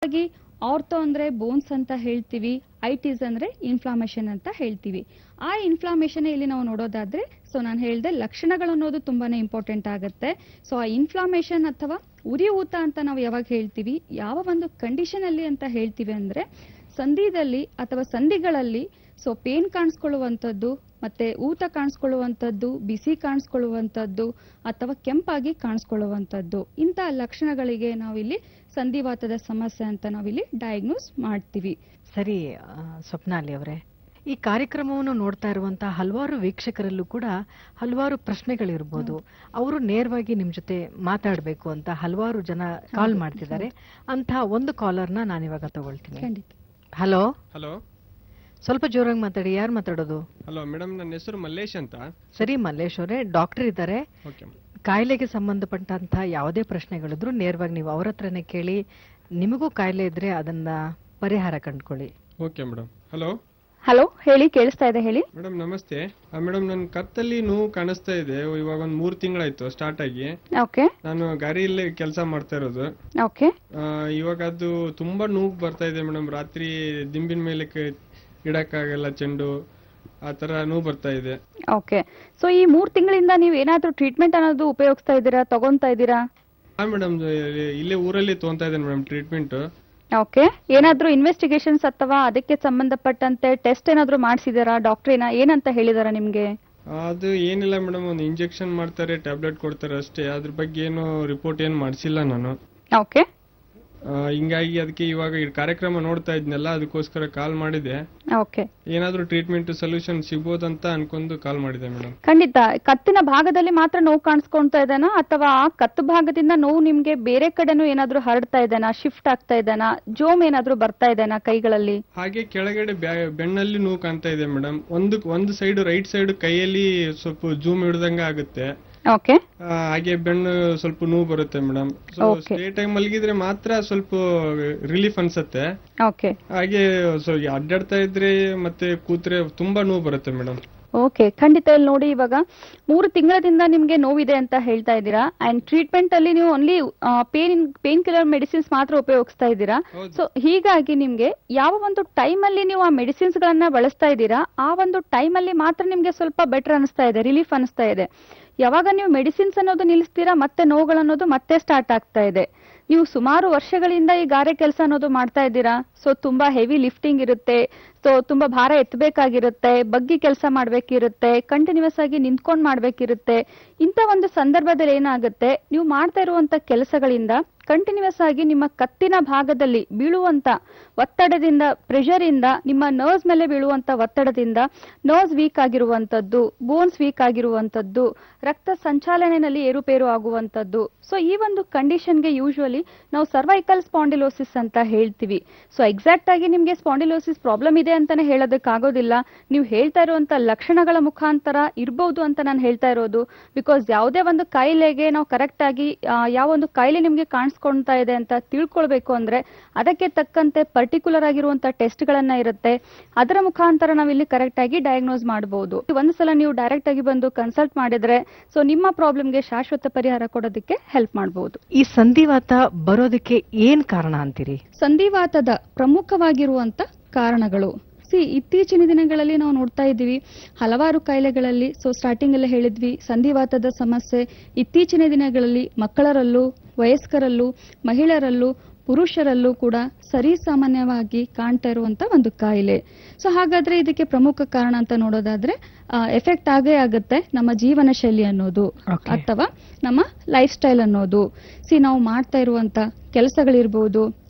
ಹಾಗಾಗಿ ಆರ್ಥೋ ಅಂದ್ರೆ ಬೋನ್ಸ್ ಅಂತ ಹೇಳ್ತೀವಿ, ಐಟಿಸ್ ಅಂದ್ರೆ ಇನ್ಫ್ಲಾಮೇಷನ್ ಅಂತ ಹೇಳ್ತೀವಿ. ಆ ಇನ್ಫ್ಲಾಮೇಷನ್ ಇಲ್ಲಿ ನಾವು ನೋಡೋದಾದ್ರೆ ನಾನು ಹೇಳ್ದೆ ಲಕ್ಷಣಗಳು ಅನ್ನೋದು ತುಂಬಾನೇ ಇಂಪಾರ್ಟೆಂಟ್ ಆಗುತ್ತೆ. ಆ ಇನ್ಫ್ಲಾಮೇಷನ್ ಅಥವಾ ಉರಿಯೂತ ಅಂತ ನಾವು ಯಾವಾಗ ಹೇಳ್ತೀವಿ, ಯಾವ ಒಂದು ಕಂಡೀಷನ್ ಅಲ್ಲಿ ಅಂತ ಹೇಳ್ತೀವಿ ಅಂದ್ರೆ ಸಂಧಿದಲ್ಲಿ ಅಥವಾ ಸಂಧಿಗಳಲ್ಲಿ ಪೇನ್ ಕಾಣಿಸ್ಕೊಳ್ಳುವಂಥದ್ದು, ಮತ್ತೆ ಊತ ಕಾಣಿಸ್ಕೊಳ್ಳುವಂಥದ್ದು, ಬಿಸಿ ಕಾಣಿಸ್ಕೊಳ್ಳುವಂಥದ್ದು ಅಥವಾ ಕೆಂಪಾಗಿ ಕಾಣಿಸ್ಕೊಳ್ಳುವಂಥದ್ದು, ಇಂತಹ ಲಕ್ಷಣಗಳಿಗೆ ನಾವಿಲ್ಲಿ ಸಂಧಿವಾತದ ಸಮಸ್ಯೆ ಅಂತ ನಾವಿಲ್ಲಿ ಡಯಾಗ್ನೋಸ್ ಮಾಡ್ತೀವಿ. ಸರಿ ಸ್ವಪ್ನಾಲಿ ಅವರೇ, ಈ ಕಾರ್ಯಕ್ರಮವನ್ನು ನೋಡ್ತಾ ಇರುವಂತಹ ಹಲವಾರು ವೀಕ್ಷಕರಲ್ಲೂ ಕೂಡ ಹಲವಾರು ಪ್ರಶ್ನೆಗಳಿರ್ಬೋದು. ಅವರು ನೇರವಾಗಿ ನಿಮ್ ಜೊತೆ ಮಾತಾಡಬೇಕು ಅಂತ ಹಲವಾರು ಜನ ಕಾಲ್ ಮಾಡ್ತಿದ್ದಾರೆ. ಅಂತ ಒಂದು ಕಾಲರ್ನ ನಾನಿವಾಗ ತಗೊಳ್ತೀನಿ. ಹಲೋ ಹಲೋ, ಸ್ವಲ್ಪ ಜೋರಾಗಿ ಮಾತಾಡಿ. ಯಾರು ಮಾತಾಡೋದು? ಹಲೋ ಮೇಡಮ್, ನನ್ನ ಹೆಸರು ಮಲ್ಲೇಶ್ ಅಂತ. ಸರಿ ಮಲ್ಲೇಶ್ ಅವರೇ, ಡಾಕ್ಟರ್ ಇದ್ದಾರೆ. ಕಾಯಿಲೆಗೆ ಸಂಬಂಧಪಟ್ಟಂತ ಯಾವುದೇ ಪ್ರಶ್ನೆಗಳಿದ್ರು ನೇರವಾಗಿ ನೀವು ಅವ್ರ ಹತ್ರನೇ ಕೇಳಿ. ನಿಮಗೂ ಕಾಯಿಲೆ ಇದ್ರೆ ಅದನ್ನ ಪರಿಹಾರ ಕಂಡುಕೊಳ್ಳಿ. Okay madam. ಹಲೋ ಹಲೋ, ಹೇಳಿ, ಕೇಳಿಸ್ತಾ ಇದೆ, ಹೇಳಿ ಮೇಡಮ್. ನಮಸ್ತೆ ಮೇಡಮ್, ನನ್ನ ಕತ್ತಲ್ಲಿ ನೋವು ಕಾಣಿಸ್ತಾ ಇದೆ. ಇವಾಗ ಒಂದ್ 3 ತಿಂಗಳಾಯ್ತು ಸ್ಟಾರ್ಟ್ ಆಗಿ. ಓಕೆ. ನಾನು ಗಾರಿಯಲ್ಲಿ ಕೆಲಸ ಮಾಡ್ತಾ ಇರೋದು. ಓಕೆ. ಇವಾಗ ಅದು ತುಂಬಾ ನೋವು ಬರ್ತಾ ಇದೆ ಮೇಡಮ್. ರಾತ್ರಿ ದಿಂಬಿನ ಮೇಲೆ ಇಡಕ್ಕಾಗಲ್ಲ, ಚೆಂಡು ಆ ತರ ನೋವು ಬರ್ತಾ ಇದೆ. ಓಕೆ. ಈ 3 ತಿಂಗಳಿಂದ ನೀವು ಏನಾದ್ರೂ ಟ್ರೀಟ್ಮೆಂಟ್ ಅನ್ನೋದು ಉಪಯೋಗಿಸ್ತಾ ಇದ್ದೀರಾ, ತಗೊಂತಾ ಇದ್ದೀರಾ? ಹಾ ಮೇಡಮ್, ಇಲ್ಲೇ ಊರಲ್ಲಿ ತಗೊಂತಾ ಇದ್ದೇನೆ ಮೇಡಮ್ ಟ್ರೀಟ್ಮೆಂಟ್. ಓಕೆ. ಏನಾದ್ರೂ ಇನ್ವೆಸ್ಟಿಗೇಷನ್ಸ್ ಅಥವಾ ಅದಕ್ಕೆ ಸಂಬಂಧಪಟ್ಟಂತೆ ಟೆಸ್ಟ್ ಏನಾದ್ರೂ ಮಾಡಿಸಿದಾರಾ? ಡಾಕ್ಟರ್ ಏನಂತ ಹೇಳಿದಾರ ನಿಮ್ಗೆ? ಅದು ಏನಿಲ್ಲ ಮೇಡಮ್, ಒಂದು ಇಂಜೆಕ್ಷನ್ ಮಾಡ್ತಾರೆ, ಟ್ಯಾಬ್ಲೆಟ್ ಕೊಡ್ತಾರೆ ಅಷ್ಟೇ. ಅದ್ರ ಬಗ್ಗೆ ಏನು ರಿಪೋರ್ಟ್ ಏನು ಮಾಡಿಸಿಲ್ಲ ನಾನು. ಓಕೆ. ಹಿಂಗಾಗಿ ಅದಕ್ಕೆ ಇವಾಗ ಈ ಕಾರ್ಯಕ್ರಮ ನೋಡ್ತಾ ಇದ್ನಲ್ಲ, ಅದಕ್ಕೋಸ್ಕರ ಕಾಲ್ ಮಾಡಿದೆ. ಓಕೆ. ಏನಾದ್ರೂ ಟ್ರೀಟ್ಮೆಂಟ್ ಸೊಲ್ಯೂಷನ್ ಸಿಗ್ಬೋದಂತ ಅನ್ಕೊಂಡು ಕಾಲ್ ಮಾಡಿದೆ ಮೇಡಮ್. ಖಂಡಿತ. ಕತ್ತಿನ ಭಾಗದಲ್ಲಿ ಮಾತ್ರ ನೋವು ಕಾಣಿಸ್ಕೊಂತಾ ಇದೇನಾ ಅಥವಾ ಆ ಕತ್ತು ಭಾಗದಿಂದ ನೋವು ನಿಮ್ಗೆ ಬೇರೆ ಕಡೆನೂ ಏನಾದ್ರೂ ಹರಡ್ತಾ ಇದೇನಾ, ಶಿಫ್ಟ್ ಆಗ್ತಾ ಇದೇನಾ, ಜೋಮ್ ಏನಾದ್ರೂ ಬರ್ತಾ ಇದೇನಾ ಕೈಗಳಲ್ಲಿ? ಹಾಗೆ ಕೆಳಗಡೆ ಬೆನ್ನಲ್ಲಿ ನೋವು ಕಾಣ್ತಾ ಇದೆ ಮೇಡಮ್. ಒಂದು ಸೈಡ್, ರೈಟ್ ಸೈಡ್ ಕೈಯಲ್ಲಿ ಸ್ವಲ್ಪ ಜೂಮ್ ಹಿಡ್ದಂಗ ಆಗುತ್ತೆ. ಓಕೆ. ಹಾಗೆ ಬೆನ್ನು ಸ್ವಲ್ಪ ನೋವು ಬರುತ್ತೆ ಮೇಡಮ್. ಸ್ಟೇ ಟೈಮ್ ಮಲಗಿದ್ರೆ ಮಾತ್ರ ಸ್ವಲ್ಪ ರಿಲೀಫ್ ಅನ್ಸತ್ತೆ. ಓಕೆ. ಹಾಗೆ ಅಡ್ಡಾಡ್ತಾ ಇದ್ರೆ ಮತ್ತೆ ಕೂತ್ರೆ ತುಂಬಾ ನೋವು ಬರುತ್ತೆ ಮೇಡಮ್. ಓಕೆ. ಖಂಡಿತ. ಇಲ್ಲಿ ನೋಡಿ, ಇವಾಗ 3 ತಿಂಗಳಿಂದ ನಿಮ್ಗೆ ನೋವಿದೆ ಅಂತ ಹೇಳ್ತಾ ಇದ್ದೀರಾ. ಅಂಡ್ ಟ್ರೀಟ್ಮೆಂಟ್ ಅಲ್ಲಿ ನೀವು ಓನ್ಲಿ ಪೇನ್ ಕಿಲ್ಲರ್ ಮೆಡಿಸಿನ್ಸ್ ಮಾತ್ರ ಉಪಯೋಗಿಸ್ತಾ ಇದ್ದೀರಾ. ಹೀಗಾಗಿ ನಿಮ್ಗೆ ಯಾವ ಒಂದು ಟೈಮ್ ಅಲ್ಲಿ ನೀವು ಆ ಮೆಡಿಸಿನ್ಸ್ ಗಳನ್ನ ಬಳಸ್ತಾ ಇದ್ದೀರಾ, ಆ ಒಂದು ಟೈಮ್ ಅಲ್ಲಿ ಮಾತ್ರ ನಿಮ್ಗೆ ಸ್ವಲ್ಪ ಬೆಟರ್ ಅನಿಸ್ತಾ ಇದೆ, ರಿಲೀಫ್ ಅನಿಸ್ತಾ ಇದೆ. ಯಾವಾಗ ನೀವು ಮೆಡಿಸಿನ್ಸ್ ಅನ್ನೋದು ನಿಲ್ಲಿಸ್ತೀರಾ, ಮತ್ತೆ ನೋವುಗಳನ್ನೋದು ಮತ್ತೆ ಸ್ಟಾರ್ಟ್ ಆಗ್ತಾ ಇದೆ. ನೀವು ಸುಮಾರು ವರ್ಷಗಳಿಂದ ಈ ಗಾರೆ ಕೆಲಸ ಅನ್ನೋದು ಮಾಡ್ತಾ ಇದ್ದೀರಾ. ತುಂಬಾ ಹೆವಿ ಲಿಫ್ಟಿಂಗ್ ಇರುತ್ತೆ, ತುಂಬಾ ಭಾರ ಎತ್ತಬೇಕಾಗಿರುತ್ತೆ, ಬಗ್ಗಿ ಕೆಲಸ ಮಾಡ್ಬೇಕಿರುತ್ತೆ, ಕಂಟಿನ್ಯೂಸ್ ಆಗಿ ನಿಂತ್ಕೊಂಡ್ ಮಾಡ್ಬೇಕಿರುತ್ತೆ. ಇಂಥ ಒಂದು ಸಂದರ್ಭದಲ್ಲಿ ಏನಾಗುತ್ತೆ, ನೀವು ಮಾಡ್ತಾ ಇರುವಂತ ಕೆಲಸಗಳಿಂದ ಕಂಟಿನ್ಯೂಸ್ ಆಗಿ ನಿಮ್ಮ ಕತ್ತಿನ ಭಾಗದಲ್ಲಿ ಬೀಳುವಂತ ಒತ್ತಡದಿಂದ, ಪ್ರೆಷರ್ ಇಂದ, ನಿಮ್ಮ ನರ್ವ್ಸ್ ಮೇಲೆ ಬೀಳುವಂತ ಒತ್ತಡದಿಂದ ನರ್ವ್ಸ್ ವೀಕ್ ಆಗಿರುವಂತದ್ದು, ಬೋನ್ಸ್ ವೀಕ್ ಆಗಿರುವಂತದ್ದು, ರಕ್ತ ಸಂಚಾಲನೆಯಲ್ಲಿ ಏರುಪೇರು ಆಗುವಂತದ್ದು. ಈ ಒಂದು ಕಂಡೀಷನ್ಗೆ ಯೂಶುವಲಿ ನಾವು ಸರ್ವೈಕಲ್ ಸ್ಪಾಂಡಿಲೋಸಿಸ್ ಅಂತ ಹೇಳ್ತೀವಿ. ಎಕ್ಸಾಕ್ಟ್ ಆಗಿ ನಿಮ್ಗೆ ಸ್ಪಾಂಡಿಲೋಸಿಸ್ ಪ್ರಾಬ್ಲಮ್ ಇದೆ ಅಂತಾನೆ ಹೇಳೋದಕ್ಕಾಗೋದಿಲ್ಲ. ನೀವು ಹೇಳ್ತಾ ಇರುವಂತ ಲಕ್ಷಣಗಳ ಮುಖಾಂತರ ಇರಬಹುದು ಅಂತ ನಾನು ಹೇಳ್ತಾ ಇರೋದು. ಬಿಕಾಸ್ ಯಾವುದೇ ಒಂದು ಕಾಯಿಲೆಗೆ ನಾವು ಕರೆಕ್ಟ್ ಆಗಿ ಯಾವ ಒಂದು ಕಾಯಿಲೆ ನಿಮ್ಗೆ ಕಾಣಿಸ್ಕೊಳ್ತಾ ಇದೆ ಅಂತ ತಿಳ್ಕೊಳ್ಬೇಕು ಅಂದ್ರೆ ಅದಕ್ಕೆ ತಕ್ಕಂತೆ ಪರ್ಟಿಕ್ಯುಲರ್ ಆಗಿರುವಂತ ಟೆಸ್ಟ್ ಗಳನ್ನ ಇರುತ್ತೆ. ಅದರ ಮುಖಾಂತರ ನಾವು ಇಲ್ಲಿ ಕರೆಕ್ಟ್ ಆಗಿ ಡಯಾಗ್ನೋಸ್ ಮಾಡಬಹುದು. ಒಂದ್ಸಲ ನೀವು ಡೈರೆಕ್ಟ್ ಆಗಿ ಬಂದು ಕನ್ಸಲ್ಟ್ ಮಾಡಿದ್ರೆ ನಿಮ್ಮ ಪ್ರಾಬ್ಲಮ್ಗೆ ಶಾಶ್ವತ ಪರಿಹಾರ ಕೊಡೋದಕ್ಕೆ ಹೆಲ್ಪ್ ಮಾಡಬಹುದು. ಈ ಸಂಧಿವಾತ ಬರೋದಕ್ಕೆ ಏನ್ ಕಾರಣ ಅಂತೀರಿ? ಸಂಧಿವಾತದ ಪ್ರಮುಖವಾಗಿರುವಂತ ಕಾರಣಗಳು, ಇತ್ತೀಚಿನ ದಿನಗಳಲ್ಲಿ ನಾವು ನೋಡ್ತಾ ಇದ್ದೀವಿ ಹಲವಾರು ಕಾಯಿಲೆಗಳಲ್ಲಿ. ಸ್ಟಾರ್ಟಿಂಗ್ ಎಲ್ಲ ಹೇಳಿದ್ವಿ ಸಂಧಿವಾತದ ಸಮಸ್ಯೆ ಇತ್ತೀಚಿನ ದಿನಗಳಲ್ಲಿ ಮಕ್ಕಳರಲ್ಲೂ, ವಯಸ್ಕರಲ್ಲೂ, ಮಹಿಳೆಯರಲ್ಲೂ, ಪುರುಷರಲ್ಲೂ ಕೂಡ ಸರಿ ಸಾಮಾನ್ಯವಾಗಿ ಕಾಣ್ತಾ ಇರುವಂತ ಒಂದು ಕಾಯಿಲೆ. ಹಾಗಾದ್ರೆ ಇದಕ್ಕೆ ಪ್ರಮುಖ ಕಾರಣ ಅಂತ ನೋಡೋದಾದ್ರೆ ಎಫೆಕ್ಟ್ ಆಗೇ ಆಗುತ್ತೆ ನಮ್ಮ ಜೀವನ ಶೈಲಿ ಅನ್ನೋದು ಅಥವಾ ನಮ್ಮ ಲೈಫ್ ಸ್ಟೈಲ್ ಅನ್ನೋದು. ನಾವು ಮಾಡ್ತಾ ಇರುವಂತ ಕೆಲಸಗಳಿರ್ಬೋದು,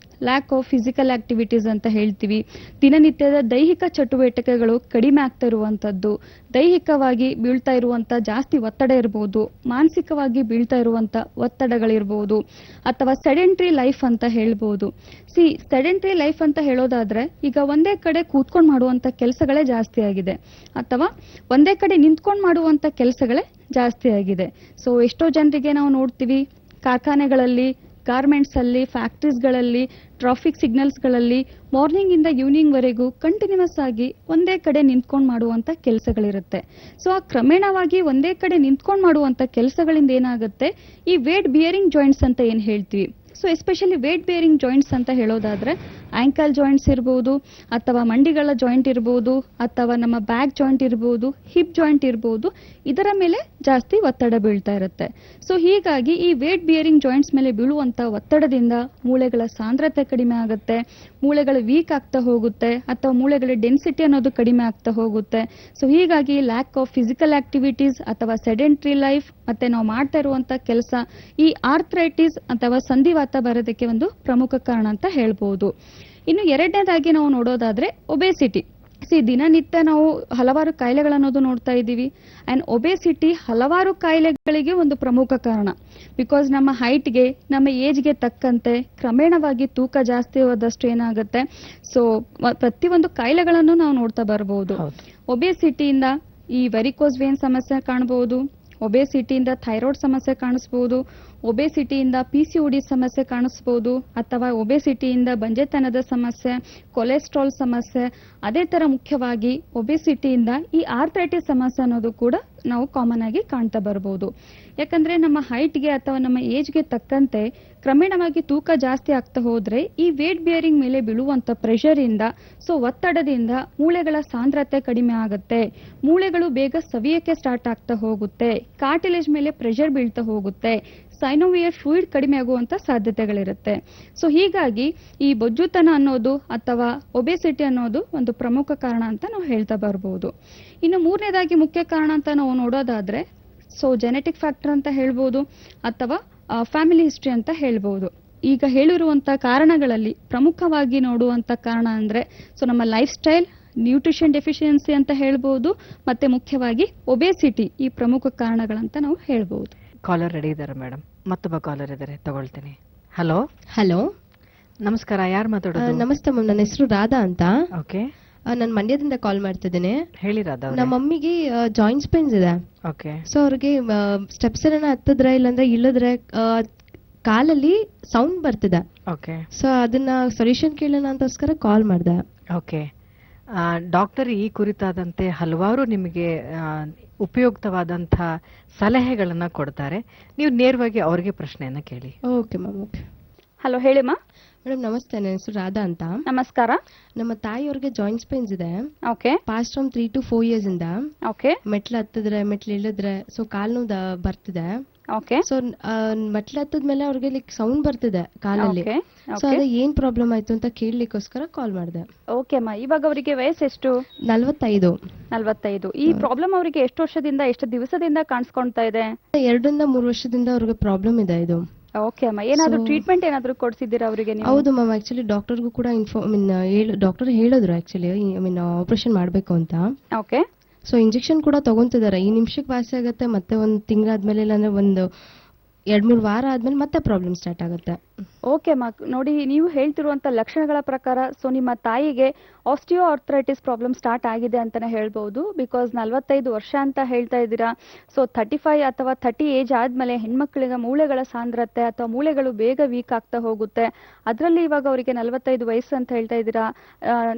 ಲ್ಯಾಕ್ ಆಫ್ ಫಿಸಿಕಲ್ ಆಕ್ಟಿವಿಟೀಸ್ ಅಂತ ಹೇಳ್ತೀವಿ, ದಿನನಿತ್ಯದ ದೈಹಿಕ ಚಟುವಟಿಕೆಗಳು ಕಡಿಮೆ ಆಗ್ತಾ ಇರುವಂತದ್ದು, ದೈಹಿಕವಾಗಿ ಬೀಳ್ತಾ ಇರುವಂತ ಜಾಸ್ತಿ ಒತ್ತಡ ಇರಬಹುದು, ಮಾನಸಿಕವಾಗಿ ಬೀಳ್ತಾ ಇರುವಂತ ಒತ್ತಡಗಳಿರ್ಬೋದು, ಅಥವಾ ಸೆಡೆಂಟ್ರಿ ಲೈಫ್ ಅಂತ ಹೇಳ್ಬೋದು. ಸೆಡೆಂಟ್ರಿ ಲೈಫ್ ಅಂತ ಹೇಳೋದಾದ್ರೆ ಈಗ ಒಂದೇ ಕಡೆ ಕೂತ್ಕೊಂಡು ಮಾಡುವಂತ ಕೆಲಸಗಳೇ ಜಾಸ್ತಿ ಆಗಿದೆ, ಅಥವಾ ಒಂದೇ ಕಡೆ ನಿಂತ್ಕೊಂಡು ಮಾಡುವಂತ ಕೆಲಸಗಳೇ ಜಾಸ್ತಿ ಆಗಿದೆ. ಎಷ್ಟೋ ಜನರಿಗೆ ನಾವು ನೋಡ್ತೀವಿ ಕಾರ್ಖಾನೆಗಳಲ್ಲಿ, ಗಾರ್ಮೆಂಟ್ಸ್ ಅಲ್ಲಿ, ಫ್ಯಾಕ್ಟರೀಸ್ಗಳಲ್ಲಿ, ಟ್ರಾಫಿಕ್ ಸಿಗ್ನಲ್ಸ್ಗಳಲ್ಲಿ ಮಾರ್ನಿಂಗ್ ಇಂದ ಈವ್ನಿಂಗ್ ವರೆಗೂ ಕಂಟಿನ್ಯೂಸ್ ಆಗಿ ಒಂದೇ ಕಡೆ ನಿಂತ್ಕೊಂಡು ಮಾಡುವಂತ ಕೆಲಸಗಳಿರುತ್ತೆ. ಆ ಕ್ರಮೇಣವಾಗಿ ಒಂದೇ ಕಡೆ ನಿಂತ್ಕೊಂಡು ಮಾಡುವಂತ ಕೆಲಸಗಳಿಂದ ಏನಾಗುತ್ತೆ, ಈ ವೇಟ್ ಬಿಯರಿಂಗ್ ಜಾಯಿಂಟ್ಸ್ ಅಂತ ಏನ್ ಹೇಳ್ತೀವಿ, so especially weight bearing joints ಅಂತ ಹೇಳೋದಾದ್ರೆ ಆಂಕಲ್ ಜಾಯಿಂಟ್ಸ್ ಇರ್ಬೋದು, ಅಥವಾ ಮಂಡಿಗಳ ಜಾಯಿಂಟ್ ಇರ್ಬೋದು, ಅಥವಾ ನಮ್ಮ ಬ್ಯಾಕ್ ಜಾಯಿಂಟ್ ಇರ್ಬೋದು, ಹಿಪ್ ಜಾಯಿಂಟ್ ಇರ್ಬೋದು, ಇದರ ಮೇಲೆ ಜಾಸ್ತಿ ಒತ್ತಡ ಬೀಳ್ತಾ ಇರುತ್ತೆ. ಸೊ ಹೀಗಾಗಿ ಈ ವೇಟ್ ಬಿಯರಿಂಗ್ ಜಾಯಿಂಟ್ಸ್ ಮೇಲೆ ಬೀಳುವಂತ ಒತ್ತಡದಿಂದ ಮೂಳೆಗಳ ಸಾಂದ್ರತೆ ಕಡಿಮೆ ಆಗುತ್ತೆ, ಮೂಳೆಗಳು ವೀಕ್ ಆಗ್ತಾ ಹೋಗುತ್ತೆ, ಅಥವಾ ಮೂಳೆಗಳ ಡೆನ್ಸಿಟಿ ಅನ್ನೋದು ಕಡಿಮೆ ಆಗ್ತಾ ಹೋಗುತ್ತೆ. ಸೊ ಹೀಗಾಗಿ ಲ್ಯಾಕ್ ಆಫ್ ಫಿಸಿಕಲ್ ಆಕ್ಟಿವಿಟೀಸ್ ಅಥವಾ ಸೆಡೆಂಟ್ರಿ ಲೈಫ್, ಮತ್ತೆ ನಾವು ಮಾಡ್ತಾ ಇರುವಂತ ಕೆಲಸ, ಈ ಆರ್ಥ್ರೈಟಿಸ್ ಅಥವಾ ಸಂಧಿವಾತ ಬರೋದಕ್ಕೆ ಒಂದು ಪ್ರಮುಖ ಕಾರಣ ಅಂತ ಹೇಳ್ಬೋದು. ಇನ್ನು ಎರಡನೇದಾಗಿ ನಾವು ನೋಡೋದಾದ್ರೆ ಒಬೆಸಿಟಿ. ದಿನನಿತ್ಯ ನಾವು ಹಲವಾರು ಕಾಯಿಲೆಗಳನ್ನೋದು ನೋಡ್ತಾ ಇದ್ದೀವಿ. ಅಂಡ್ ಒಬೆಸಿಟಿ ಹಲವಾರು ಕಾಯಿಲೆಗಳಿಗೆ ಒಂದು ಪ್ರಮುಖ ಕಾರಣ. ಬಿಕಾಸ್ ನಮ್ಮ ಹೈಟ್ಗೆ, ನಮ್ಮ ಏಜ್ಗೆ ತಕ್ಕಂತೆ ಕ್ರಮೇಣವಾಗಿ ತೂಕ ಜಾಸ್ತಿ ಹೋದಷ್ಟು ಏನಾಗುತ್ತೆ, ಸೊ ಪ್ರತಿಯೊಂದು ಕಾಯಿಲೆಗಳನ್ನು ನಾವು ನೋಡ್ತಾ ಬರಬಹುದು. ಒಬೆಸಿಟಿಯಿಂದ ಈ ವೆರಿಕೋಸ್ ವೇನ್ ಸಮಸ್ಯೆ ಕಾಣಬಹುದು, ಒಬೆಸಿಟಿಯಿಂದ ಥೈರಾಯ್ಡ್ ಸಮಸ್ಯೆ ಕಾಣಿಸ್ಬೋದು, ಒಬೆಸಿಟಿಯಿಂದ PCOD ಸಮಸ್ಯೆ ಕಾಣಿಸ್ಬೋದು, ಅಥವಾ ಒಬೆಸಿಟಿಯಿಂದ ಬಂಜೆತನದ ಸಮಸ್ಯೆ, ಕೊಲೆಸ್ಟ್ರಾಲ್ ಸಮಸ್ಯೆ. ಅದೇ ತರ ಮುಖ್ಯವಾಗಿ ಒಬೆಸಿಟಿಯಿಂದ ಈ ಆರ್ಥ್ರೈಟಿಸ್ ಸಮಸ್ಯೆ ಅನ್ನೋದು ಕೂಡ ನಾವು ಕಾಮನ್ ಆಗಿ ಕಾಣ್ತಾ ಬರಬಹುದು. ಯಾಕಂದ್ರೆ ನಮ್ಮ ಹೈಟ್ಗೆ ಅಥವಾ ನಮ್ಮ ಏಜ್ಗೆ ತಕ್ಕಂತೆ ಕ್ರಮೇಣವಾಗಿ ತೂಕ ಜಾಸ್ತಿ ಆಗ್ತಾ ಹೋದ್ರೆ ಈ ವೇಟ್ ಬಿಯರಿಂಗ್ ಮೇಲೆ ಬೀಳುವಂತ ಪ್ರೆಷರ್ ಇಂದ, ಸೊ ಒತ್ತಡದಿಂದ ಮೂಳೆಗಳ ಸಾಂದ್ರತೆ ಕಡಿಮೆ ಆಗುತ್ತೆ, ಮೂಳೆಗಳು ಬೇಗ ಸವಿಯಕ್ಕೆ ಸ್ಟಾರ್ಟ್ ಆಗ್ತಾ ಹೋಗುತ್ತೆ, ಕಾರ್ಟಿಲೇಜ್ ಮೇಲೆ ಪ್ರೆಷರ್ ಬೀಳ್ತಾ ಹೋಗುತ್ತೆ, ಸೈನೋವಿಯರ್ ಫ್ಲೂಯಿಡ್ ಕಡಿಮೆ ಆಗುವಂತ ಸಾಧ್ಯತೆಗಳಿರುತ್ತೆ. ಸೊ ಹೀಗಾಗಿ ಈ ಬೊಜ್ಜುತನ ಅನ್ನೋದು ಅಥವಾ ಒಬೆಸಿಟಿ ಅನ್ನೋದು ಒಂದು ಪ್ರಮುಖ ಕಾರಣ ಅಂತ ನಾವು ಹೇಳ್ತಾ ಬರಬಹುದು. ಇನ್ನು ಮೂರನೇದಾಗಿ ಮುಖ್ಯ ಕಾರಣ ಅಂತ ನಾವು ನೋಡೋದಾದ್ರೆ ಸೊ ಜೆನೆಟಿಕ್ ಫ್ಯಾಕ್ಟರ್ ಅಂತ ಹೇಳ್ಬೋದು, ಅಥವಾ ಫ್ಯಾಮಿಲಿ ಹಿಸ್ಟ್ರಿ ಅಂತ ಹೇಳ್ಬೋದು. ಈಗ ಹೇಳಿರುವಂತ ಕಾರಣಗಳಲ್ಲಿ ಪ್ರಮುಖವಾಗಿ ನೋಡುವಂತ ಕಾರಣ ಅಂದ್ರೆ ಸೊ ನಮ್ಮ ಲೈಫ್ ಸ್ಟೈಲ್, ನ್ಯೂಟ್ರಿಷನ್ ಡೆಫಿಷಿಯನ್ಸಿ ಅಂತ ಹೇಳ್ಬೋದು, ಮತ್ತೆ ಮುಖ್ಯವಾಗಿ ಒಬೆಸಿಟಿ ಈ ಪ್ರಮುಖ ಕಾರಣಗಳಂತ ನಾವು ಹೇಳ್ಬೋದು. ಕಾಲರ್ ರೆಡಿ ಇದ್ದಾರೆ ಮೇಡಮ್. ಮತ್ತೊಬ್ಬ ಕಾಲರ್ ಇದ್ದಾರೆ, ತಗೊಳ್ತೀನಿ. ಹಲೋ ಹಲೋ, ನಮಸ್ಕಾರ. ಯಾರು ಮಾತಾಡೋದು? ನಮಸ್ತೆ ಮ್ಯಾಮ್, ನನ್ನ ಹೆಸರು ರಾಧಾ ಅಂತ. ಓಕೆ, ನಾನು ಮಂಡ್ಯದಿಂದ ಕಾಲ್ ಮಾಡ್ತಿದ್ದೇನೆ. ಹೇಳಿ ರಾಧಾ ಅವ್ರೆ. ನಮ್ಮ ಮಮ್ಮಿಗೆ ಜಾಯಿಂಟ್ಸ್ ಪೇನ್ಸ್ ಇದೆ. ಓಕೆ, ಸೊ ಅವ್ರಿಗೆ ಸ್ಟೆಪ್ಸ್ ಏನ ಹತ್ತಿದ್ರೆ ಇಲ್ಲಾಂದ್ರೆ ಇಳಿದ್ರೆ ಕಾಲಲ್ಲಿ ಸೌಂಡ್ ಬರ್ತಿದೆ. ಓಕೆ, ಸೊ ಅದನ್ನ ಸೊಲ್ಯೂಷನ್ ಕೇಳೋಣ ಅಂತೋಸ್ಕರ ಕಾಲ್ ಮಾಡಿದೆ. ಓಕೆ. ಡಾಕ್ಟರ್ ಈ ಕುರಿತಾದಂತೆ ಹಲವಾರು ನಿಮಗೆ ಉಪಯುಕ್ತವಾದಂಥ ಸಲಹೆಗಳನ್ನ ಕೊಡ್ತಾರೆ. ನೀವು ನೇರವಾಗಿ ಅವ್ರಿಗೆ ಪ್ರಶ್ನೆಯನ್ನ ಕೇಳಿ. Okay ma'am, okay. ಹಲೋ, ಹೇಳಿಮ್ಮ. ಮೇಡಮ್ ನಮಸ್ತೆ, ನನ್ನ ಹೆಸರು ರಾಧಾ ಅಂತ. ನಮಸ್ಕಾರ. ನಮ್ಮ ತಾಯಿಯವ್ರಿಗೆ ಜಾಯಿಂಟ್ಸ್ ಪೇನ್ಸ್ ಇದೆ. Okay, past from 3 to 4 years ಇಂದ. ಓಕೆ, ಮೆಟ್ಲು ಹತ್ತಿದ್ರೆ ಮೆಟ್ಲು ಇಳಿದ್ರೆ ಸೊ ಕಾಲ್ ನೋವು ಬರ್ತಿದೆ. ಓಕೆ, ಸೊ ಮೆಟ್ಲು ಹತ್ತದ್ಮೇಲೆ ಅವ್ರಿಗೆ ಲೈಕ್ ಸೌಂಡ್ ಬರ್ತಿದೆ ಕಾಲಲ್ಲಿ. ಓಕೆ, ಸೊ ಅದೇ ಏನ್ ಪ್ರಾಬ್ಲಮ್ ಆಯ್ತು ಅಂತ ಕೇಳಲಿಕ್ಕೋಸ್ಕರ ಕಾಲ್ ಮಾಡಿದೆ. ಓಕೆ ಅಮ್ಮ. ಇವಾಗ ಅವರಿಗೆ ವಯಸ್ಸು ಎಷ್ಟು? 45. 45. ಈ ಪ್ರಾಬ್ಲಮ್ ಅವರಿಗೆ ಎಷ್ಟು ವರ್ಷದಿಂದ, ಎಷ್ಟು ದಿವಸದಿಂದ ಕಾಣಿಸ್ಕೊಳ್ತಾ ಇದೆ? 2 ರಿಂದ 3 ವರ್ಷದಿಂದ ಅವ್ರಿಗೆ ಪ್ರಾಬ್ಲಮ್ ಇದೆ ಇದು. ಓಕೆ ಅಮ್ಮ. ಏನಾದ್ರು ಟ್ರೀಟ್ಮೆಂಟ್ ಏನಾದ್ರು ಕೊಡ್ಸಿದ್ದೀರಾ ಅವರಿಗೆ ನೀವು? ಹೌದು ಮ್ಯಾಮ್, ಆಕ್ಚುಲಿ ಡಾಕ್ಟರ್ಗೂ ಕೂಡ ಡಾಕ್ಟರ್ ಹೇಳಿದ್ರು ಆಕ್ಚುಲಿ ಆಪರೇಷನ್ ಮಾಡ್ಬೇಕು ಅಂತ. ಓಕೆ. ಸೊ ಇಂಜೆಕ್ಷನ್ ಕೂಡ ತಗೊಂತಿದ್ದಾರೆ. ಈ ನಿಮಿಷಕ್ಕೆ ವಾಸಿ ಆಗುತ್ತೆ, ಮತ್ತೆ 1 ತಿಂಗಳಾದ್ಮೇಲೆ ಇಲ್ಲಾಂದ್ರೆ 1-2-3 ವಾರ ಆದ್ಮೇಲೆ ಮತ್ತೆ ಪ್ರಾಬ್ಲಮ್ ಸ್ಟಾರ್ಟ್ ಆಗುತ್ತೆ. ಓಕೆ ಅಮ್ಮ. ನೋಡಿ, ನೀವು ಹೇಳ್ತಿರುವಂತ ಲಕ್ಷಣಗಳ ಪ್ರಕಾರ ಸೊ ನಿಮ್ಮ ತಾಯಿಗೆ ಆಸ್ಟಿಯೋ ಆರ್ಥ್ರೈಟಿಸ್ ಪ್ರಾಬ್ಲಮ್ ಸ್ಟಾರ್ಟ್ ಆಗಿದೆ ಅಂತಾನೆ ಹೇಳ್ಬಹುದು. ಬಿಕಾಸ್ 45 ವರ್ಷ ಅಂತ ಹೇಳ್ತಾ ಇದ್ದೀರಾ. ಸೊ 35 ಅಥವಾ 30 ಏಜ್ ಆದ್ಮೇಲೆ ಹೆಣ್ಮಕ್ಳಿಗೆ ಮೂಳೆಗಳ ಸಾಂದ್ರತೆ ಅಥವಾ ಮೂಳೆಗಳು ಬೇಗ ವೀಕ್ ಆಗ್ತಾ ಹೋಗುತ್ತೆ. ಅದರಲ್ಲಿ ಇವಾಗ ಅವರಿಗೆ 45 ವಯಸ್ಸು ಅಂತ ಹೇಳ್ತಾ ಇದ್ದೀರಾ.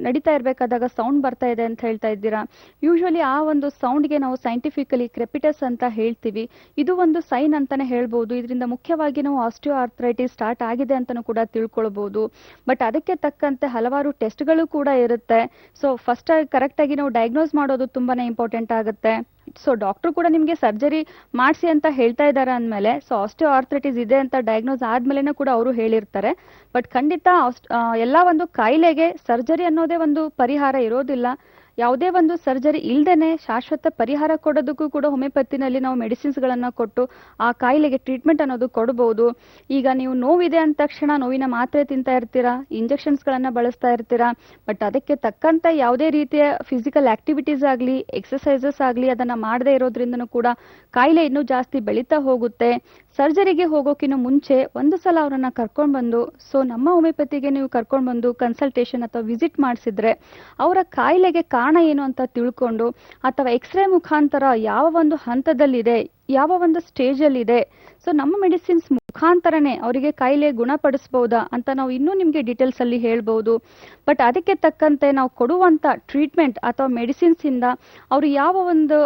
ನಡೀತಾ ಇರ್ಬೇಕಾದಾಗ ಸೌಂಡ್ ಬರ್ತಾ ಇದೆ ಅಂತ ಹೇಳ್ತಾ ಇದ್ದೀರಾ. ಯೂಶುವಲಿ ಆ ಒಂದು ಸೌಂಡ್ಗೆ ನಾವು ಸೈಂಟಿಫಿಕಲಿ ಕ್ರೆಪಿಟಸ್ ಅಂತ ಹೇಳ್ತೀವಿ. ಇದು ಒಂದು ಸೈನ್ ಅಂತಾನೆ ಹೇಳ್ಬಹುದು. ಇದರಿಂದ ಮುಖ್ಯವಾಗಿ ನಾವು ಆಸ್ಟಿಯೋ ಆರ್ಥ್ರೈಟಿಸ್ ಸ್ಟಾರ್ಟ್ ಆಗಿದೆ ಅಂತಾನೂ ಕೂಡ ತಿಳ್ಕೊಳ್ಬಹುದು. ಬಟ್ ಅದಕ್ಕೆ ತಕ್ಕಂತೆ ಹಲವಾರು ಟೆಸ್ಟ್ಗಳು ಕೂಡ ಇರುತ್ತೆ. ಸೊ ಫಸ್ಟ್ ಕರೆಕ್ಟ್ ಆಗಿ ನಾವು ಡಯಾಗ್ನೋಸ್ ಮಾಡೋದು ತುಂಬಾನೇ ಇಂಪಾರ್ಟೆಂಟ್ ಆಗುತ್ತೆ. ಸೊ ಡಾಕ್ಟರ್ ಕೂಡ ನಿಮ್ಗೆ ಸರ್ಜರಿ ಮಾಡಿಸಿ ಅಂತ ಹೇಳ್ತಾ ಇದ್ದಾರೆ ಅಂದಮೇಲೆ ಸೊ ಆಸ್ಟಿಯೋ ಆರ್ಥ್ರೈಟಿಸ್ ಇದೆ ಅಂತ ಡಯಾಗ್ನೋಸ್ ಆದ್ಮೇಲೆ ಕೂಡ ಅವರು ಹೇಳಿರ್ತಾರೆ. ಬಟ್ ಖಂಡಿತ ಎಲ್ಲಾ ಒಂದು ಕಾಯಿಲೆಗೆ ಸರ್ಜರಿ ಅನ್ನೋದೇ ಒಂದು ಪರಿಹಾರ ಇರೋದಿಲ್ಲ. ಯಾವುದೇ ಒಂದು ಸರ್ಜರಿ ಇಲ್ದೇನೆ ಶಾಶ್ವತ ಪರಿಹಾರ ಕೊಡೋದಕ್ಕೂ ಕೂಡ ಹೋಮಿಯೋಪತಿನಲ್ಲಿ ನಾವು ಮೆಡಿಸಿನ್ಸ್ ಗಳನ್ನ ಕೊಟ್ಟು ಆ ಕಾಯಿಲೆಗೆ ಟ್ರೀಟ್ಮೆಂಟ್ ಅನ್ನೋದು ಕೊಡಬಹುದು. ಈಗ ನೀವು ನೋವಿದೆ ಅಂದ ತಕ್ಷಣ ನೋವಿನ ಮಾತ್ರೆ ತಿಂತಾ ಇರ್ತೀರಾ, ಇಂಜೆಕ್ಷನ್ಸ್ ಗಳನ್ನ ಬಳಸ್ತಾ ಇರ್ತೀರಾ. ಬಟ್ ಅದಕ್ಕೆ ತಕ್ಕಂತ ಯಾವುದೇ ರೀತಿಯ ಫಿಸಿಕಲ್ ಆಕ್ಟಿವಿಟೀಸ್ ಆಗ್ಲಿ, ಎಕ್ಸರ್ಸೈಸಸ್ ಆಗ್ಲಿ ಅದನ್ನ ಮಾಡದೇ ಇರೋದ್ರಿಂದನೂ ಕೂಡ ಕಾಯಿಲೆ ಇನ್ನೂ ಜಾಸ್ತಿ ಬೆಳೀತಾ ಹೋಗುತ್ತೆ. ಸರ್ಜರಿಗೆ ಹೋಗೋಕಿನ್ನು ಮುಂಚೆ ಒಂದು ಸಲ ಅವರನ್ನ ಕರ್ಕೊಂಡು ಬಂದು ಸೊ ನಮ್ಮ ಹೋಮಿಯೋಪತಿಗೆ ನೀವು ಕರ್ಕೊಂಡು ಬಂದು ಕನ್ಸಲ್ಟೇಷನ್ ಅಥವಾ ವಿಸಿಟ್ ಮಾಡಿಸಿದ್ರೆ ಅವರ ಕಾಯಿಲೆಗೆ ಕಾರಣ ಏನು ಅಂತ ತಿಳ್ಕೊಂಡು ಅಥವಾ ಎಕ್ಸ್ರೇ ಮುಖಾಂತರ ಯಾವ ಒಂದು ಹಂತದಲ್ಲಿದೆ, ಯಾವ ಒಂದು ಸ್ಟೇಜಲ್ಲಿ ಇದೆ, ಸೊ ನಮ್ಮ ಮೆಡಿಸಿನ್ಸ್ ಮುಖಾಂತರನೇ ಅವರಿಗೆ ಕಾಯಿಲೆ ಗುಣಪಡಿಸ್ಬೋದಾ ಅಂತ ನಾವು ಇನ್ನೂ ನಿಮಗೆ ಡೀಟೇಲ್ಸ್ ಅಲ್ಲಿ ಹೇಳ್ಬೋದು. ಬಟ್ ಅದಕ್ಕೆ ತಕ್ಕಂತೆ ನಾವು ಕೊಡುವಂತ ಟ್ರೀಟ್ಮೆಂಟ್ ಅಥವಾ ಮೆಡಿಸಿನ್ಸ್ ಇಂದ ಅವರು ಯಾವ ಒಂದು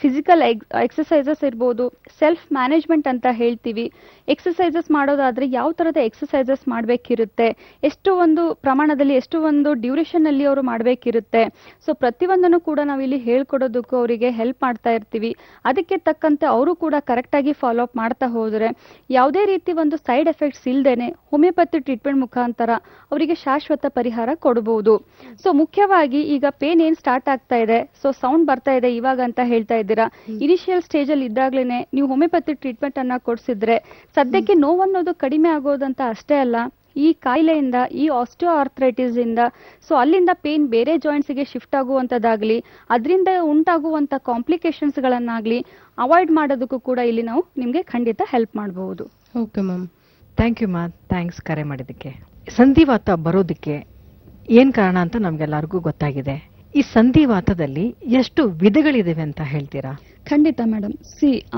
ಫಿಸಿಕಲ್ ಎಕ್ಸಸೈಸಸ್ ಇರ್ಬೋದು, ಸೆಲ್ಫ್ ಮ್ಯಾನೇಜ್ಮೆಂಟ್ ಅಂತ ಹೇಳ್ತೀವಿ. ಎಕ್ಸಸೈಸಸ್ ಮಾಡೋದಾದ್ರೆ ಯಾವ ತರದ ಎಕ್ಸಸೈಸಸ್ ಮಾಡಬೇಕಿರುತ್ತೆ, ಎಷ್ಟು ಒಂದು ಪ್ರಮಾಣದಲ್ಲಿ, ಎಷ್ಟು ಒಂದು ಡ್ಯೂರೇಷನ್ ಅಲ್ಲಿ ಅವರು ಮಾಡಬೇಕಿರುತ್ತೆ. ಸೊ ಪ್ರತಿಯೊಂದನ್ನು ಕೂಡ ನಾವಿಲ್ಲಿ ಹೇಳ್ಕೊಡೋದಕ್ಕೂ ಅವರಿಗೆ ಹೆಲ್ಪ್ ಮಾಡ್ತಾ ಇರ್ತೀವಿ. ಅದಕ್ಕೆ ತಕ್ಕಂತೆ ಅವರು ಕೂಡ ಕರೆಕ್ಟ್ ಆಗಿ ಫಾಲೋ ಅಪ್ ಮಾಡ್ತಾ ಹೋದ್ರೆ ಯಾವುದೇ ರೀತಿ ಒಂದು ಸೈಡ್ ಎಫೆಕ್ಟ್ಸ್ ಇಲ್ದೇನೆ ಹೋಮಿಯೋಪತಿ ಟ್ರೀಟ್ಮೆಂಟ್ ಮುಖಾಂತರ ಅವರಿಗೆ ಶಾಶ್ವತ ಪರಿಹಾರ ಕೊಡಬಹುದು. ಸೊ ಮುಖ್ಯವಾಗಿ ಈಗ ಪೇನ್ ಏನ್ ಸ್ಟಾರ್ಟ್ ಆಗ್ತಾ ಇದೆ, ಸೊ ಸೌಂಡ್ ಬರ್ತಾ ಇದೆ ಇವಾಗ ಅಂತ ಹೇಳ್ತಾ ಇದ್ದೀರಾ. ಇನಿಷಿಯಲ್ ಸ್ಟೇಜ್ ಅಲ್ಲಿ ಇದ್ದಾಗ್ಲೇನೆ ನೀವು ಹೋಮಿಯೋಪತಿ ಟ್ರೀಟ್ಮೆಂಟ್ ಅನ್ನ ಕೊಡಿಸಿದ್ರೆ ಸದ್ಯಕ್ಕೆ ನೋವನ್ನೋದು ಕಡಿಮೆ ಆಗೋದಂತ ಅಷ್ಟೇ ಅಲ್ಲ, ಈ ಕಾಯಿಲೆಯಿಂದ, ಈ ಆಸ್ಟಿಯೋ ಆರ್ಥರೈಟಿಸ್ ಇಂದ ಸೊ ಅಲ್ಲಿಂದ ಪೇನ್ ಬೇರೆ ಜಾಯಿಂಟ್ಸ್ ಗೆ ಶಿಫ್ಟ್ ಆಗುವಂತದ್ದಾಗ್ಲಿ, ಅದರಿಂದ ಉಂಟಾಗುವಂತ ಕಾಂಪ್ಲಿಕೇಶನ್ಸ್ ಗಳನ್ನಾಗ್ಲಿ ಅವಾಯ್ಡ್ ಮಾಡೋದಕ್ಕೂ ಕೂಡ ಇಲ್ಲಿ ನಾವು ನಿಮ್ಗೆ ಖಂಡಿತ ಹೆಲ್ಪ್ ಮಾಡಬಹುದು. Okay ma'am. ಥ್ಯಾಂಕ್ ಯು ಮಾ, ಥ್ಯಾಂಕ್ಸ್ ಕರೆ ಮಾಡಿದ್ದಕ್ಕೆ. ಸಂಧಿವಾತ ಬರೋದಕ್ಕೆ ಏನ್ ಕಾರಣ ಅಂತ ನಮ್ಗೆಲ್ಲರಿಗೂ ಗೊತ್ತಾಗಿದೆ. ಈ ಸಂಧಿವಾತದಲ್ಲಿ ಎಷ್ಟು ವಿಧಗಳಿವೆ ಅಂತ ಹೇಳ್ತೀರಾ? ಖಂಡಿತ ಮೇಡಮ್.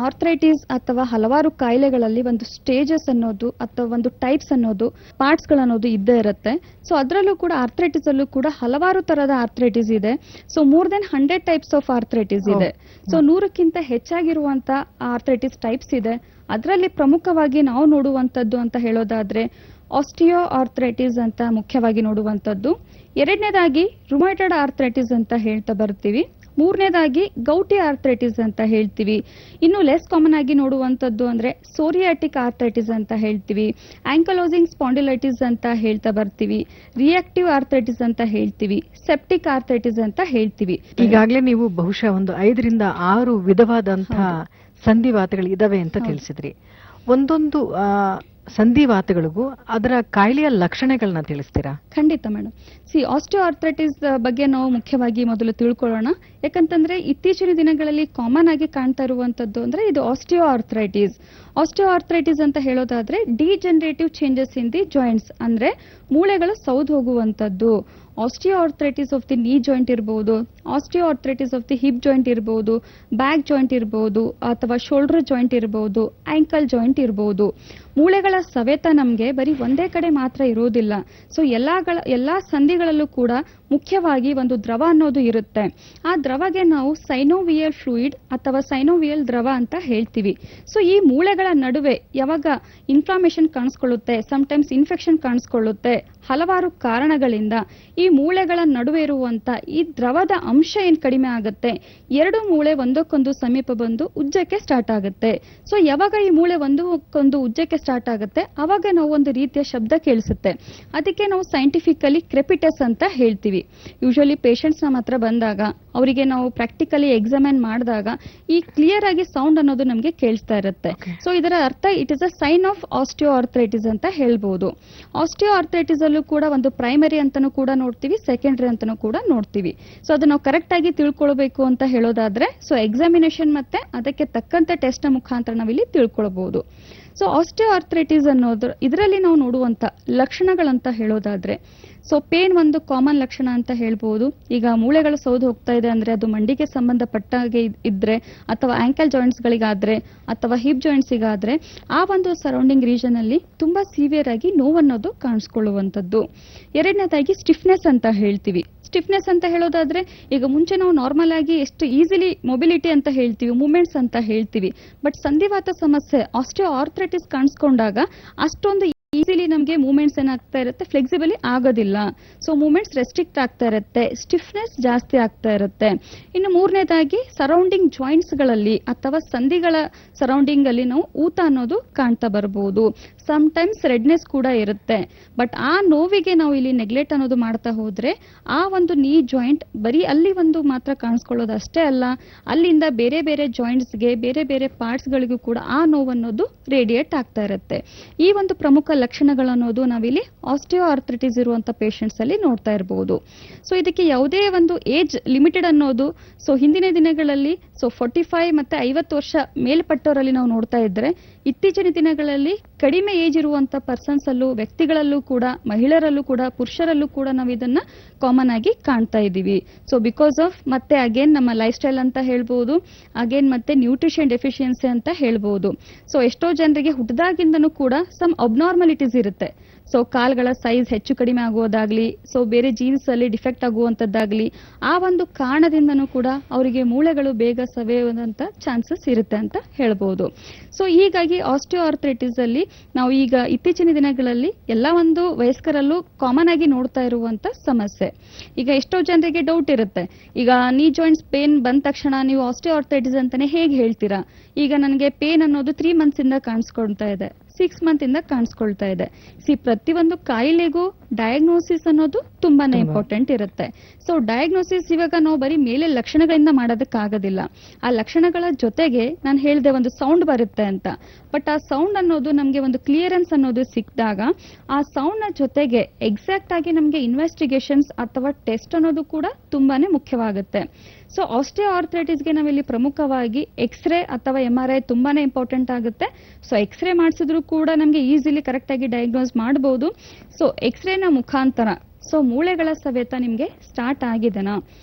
ಆರ್ಥರೈಟಿಸ್ ಅಥವಾ ಹಲವಾರು ಕಾಯಿಲೆಗಳಲ್ಲಿ ಒಂದು ಸ್ಟೇಜಸ್ ಅನ್ನೋದು ಅಥವಾ ಒಂದು ಟೈಪ್ಸ್ ಅನ್ನೋದು, ಪಾರ್ಟ್ಸ್ ಗಳನ್ನೋದು ಇದ್ದೇ ಇರುತ್ತೆ. ಸೊ ಅದರಲ್ಲೂ ಕೂಡ ಆರ್ಥರೈಟಿಸ್ ಅಲ್ಲೂ ಕೂಡ ಹಲವಾರು ತರದ ಆರ್ಥರೈಟಿಸ್ ಇದೆ. So more than 100 types of arthritis ಇದೆ. ಸೊ 100ಕ್ಕಿಂತ ಹೆಚ್ಚಾಗಿರುವಂತ ಆರ್ಥರೈಟಿಸ್ ಟೈಪ್ಸ್ ಇದೆ. ಅದರಲ್ಲಿ ಪ್ರಮುಖವಾಗಿ ನಾವು ನೋಡುವಂತದ್ದು ಅಂತ ಹೇಳೋದಾದ್ರೆ ಆಸ್ಟಿಯೋ ಆರ್ಥರೈಟಿಸ್ ಅಂತ ಮುಖ್ಯವಾಗಿ ನೋಡುವಂತದ್ದು. ಎರಡನೇದಾಗಿ ರುಮೈಟೆಡ್ ಆರ್ಥರೈಟಿಸ್ ಅಂತ ಹೇಳ್ತಾ ಬರ್ತೀವಿ. ಮೂರನೇದಾಗಿ ಗೌಟಿ ಆರ್ಥರೈಟಿಸ್ ಅಂತ ಹೇಳ್ತೀವಿ. ಇನ್ನು ಲೆಸ್ ಕಾಮನ್ ಆಗಿ ನೋಡುವಂತದ್ದು ಅಂದ್ರೆ ಸೋರಿಯಾಟಿಕ್ ಆರ್ಥರೈಟಿಸ್ ಅಂತ ಹೇಳ್ತೀವಿ. ಆಂಕಲೋಸಿಂಗ್ ಸ್ಪಾಂಡಿಲೈಟಿಸ್ ಅಂತ ಹೇಳ್ತಾ ಬರ್ತೀವಿ. ರಿಯಾಕ್ಟಿವ್ ಆರ್ಥರೈಟಿಸ್ ಅಂತ ಹೇಳ್ತೀವಿ. ಸೆಪ್ಟಿಕ್ ಆರ್ಥರೈಟಿಸ್ ಅಂತ ಹೇಳ್ತೀವಿ. ಈಗಾಗಲೇ ನೀವು ಬಹುಶಃ ಒಂದು 5 ರಿಂದ 6 ವಿಧವಾದಂತಹ ಸಂಧಿವಾತಗಳು ಇದಾವೆ ಅಂತ ತಿಳಿಸಿದ್ರಿ. ಒಂದೊಂದು ಸಂಧಿವಾತಗಳಿಗೂ ಅದರ ಕಾಯಿಲೆಯ ಲಕ್ಷಣಗಳನ್ನ ತಿಳಿಸ್ತೀರಾ? ಖಂಡಿತ ಮೇಡಮ್. ಆಸ್ಟಿಯೋ ಆರ್ಥರೈಟಿಸ್ ಬಗ್ಗೆ ನಾವು ಮುಖ್ಯವಾಗಿ ಮೊದಲು ತಿಳ್ಕೊಳ್ಳೋಣ. ಯಾಕಂತಂದ್ರೆ ಇತ್ತೀಚಿನ ದಿನಗಳಲ್ಲಿ ಕಾಮನ್ ಆಗಿ ಕಾಣ್ತಾ ಇರುವಂತದ್ದು ಅಂದ್ರೆ ಇದು ಆಸ್ಟಿಯೋ ಆರ್ಥರೈಟಿಸ್. ಆಸ್ಟಿಯೋ ಆರ್ಥರೈಟಿಸ್ ಅಂತ ಹೇಳೋದಾದ್ರೆ degenerative changes in the joints, ಅಂದ್ರೆ ಮೂಳೆಗಳು ಸೌದು ಹೋಗುವಂತದ್ದು. Osteoarthritis of the knee joint ಇರಬಹುದು, osteoarthritis of the hip joint ಇರಬಹುದು, ಬ್ಯಾಕ್ ಜಾಯಿಂಟ್ ಇರಬಹುದು, ಅಥವಾ ಶೋಲ್ಡರ್ ಜಾಯಿಂಟ್ ಇರಬಹುದು, ಆಂಕಲ್ ಜಾಯಿಂಟ್ ಇರಬಹುದು. ಮೂಳೆಗಳ ಸವೆತ ನಮಗೆ ಬರೀ ಒಂದೇ ಕಡೆ ಮಾತ್ರ ಇರೋದಿಲ್ಲ. ಸೊ ಎಲ್ಲಾ ಸಂಧಿಗಳಲ್ಲೂ ಕೂಡ ಮುಖ್ಯವಾಗಿ ಒಂದು ದ್ರವ ಅನ್ನೋದು ಇರುತ್ತೆ. ಆ ದ್ರವಗೆ ನಾವು ಸೈನೋವಿಯಲ್ ಫ್ಲೂಯಿಡ್ ಅಥವಾ ಸೈನೋವಿಯಲ್ ದ್ರವ ಅಂತ ಹೇಳ್ತೀವಿ. ಸೊ ಈ ಮೂಳೆಗಳ ನಡುವೆ ಯಾವಾಗ ಇನ್ಫ್ಲಾಮೇಷನ್ ಕಾಣಿಸ್ಕೊಳ್ಳುತ್ತೆ, ಸಮಟೈಮ್ಸ್ ಇನ್ಫೆಕ್ಷನ್ ಕಾಣಿಸ್ಕೊಳ್ಳುತ್ತೆ, ಹಲವಾರು ಕಾರಣಗಳಿಂದ ಈ ಮೂಳೆಗಳ ನಡುವೆ ಇರುವಂತ ಈ ದ್ರವದ ಅಂಶ ಏನ್ ಕಡಿಮೆ ಆಗುತ್ತೆ, ಎರಡು ಮೂಳೆ ಒಂದಕ್ಕೊಂದು ಸಮೀಪ ಬಂದು ಉಜ್ಜಕ್ಕೆ ಸ್ಟಾರ್ಟ್ ಆಗುತ್ತೆ. ಸೊ ಯಾವಾಗ ಈ ಮೂಳೆ ಒಂದಕ್ಕೊಂದು ಉಜ್ಜಕ್ಕೆ ಸ್ಟಾರ್ಟ್ ಆಗುತ್ತೆ ಅವಾಗ ನಾವು ಒಂದು ರೀತಿಯ ಶಬ್ದ ಕೇಳಿಸುತ್ತೆ. ಅದಕ್ಕೆ ನಾವು ಸೈಂಟಿಫಿಕಲಿ ಕ್ರೆಪಿಟಸ್ ಅಂತ ಹೇಳ್ತೀವಿ. ಯೂಶುವಲಿ ಪೇಷಂಟ್ಸ್ ನಮ್ಮ ಹತ್ರ ಬಂದಾಗ ಅವರಿಗೆ ನಾವು ಪ್ರಾಕ್ಟಿಕಲಿ ಎಕ್ಸಾಮಿನ್ ಮಾಡಿದಾಗ ಈ ಕ್ಲಿಯರ್ ಆಗಿ ಸೌಂಡ್ ಅನ್ನೋದು ನಮಗೆ ಕೇಳಿಸ್ತಾ ಇರುತ್ತೆ. ಸೊ ಇದರ ಅರ್ಥ it is a sign of osteoarthritis ಅಂತ ಹೇಳ್ಬೋದು. ಆಸ್ಟಿಯೋ ಆರ್ಥರೈಟಿಸ್ ಅಲ್ಲೂ ಕೂಡ ಒಂದು ಪ್ರೈಮರಿ ಅಂತಾನೂ ಕೂಡ ನೋಡ್ತೀವಿ, ಸೆಕೆಂಡರಿ ಅಂತಾನೂ ಕೂಡ ನೋಡ್ತೀವಿ. ಸೊ ಅದನ್ನ ನಾವು ಕರೆಕ್ಟ್ ಆಗಿ ತಿಳ್ಕೊಳ್ಬೇಕು ಅಂತ ಹೇಳೋದಾದ್ರೆ ಸೊ ಎಕ್ಸಾಮಿನೇಷನ್ ಮತ್ತೆ ಅದಕ್ಕೆ ತಕ್ಕಂತೆ ಟೆಸ್ಟ್ ನ ಮುಖಾಂತರ ನಾವಿಲ್ಲಿ ತಿಳ್ಕೊಳ್ಬಹುದು. ಸೊ ಆಸ್ಟಿಯೋ ಆರ್ಥರೈಟಿಸ್ ಅನ್ನೋದು ಇದರಲ್ಲಿ ನಾವು ನೋಡುವಂತ ಲಕ್ಷಣಗಳಂತ ಹೇಳೋದಾದ್ರೆ ಸೊ ಪೇನ್ ಒಂದು ಕಾಮನ್ ಲಕ್ಷಣ ಅಂತ ಹೇಳ್ಬೋದು. ಈಗ ಮೂಳೆಗಳು ಸೌದು ಹೋಗ್ತಾ ಇದೆ ಅಂದ್ರೆ ಅದು ಮಂಡಿಗೆ ಸಂಬಂಧಪಟ್ಟಾಗೆ ಇದ್ರೆ ಅಥವಾ ಆಂಕಲ್ ಜಾಯಿಂಟ್ಸ್ ಗಳಿಗಾದ್ರೆ ಅಥವಾ ಹಿಪ್ ಜಾಯಿಂಟ್ಸ್ ಗಾದ್ರೆ ಆ ಒಂದು ಸರೌಂಡಿಂಗ್ ರೀಜನ್ ಅಲ್ಲಿ ತುಂಬಾ ಸಿವಿಯರ್ ಆಗಿ ನೋವನ್ನೋದು ಕಾಣಿಸ್ಕೊಳ್ಳುವಂತದ್ದು. ಎರಡನೇದಾಗಿ ಸ್ಟಿಫ್ನೆಸ್ ಅಂತ ಹೇಳ್ತೀವಿ. ಸ್ಟಿಫ್ನೆಸ್ ಅಂತ ಹೇಳೋದಾದ್ರೆ ಈಗ ಮುಂಚೆ ನಾವು ನಾರ್ಮಲ್ ಆಗಿ ಎಷ್ಟು ಈಸಿಲಿ ಮೊಬಿಲಿಟಿ ಅಂತ ಹೇಳ್ತೀವಿ, ಮೂವ್ಮೆಂಟ್ಸ್ ಅಂತ ಹೇಳ್ತೀವಿ. ಬಟ್ ಸಂಧಿವಾತ ಸಮಸ್ಯೆ ಆಸ್ಟಿಯೋ ಆರ್ಥರೈಟಿಸ್ ಕಾಣಿಸ್ಕೊಂಡಾಗ ಅಷ್ಟೊಂದು ಈಸಿಲಿ ನಮಗೆ ಮೂವ್ಮೆಂಟ್ಸ್ ಏನಾಗ್ತಾ ಇರುತ್ತೆ, ಫ್ಲೆಕ್ಸಿಬಲಿ ಆಗೋದಿಲ್ಲ. ಸೊ ಮೂವ್ಮೆಂಟ್ಸ್ ರೆಸ್ಟ್ರಿಕ್ಟ್ ಆಗ್ತಾ ಇರುತ್ತೆ, ಸ್ಟಿಫ್ನೆಸ್ ಜಾಸ್ತಿ ಆಗ್ತಾ ಇರುತ್ತೆ. ಇನ್ನು ಮೂರನೇದಾಗಿ ಸರೌಂಡಿಂಗ್ ಜಾಯಿಂಟ್ಸ್ ಗಳಲ್ಲಿ ಅಥವಾ ಸಂಧಿಗಳ ಸರೌಂಡಿಂಗ್ ಅಲ್ಲಿ ನಾವು ಊತ ಅನ್ನೋದು ಕಾಣ್ತಾ ಬರಬಹುದು. ಸಮ್ಟೈಮ್ಸ್ ರೆಡ್ನೆಸ್ ಕೂಡ ಇರುತ್ತೆ. ಬಟ್ ಆ ನೋವಿಗೆ ನಾವು ಇಲ್ಲಿ ನೆಗ್ಲೆಕ್ಟ್ ಅನ್ನೋದು ಮಾಡ್ತಾ ಹೋದ್ರೆ ಆ ಒಂದು ನೀ ಜಾಯಿಂಟ್ ಬರೀ ಅಲ್ಲಿ ಒಂದು ಮಾತ್ರ ಕಾಣಿಸ್ಕೊಳ್ಳೋದು ಅಷ್ಟೇ ಅಲ್ಲ, ಅಲ್ಲಿಂದ ಬೇರೆ ಬೇರೆ ಜಾಯಿಂಟ್ಸ್ಗೆ ಬೇರೆ ಬೇರೆ ಪಾರ್ಟ್ಸ್ ಗಳಿಗೂ ಕೂಡ ಆ ನೋವನ್ನೋದು ರೇಡಿಯೇಟ್ ಆಗ್ತಾ ಇರುತ್ತೆ. ಈ ಒಂದು ಪ್ರಮುಖ ಲಕ್ಷಣಗಳನ್ನೋದು ನಾವಿಲ್ಲಿ ಆಸ್ಟಿಯೋ ಆರ್ಥರೈಟಿಸ್ ಇರುವಂತ ಪೇಷಂಟ್ಸ್ ಅಲ್ಲಿ ನೋಡ್ತಾ ಇರಬಹುದು. ಸೊ ಇದಕ್ಕೆ ಯಾವುದೇ ಒಂದು ಏಜ್ ಲಿಮಿಟೆಡ್ ಅನ್ನೋದು ಸೊ ಹಿಂದಿನ ದಿನಗಳಲ್ಲಿ ಸೊ 45 ಮತ್ತೆ 50 ವರ್ಷ ಮೇಲ್ಪಟ್ಟವರಲ್ಲಿ ನಾವು ನೋಡ್ತಾ ಇದ್ರೆ ಇತ್ತೀಚಿನ ದಿನಗಳಲ್ಲಿ ಕಡಿಮೆ ಏಜ್ ಇರುವಂತ ಪರ್ಸನ್ಸ್ ಅಲ್ಲೂ, ವ್ಯಕ್ತಿಗಳಲ್ಲೂ ಕೂಡ, ಮಹಿಳೆಯರಲ್ಲೂ ಕೂಡ, ಪುರುಷರಲ್ಲೂ ಕೂಡ ನಾವು ಇದನ್ನ ಕಾಮನ್ ಆಗಿ ಕಾಣ್ತಾ ಇದ್ದೀವಿ. ಸೊ ಬಿಕಾಸ್ ಆಫ್ ಮತ್ತೆ ಅಗೇನ್ ನಮ್ಮ ಲೈಫ್ ಸ್ಟೈಲ್ ಅಂತ ಹೇಳ್ಬೋದು, ಅಗೇನ್ ಮತ್ತೆ ನ್ಯೂಟ್ರಿಷನ್ ಡೆಫಿಷಿಯನ್ಸಿ ಅಂತ ಹೇಳ್ಬೋದು. ಸೊ ಎಷ್ಟೋ ಜನರಿಗೆ ಹುಟ್ಟದಾಗಿಂದನೂ ಕೂಡ ಸಮ್ ಅಬ್ನಾರ್ಮಲಿಟೀಸ್ ಇರುತ್ತೆ. ಸೊ ಕಾಲ್ಗಳ ಸೈಜ್ ಹೆಚ್ಚು ಕಡಿಮೆ ಆಗೋದಾಗ್ಲಿ, ಸೊ ಬೇರೆ ಜೀನ್ಸ್ ಅಲ್ಲಿ ಡಿಫೆಕ್ಟ್ ಆಗುವಂತದ್ದಾಗ್ಲಿ, ಆ ಒಂದು ಕಾರಣದಿಂದನೂ ಕೂಡ ಅವರಿಗೆ ಮೂಳೆಗಳು ಬೇಗ ಸವೆಯುವಂತ ಚಾನ್ಸಸ್ ಇರುತ್ತೆ ಅಂತ ಹೇಳ್ಬೋದು. ಸೊ ಹೀಗಾಗಿ ಆಸ್ಟಿಯೋಆರ್ಥ್ರೈಟಿಸ್ ಅಲ್ಲಿ ನಾವು ಈಗ ಇತ್ತೀಚಿನ ದಿನಗಳಲ್ಲಿ ಎಲ್ಲ ಒಂದು ವಯಸ್ಕರಲ್ಲೂ ಕಾಮನ್ ಆಗಿ ನೋಡ್ತಾ ಇರುವಂತ ಸಮಸ್ಯೆ. ಈಗ ಎಷ್ಟೋ ಜನರಿಗೆ ಡೌಟ್ ಇರುತ್ತೆ, ಈಗ ನೀ ಜಾಯಿಂಟ್ಸ್ ಪೇನ್ ಬಂದ ತಕ್ಷಣ ನೀವು ಆಸ್ಟಿಯೋಆರ್ಥ್ರೈಟಿಸ್ ಅಂತಾನೆ ಹೇಗೆ ಹೇಳ್ತೀರಾ? ಈಗ ನನಗೆ ಪೇನ್ ಅನ್ನೋದು 3 months ಇಂದ ಕಾಣಿಸ್ಕೊಳ್ತಾ ಇದೆ, 6 months ಇಂದ ಕಾಣಿಸ್ಕೊಳ್ತಾ ಇದೆ. ಪ್ರತಿಯೊಂದು ಕಾಯಿಲೆಗೂ ಡಯಾಗ್ನೋಸಿಸ್ ಅನ್ನೋದು ತುಂಬಾನೇ ಇಂಪಾರ್ಟೆಂಟ್ ಇರುತ್ತೆ. ಸೊ ಡಯಾಗ್ನೋಸಿಸ್ ಇವಾಗ ನಾವು ಬರೀ ಮೇಲೆ ಲಕ್ಷಣಗಳಿಂದ ಮಾಡೋದಕ್ಕಾಗೋದಿಲ್ಲ. ಆ ಲಕ್ಷಣಗಳ ಜೊತೆಗೆ ನಾನು ಹೇಳಿದೆ ಒಂದು ಸೌಂಡ್ ಬರುತ್ತೆ ಅಂತ, ಬಟ್ ಆ ಸೌಂಡ್ ಅನ್ನೋದು ನಮಗೆ ಒಂದು ಕ್ಲಿಯರೆನ್ಸ್ ಅನ್ನೋದು ಸಿಕ್ಕಿದಾಗ ಆ ಸೌಂಡ್ ನ ಜೊತೆಗೆ ಎಕ್ಸಾಕ್ಟ್ ಆಗಿ ನಮಗೆ ಇನ್ವೆಸ್ಟಿಗೇಷನ್ಸ್ ಅಥವಾ ಟೆಸ್ಟ್ ಅನ್ನೋದು ಕೂಡ ತುಂಬಾನೇ ಮುಖ್ಯವಾಗುತ್ತೆ. ಸೊ ಆಸ್ಟಿಯೋಆರ್ಥ್ರೈಟಿಸ್ಗೆ ನಾವಿಲ್ಲಿ ಪ್ರಮುಖವಾಗಿ ಎಕ್ಸ್ರೇ ಅಥವಾ MRI ತುಂಬಾನೇ ಇಂಪಾರ್ಟೆಂಟ್ ಆಗುತ್ತೆ. ಸೊ ಎಕ್ಸ್ರೇ ಮಾಡಿಸಿದ್ರು ಕೂಡ ನಮಗೆ ಈಸಿಲಿ ಕರೆಕ್ಟ್ ಆಗಿ ಡಯಾಗ್ನೋಸ್ ಮಾಡಬಹುದು. ಸೊ ಎಕ್ಸ್ರೇನ ಮುಖಾಂತರ ಸೊ ಮೂಳೆಗಳ ಸವೆತ ನಿಮಗೆ ಸ್ಟಾರ್ಟ್ ಆಗಿದೆನಾ,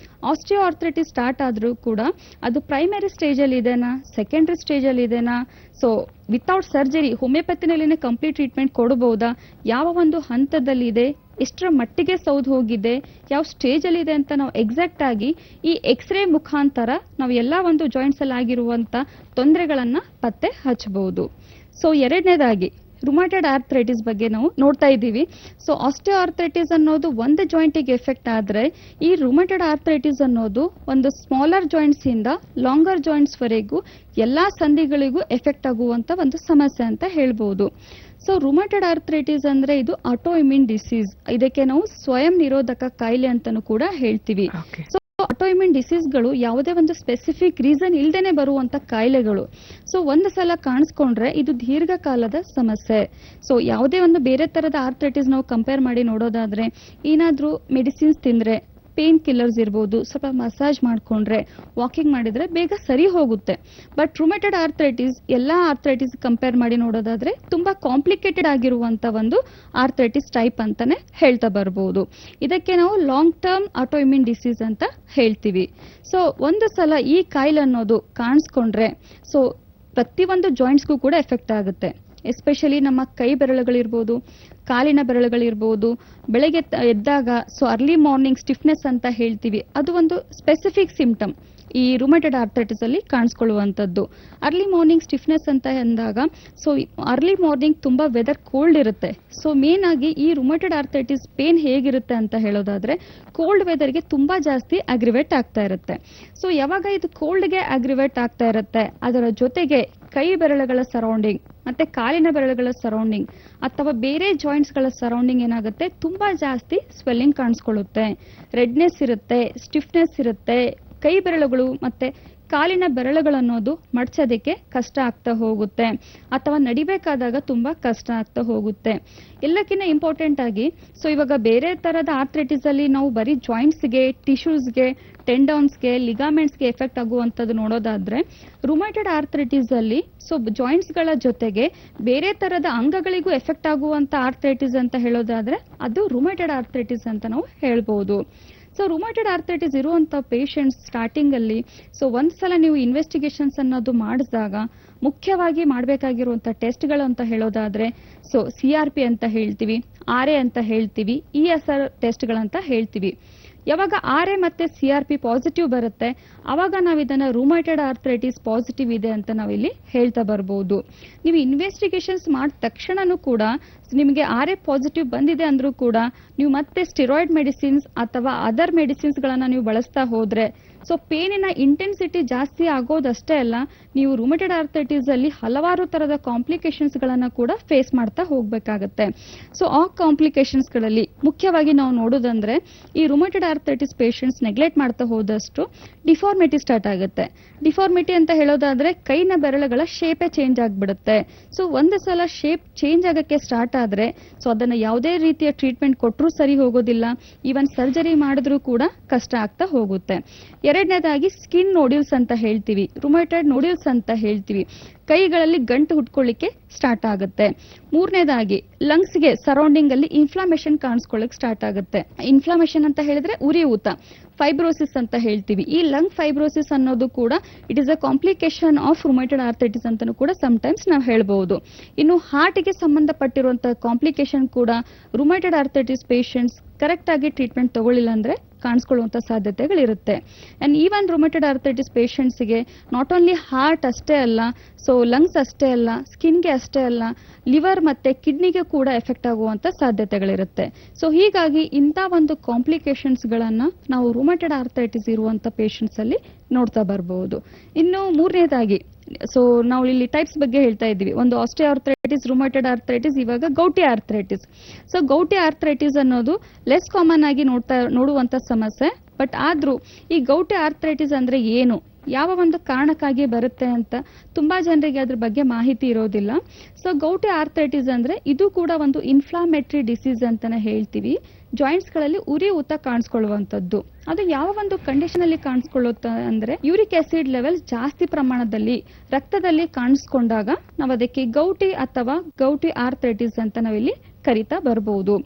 ಆಸ್ಟಿಯೋಆರ್ಥ್ರೈಟಿಸ್ ಸ್ಟಾರ್ಟ್ ಆದ್ರೂ ಕೂಡ ಅದು ಪ್ರೈಮರಿ ಸ್ಟೇಜ್ ಅಲ್ಲಿ ಇದೆನಾ, ಸೆಕೆಂಡರಿ ಸ್ಟೇಜ್ ಅಲ್ಲಿ ಇದೆನಾ, ಸೊ ವಿತೌಟ್ ಸರ್ಜರಿ ಹೋಮಿಯೋಪತಿನಲ್ಲಿನೇ ಕಂಪ್ಲೀಟ್ ಟ್ರೀಟ್ಮೆಂಟ್ ಕೊಡಬಹುದಾ, ಯಾವ ಒಂದು ಹಂತದಲ್ಲಿ ಇದೆ, ಎಷ್ಟರ ಮಟ್ಟಿಗೆ ಸೌದು ಹೋಗಿದೆ, ಯಾವ ಸ್ಟೇಜ್ ಅಲ್ಲಿ ಇದೆ ಅಂತ ನಾವು ಎಕ್ಸಾಕ್ಟ್ ಆಗಿ ಈ ಎಕ್ಸ್ರೇ ಮುಖಾಂತರ ನಾವು ಎಲ್ಲಾ ಒಂದು ಜಾಯಿಂಟ್ಸ್ ಅಲ್ಲಿ ಆಗಿರುವಂತ ತೊಂದರೆಗಳನ್ನ ಪತ್ತೆ ಹಚ್ಚಬಹುದು. ಸೊ ಎರಡನೇದಾಗಿ ರುಮಾಟೆಡ್ ಆರ್ಥ್ರೈಟಿಸ್ ಬಗ್ಗೆ ನಾವು ನೋಡ್ತಾ ಇದ್ದೀವಿ. ಸೊ ಆಸ್ಟಿಯೋಆರ್ಥ್ರೈಟಿಸ್ ಅನ್ನೋದು ಒಂದು ಜಾಯಿಂಟಿಗೆ ಎಫೆಕ್ಟ್ ಆದ್ರೆ ಈ ರುಮಾಟೆಡ್ ಆರ್ಥ್ರೈಟಿಸ್ ಅನ್ನೋದು ಒಂದು ಸ್ಮಾಲರ್ ಜಾಯಿಂಟ್ಸ್ ಇಂದ ಲಾಂಗರ್ ಜಾಯಿಂಟ್ಸ್ ವರೆಗೂ ಎಲ್ಲಾ ಸಂಧಿಗಳಿಗೂ ಎಫೆಕ್ಟ್ ಆಗುವಂತ ಒಂದು ಸಮಸ್ಯೆ ಅಂತ ಹೇಳ್ಬೋದು. ಸೊ ರುಮಾಟೆಡ್ ಆರ್ಥ್ರೈಟಿಸ್ ಅಂದ್ರೆ ಇದು ಆಟೋಇಮ್ಯೂನ್ ಡಿಸೀಸ್, ಇದಕ್ಕೆ ನಾವು ಸ್ವಯಂ ನಿರೋಧಕ ಕಾಯಿಲೆ ಅಂತಾನೂ ಕೂಡ ಹೇಳ್ತೀವಿ. ಸೊ ಆಟೋಇಮ್ಯೂನ್ ಡಿಸೀಸ್ಗಳು ಯಾವುದೇ ಒಂದು ಸ್ಪೆಸಿಫಿಕ್ ರೀಸನ್ ಇಲ್ದೇನೆ ಬರುವಂತ ಕಾಯಿಲೆಗಳು. ಸೊ ಒಂದು ಸಲ ಕಾಣಿಸ್ಕೊಂಡ್ರೆ ಇದು ದೀರ್ಘಕಾಲದ ಸಮಸ್ಯೆ. ಸೊ ಯಾವುದೇ ಒಂದು ಬೇರೆ ತರದ ಆರ್ಥ್ರೈಟಿಸ್ ನಾವು ಕಂಪೇರ್ ಮಾಡಿ ನೋಡೋದಾದ್ರೆ ಏನಾದ್ರೂ ಮೆಡಿಸಿನ್ಸ್ ತಿಂದ್ರೆ, ಪೇನ್ ಕಿಲ್ಲರ್ಸ್ ಇರ್ಬೋದು, ಸ್ವಲ್ಪ ಮಸಾಜ್ ಮಾಡ್ಕೊಂಡ್ರೆ, ವಾಕಿಂಗ್ ಮಾಡಿದ್ರೆ ಬೇಗ ಸರಿ ಹೋಗುತ್ತೆ. ಬಟ್ ರುಮೆಟೆಡ್ ಆರ್ಥ್ರೈಟಿಸ್ ಎಲ್ಲಾ ಆರ್ಥ್ರೈಟಿಸ್ ಕಂಪೇರ್ ಮಾಡಿ ನೋಡೋದಾದ್ರೆ ತುಂಬಾ ಕಾಂಪ್ಲಿಕೇಟೆಡ್ ಆಗಿರುವಂತ ಒಂದು ಆರ್ಥ್ರೈಟಿಸ್ ಟೈಪ್ ಅಂತಾನೆ ಹೇಳ್ತಾ ಬರ್ಬೋದು. ಇದಕ್ಕೆ ನಾವು ಲಾಂಗ್ ಟರ್ಮ್ ಆಟೋಇಮ್ಯೂನ್ ಡಿಸೀಸ್ ಅಂತ ಹೇಳ್ತೀವಿ. ಸೊ ಒಂದು ಸಲ ಈ ಕಾಯಿಲೆ ಅನ್ನೋದು ಕಾಣಿಸ್ಕೊಂಡ್ರೆ ಸೊ ಪ್ರತಿಯೊಂದು ಜಾಯಿಂಟ್ಸ್ಗೂ ಕೂಡ ಎಫೆಕ್ಟ್ ಆಗುತ್ತೆ. ಎಸ್ಪೆಷಲಿ ನಮ್ಮ ಕೈ ಬೆರಳುಗಳಿರ್ಬೋದು, ಕಾಲಿನ ಬೆರಳುಗಳಿರ್ಬೋದು, ಬೆಳಗ್ಗೆ ಎದ್ದಾಗ ಸೊ ಅರ್ಲಿ ಮಾರ್ನಿಂಗ್ ಸ್ಟಿಫ್ನೆಸ್ ಅಂತ ಹೇಳ್ತೀವಿ, ಅದು ಒಂದು ಸ್ಪೆಸಿಫಿಕ್ ಸಿಂಪ್ಟಮ್ ಈ ರುಮೆಟೆಡ್ ಆರ್ಥ್ರೈಟಿಸ್ ಅಲ್ಲಿ ಕಾಣಿಸ್ಕೊಳ್ಳುವಂಥದ್ದು. ಅರ್ಲಿ ಮಾರ್ನಿಂಗ್ ಸ್ಟಿಫ್ನೆಸ್ ಅಂತ ಅಂದಾಗ ಸೊ ಅರ್ಲಿ ಮಾರ್ನಿಂಗ್ ತುಂಬಾ ವೆದರ್ ಕೋಲ್ಡ್ ಇರುತ್ತೆ. ಸೊ ಮೇನ್ ಆಗಿ ಈ ರುಮೆಟೆಡ್ ಆರ್ಥ್ರೈಟಿಸ್ ಪೇನ್ ಹೇಗಿರುತ್ತೆ ಅಂತ ಹೇಳೋದಾದ್ರೆ ಕೋಲ್ಡ್ ವೆದರ್ಗೆ ತುಂಬಾ ಜಾಸ್ತಿ ಅಗ್ರಿವೇಟ್ ಆಗ್ತಾ ಇರುತ್ತೆ. ಸೊ ಯಾವಾಗ ಇದು ಕೋಲ್ಡ್ಗೆ ಅಗ್ರಿವೇಟ್ ಆಗ್ತಾ ಇರುತ್ತೆ, ಅದರ ಜೊತೆಗೆ ಕೈ ಬೆರಳುಗಳ ಸರೌಂಡಿಂಗ್ ಮತ್ತೆ ಕಾಲಿನ ಬೆರಳುಗಳ ಸರೌಂಡಿಂಗ್ ಅಥವಾ ಬೇರೆ ಜಾಯಿಂಟ್ಸ್ ಗಳ ಸರೌಂಡಿಂಗ್ ಏನಾಗುತ್ತೆ ತುಂಬಾ ಜಾಸ್ತಿ ಸ್ವೆಲ್ಲಿಂಗ್ ಕಾಣಿಸ್ಕೊಳ್ಳುತ್ತೆ, ರೆಡ್ನೆಸ್ ಇರುತ್ತೆ, ಸ್ಟಿಫ್ನೆಸ್ ಇರುತ್ತೆ, ಕೈ ಬೆರಳುಗಳು ಮತ್ತೆ ಕಾಲಿನ ಬೆರಳುಗಳನ್ನೋದು ಮಡ್ಚೋದಕ್ಕೆ ಕಷ್ಟ ಆಗ್ತಾ ಹೋಗುತ್ತೆ ಅಥವಾ ನಡಿಬೇಕಾದಾಗ ತುಂಬಾ ಕಷ್ಟ ಆಗ್ತಾ ಹೋಗುತ್ತೆ. ಎಲ್ಲಕ್ಕಿಂತ ಇಂಪಾರ್ಟೆಂಟ್ ಆಗಿ ಸೊ ಇವಾಗ ಬೇರೆ ತರದ ಆರ್ಥ್ರೈಟಿಸ್ ಅಲ್ಲಿ ನಾವು ಬರೀ ಜಾಯಿಂಟ್ಸ್ಗೆ, ಟಿಶ್ಯೂಸ್ಗೆ, ಟೆಂಡಾನ್ಸ್ಗೆ, ಲಿಗಾಮೆಂಟ್ಸ್ಗೆ ಎಫೆಕ್ಟ್ ಆಗುವಂಥದ್ದು ನೋಡೋದಾದ್ರೆ ರುಮೆಟೆಡ್ ಆರ್ಥ್ರೈಟಿಸ್ ಅಲ್ಲಿ ಸೊ ಜಾಯಿಂಟ್ಸ್ ಗಳ ಜೊತೆಗೆ ಬೇರೆ ತರದ ಅಂಗಗಳಿಗೂ ಎಫೆಕ್ಟ್ ಆಗುವಂತ ಆರ್ಥ್ರೈಟಿಸ್ ಅಂತ ಹೇಳೋದಾದ್ರೆ ಅದು ರುಮೆಟೆಡ್ ಆರ್ಥ್ರೈಟಿಸ್ ಅಂತ ನಾವು ಹೇಳ್ಬೋದು. ಸೊ ರುಮೆಟೆಡ್ ಆರ್ಥ್ರೈಟಿಸ್ ಇರುವಂತ ಪೇಷಂಟ್ಸ್ ಸ್ಟಾರ್ಟಿಂಗ್ ಅಲ್ಲಿ ಸೊ ಒಂದ್ಸಲ ನೀವು ಇನ್ವೆಸ್ಟಿಗೇಷನ್ಸ್ ಅನ್ನೋದು ಮಾಡಿಸಿದಾಗ ಮುಖ್ಯವಾಗಿ ಮಾಡಬೇಕಾಗಿರುವಂತ ಟೆಸ್ಟ್ಗಳು ಅಂತ ಹೇಳೋದಾದ್ರೆ ಸೊ CRP ಅಂತ ಹೇಳ್ತೀವಿ, RA ಅಂತ ಹೇಳ್ತೀವಿ, ESR ಟೆಸ್ಟ್ಗಳಂತ ಹೇಳ್ತೀವಿ. ಯಾವಾಗ RA ಮತ್ತೆ CRP ಪಾಸಿಟಿವ್ ಬರುತ್ತೆ ಅವಾಗ ನಾವು ಇದನ್ನ ರುಮೆಟೆಡ್ ಆರ್ಥ್ರೈಟಿಸ್ ಪಾಸಿಟಿವ್ ಇದೆ ಅಂತ ನಾವಿಲ್ಲಿ ಹೇಳ್ತಾ ಬರ್ಬೋದು. ನೀವು ಇನ್ವೆಸ್ಟಿಗೇಷನ್ಸ್ ಮಾಡಿದ ತಕ್ಷಣನೂ ಕೂಡ ನಿಮಗೆ RA ಪಾಸಿಟಿವ್ ಬಂದಿದೆ ಅಂದ್ರೂ ಕೂಡ ನೀವು ಮತ್ತೆ ಸ್ಟಿರಾಯ್ಡ್ ಮೆಡಿಸಿನ್ಸ್ ಅಥವಾ ಅದರ್ ಮೆಡಿಸಿನ್ಸ್ ಗಳನ್ನ ನೀವು ಬಳಸ್ತಾ ಹೋದ್ರೆ ಸೊ ಪೇನಿನ ಇಂಟೆನ್ಸಿಟಿ ಜಾಸ್ತಿ ಆಗೋದಷ್ಟೇ ಅಲ್ಲ, ನೀವು ರುಮೆಟೆಡ್ ಆರ್ಥ್ರೈಟಿಸ್ ಅಲ್ಲಿ ಹಲವಾರು ತರದ ಕಾಂಪ್ಲಿಕೇಶನ್ಸ್ ಗಳನ್ನ ಕೂಡ ಫೇಸ್ ಮಾಡ್ತಾ ಹೋಗ್ಬೇಕಾಗತ್ತೆ. ಸೊ ಆ ಕಾಂಪ್ಲಿಕೇಶನ್ಸ್ ಗಳಲ್ಲಿ ಮುಖ್ಯವಾಗಿ ನಾವು ನೋಡೋದಂದ್ರೆ ಈ ರುಮೆಟೆಡ್ ಆರ್ಥ್ರೈಟಿಸ್ ಪೇಷಂಟ್ಸ್ ನೆಗ್ಲೆಕ್ಟ್ ಮಾಡ್ತಾ ಹೋದಷ್ಟು ಡಿಫಾರ್ಮಿಟಿ ಸ್ಟಾರ್ಟ್ ಆಗುತ್ತೆ. ಡಿಫಾರ್ಮಿಟಿ ಅಂತ ಹೇಳೋದಾದ್ರೆ ಕೈನ ಬೆರಳುಗಳ ಶೇಪೇ ಚೇಂಜ್ ಆಗ್ಬಿಡುತ್ತೆ. ಸೊ ಒಂದು ಸಲ ಶೇಪ್ ಚೇಂಜ್ ಆಗಕ್ಕೆ ಸ್ಟಾರ್ಟ್ ಆದ್ರೆ ಸೊ ಅದನ್ನ ಯಾವುದೇ ರೀತಿಯ ಟ್ರೀಟ್ಮೆಂಟ್ ಕೊಟ್ಟರೂ ಸರಿ ಹೋಗೋದಿಲ್ಲ, ಈವನ್ ಸರ್ಜರಿ ಮಾಡಿದ್ರೂ ಕೂಡ ಕಷ್ಟ ಆಗ್ತಾ ಹೋಗುತ್ತೆ. ಎರಡನೇದಾಗಿ ಸ್ಕಿನ್ ನೋಡ್ಯೂಲ್ಸ್ ಅಂತ ಹೇಳ್ತೀವಿ, ರುಮಟೈಡ್ ನೋಡ್ಯೂಲ್ಸ್ ಅಂತ ಹೇಳ್ತೀವಿ, ಕೈಗಳಲ್ಲಿ ಗಂಟು ಹುಟ್ಕೊಳ್ಳಿಕ್ಕೆ ಸ್ಟಾರ್ಟ್ ಆಗುತ್ತೆ. ಮೂರನೇದಾಗಿ ಲಂಗ್ಸ್ಗೆ ಸರೌಂಡಿಂಗ್ ಅಲ್ಲಿ ಇನ್ಫ್ಲಾಮೇಷನ್ ಕಾಣಿಸ್ಕೊಳ್ಳಿಕ್ಕೆ ಸ್ಟಾರ್ಟ್ ಆಗುತ್ತೆ. ಇನ್ಫ್ಲಾಮೇಷನ್ ಅಂತ ಹೇಳಿದ್ರೆ ಉರಿಯೂತ, ಫೈಬ್ರೋಸಿಸ್ ಅಂತ ಹೇಳ್ತೀವಿ. ಈ ಲಂಗ್ ಫೈಬ್ರೋಸಿಸ್ ಅನ್ನೋದು ಕೂಡ it is a complication of rheumatoid arthritis ಅಂತಾನೂ ಕೂಡ ಸಮಟೈಮ್ಸ್ ನಾವು ಹೇಳ್ಬಹುದು. ಇನ್ನು ಹಾರ್ಟ್ಗೆ ಸಂಬಂಧಪಟ್ಟಿರುವಂತಹ ಕಾಂಪ್ಲಿಕೇಶನ್ ಕೂಡ ರುಮಟೈಡ್ ಆರ್ಥೈಟಿಸ್ ಪೇಷಂಟ್ಸ್ ಕರೆಕ್ಟ್ ಆಗಿ ಟ್ರೀಟ್ಮೆಂಟ್ ತಗೊಳ್ಳಿಲ್ಲ ಅಂದ್ರೆ ಕಾಣಿಸ್ಕೊಳ್ಳುವಂತ ಸಾಧ್ಯತೆಗಳಿರುತ್ತೆ. ಅಂಡ್ ಈವನ್ ರುಮಟೈಡ್ ಆರ್ಥೈಟಿಸ್ ಪೇಷಂಟ್ಸ್ಗೆ ನಾಟ್ ಓನ್ಲಿ ಹಾರ್ಟ್ ಅಷ್ಟೇ ಅಲ್ಲ, ಸೊ ಲಂಗ್ಸ್ ಅಷ್ಟೇ ಅಲ್ಲ, ಸ್ಕಿನ್ಗೆ ಅಷ್ಟೇ ಅಲ್ಲ, ಲಿವರ್ ಮತ್ತೆ ಕಿಡ್ನಿಗೆ ಕೂಡ ಎಫೆಕ್ಟ್ ಆಗುವಂತ ಸಾಧ್ಯತೆಗಳಿರುತ್ತೆ. ಸೊ ಹೀಗಾಗಿ ಇಂಥ ಒಂದು ಕಾಂಪ್ಲಿಕೇಶನ್ಸ್ ಗಳನ್ನ ನಾವು ರುಮಟೈಡ್ ಆರ್ಥೈಟಿಸ್ ಇರುವಂತ ಪೇಷಂಟ್ಸ್ ಅಲ್ಲಿ ನೋಡ್ತಾ ಬರಬಹುದು. ಇನ್ನು ಮೂರನೇದಾಗಿ ಸೊ ನಾವು ಇಲ್ಲಿ ಟೈಪ್ಸ್ ಬಗ್ಗೆ ಹೇಳ್ತಾ ಇದ್ವಿ. ಒಂದು ಆಸ್ಟಿಯೋ ಆರ್ಥ್ರೈಟಿಸ್, ರುಮಟೈಡ್ ಆರ್ಥ್ರೈಟಿಸ್, ಇವಾಗ ಗೌಟಿ ಆರ್ಥ್ರೈಟಿಸ್. ಸೊ ಗೌಟಿ ಆರ್ಥ್ರೈಟಿಸ್ ಅನ್ನೋದು ಲೆಸ್ ಕಾಮನ್ ಆಗಿ ನೋಡುವಂತ ಸಮಸ್ಯೆ. ಬಟ್ ಆದ್ರೂ ಈ ಗೌಟಿ ಆರ್ಥ್ರೈಟಿಸ್ ಅಂದ್ರೆ ಏನು, ಯಾವ ಒಂದು ಕಾರಣಕ್ಕಾಗಿ ಬರುತ್ತೆ ಅಂತ ತುಂಬಾ ಜನರಿಗೆ ಅದ್ರ ಬಗ್ಗೆ ಮಾಹಿತಿ ಇರೋದಿಲ್ಲ. ಸೊ ಗೌಟಿ ಆರ್ಥ್ರೈಟಿಸ್ ಅಂದ್ರೆ ಇದು ಕೂಡ ಒಂದು ಇನ್ಫ್ಲಾಮೇಟರಿ ಡಿಸೀಸ್ ಅಂತಾನೆ ಹೇಳ್ತೀವಿ. ಜಾಯಿಂಟ್ಸ್ ಗಳಲ್ಲಿ ಉರಿಯೂತ ಕಾಣಿಸ್ಕೊಳ್ಳುವಂತದ್ದು. ಅದು ಯಾವ ಒಂದು ಕಂಡೀಷನ್ ಅಲ್ಲಿ ಕಾಣಿಸ್ಕೊಳ್ಳುತ್ತೆ ಅಂದ್ರೆ ಯೂರಿಕ್ ಆಸಿಡ್ ಲೆವೆಲ್ ಜಾಸ್ತಿ ಪ್ರಮಾಣದಲ್ಲಿ ರಕ್ತದಲ್ಲಿ ಕಾಣಿಸ್ಕೊಂಡಾಗ ನಾವು ಅದಕ್ಕೆ ಗೌಟಿ ಅಥವಾ ಗೌಟಿ ಆರ್ಥ್ರೈಟಿಸ್ ಅಂತ ನಾವಿಲ್ಲಿ ಕರಿತಾ ಬರಬಹುದು.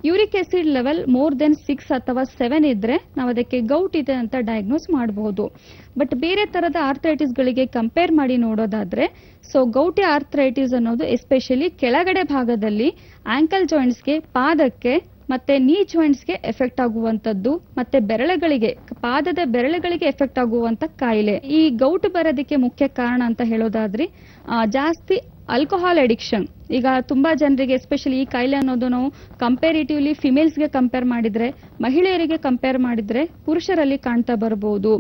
Uric acid level more than 6 ಅಥವಾ 7 ಇದ್ರೆ ನಾವು ಅದಕ್ಕೆ ಗೌಟ್ ಇದೆ ಅಂತ ಡಯಾಗ್ನೋಸ್ ಮಾಡಬಹುದು. ಬಟ್ ಬೇರೆ ತರದ ಆರ್ಥ್ರೈಟಿಸ್ ಗಳಿಗೆ ಕಂಪೇರ್ ಮಾಡಿ ನೋಡೋದಾದ್ರೆ ಸೊ ಗೌಟಿ ಆರ್ಥ್ರೈಟಿಸ್ ಅನ್ನೋದು ಎಸ್ಪೆಷಲಿ ಕೆಳಗಡೆ ಭಾಗದಲ್ಲಿ ಆಂಕಲ್ ಜಾಯಿಂಟ್ಸ್ಗೆ, ಪಾದಕ್ಕೆ ಮತ್ತೆ ನೀ ಜಾಯಿಂಟ್ಸ್ಗೆ ಎಫೆಕ್ಟ್ ಆಗುವಂತದ್ದು, ಮತ್ತೆ ಬೆರಳುಗಳಿಗೆ, ಪಾದದ ಬೆರಳುಗಳಿಗೆ ಎಫೆಕ್ಟ್ ಆಗುವಂತ ಕಾಯಿಲೆ. ಈ ಗೌಟ್ ಬರೋದಕ್ಕೆ ಮುಖ್ಯ ಕಾರಣ ಅಂತ ಹೇಳೋದಾದ್ರೆ ಜಾಸ್ತಿ ಆಲ್ಕೋಹಾಲ್ ಅಡಿಕ್ಷನ್. ಈಗ ತುಂಬಾ ಜನರಿಗೆ ಎಸ್ಪೆಷಲಿ ಈ ಕಾಯಿಲೆ ಅನ್ನೋದು ನಾವು ಕಂಪೇರಿಟಿವ್ಲಿ ಫಿಮೇಲ್ಸ್ಗೆ ಕಂಪೇರ್ ಮಾಡಿದ್ರೆ, ಮಹಿಳೆಯರಿಗೆ ಕಂಪೇರ್ ಮಾಡಿದ್ರೆ ಪುರುಷರಲ್ಲಿ ಕಾಣ್ತಾ ಬರಬಹುದು.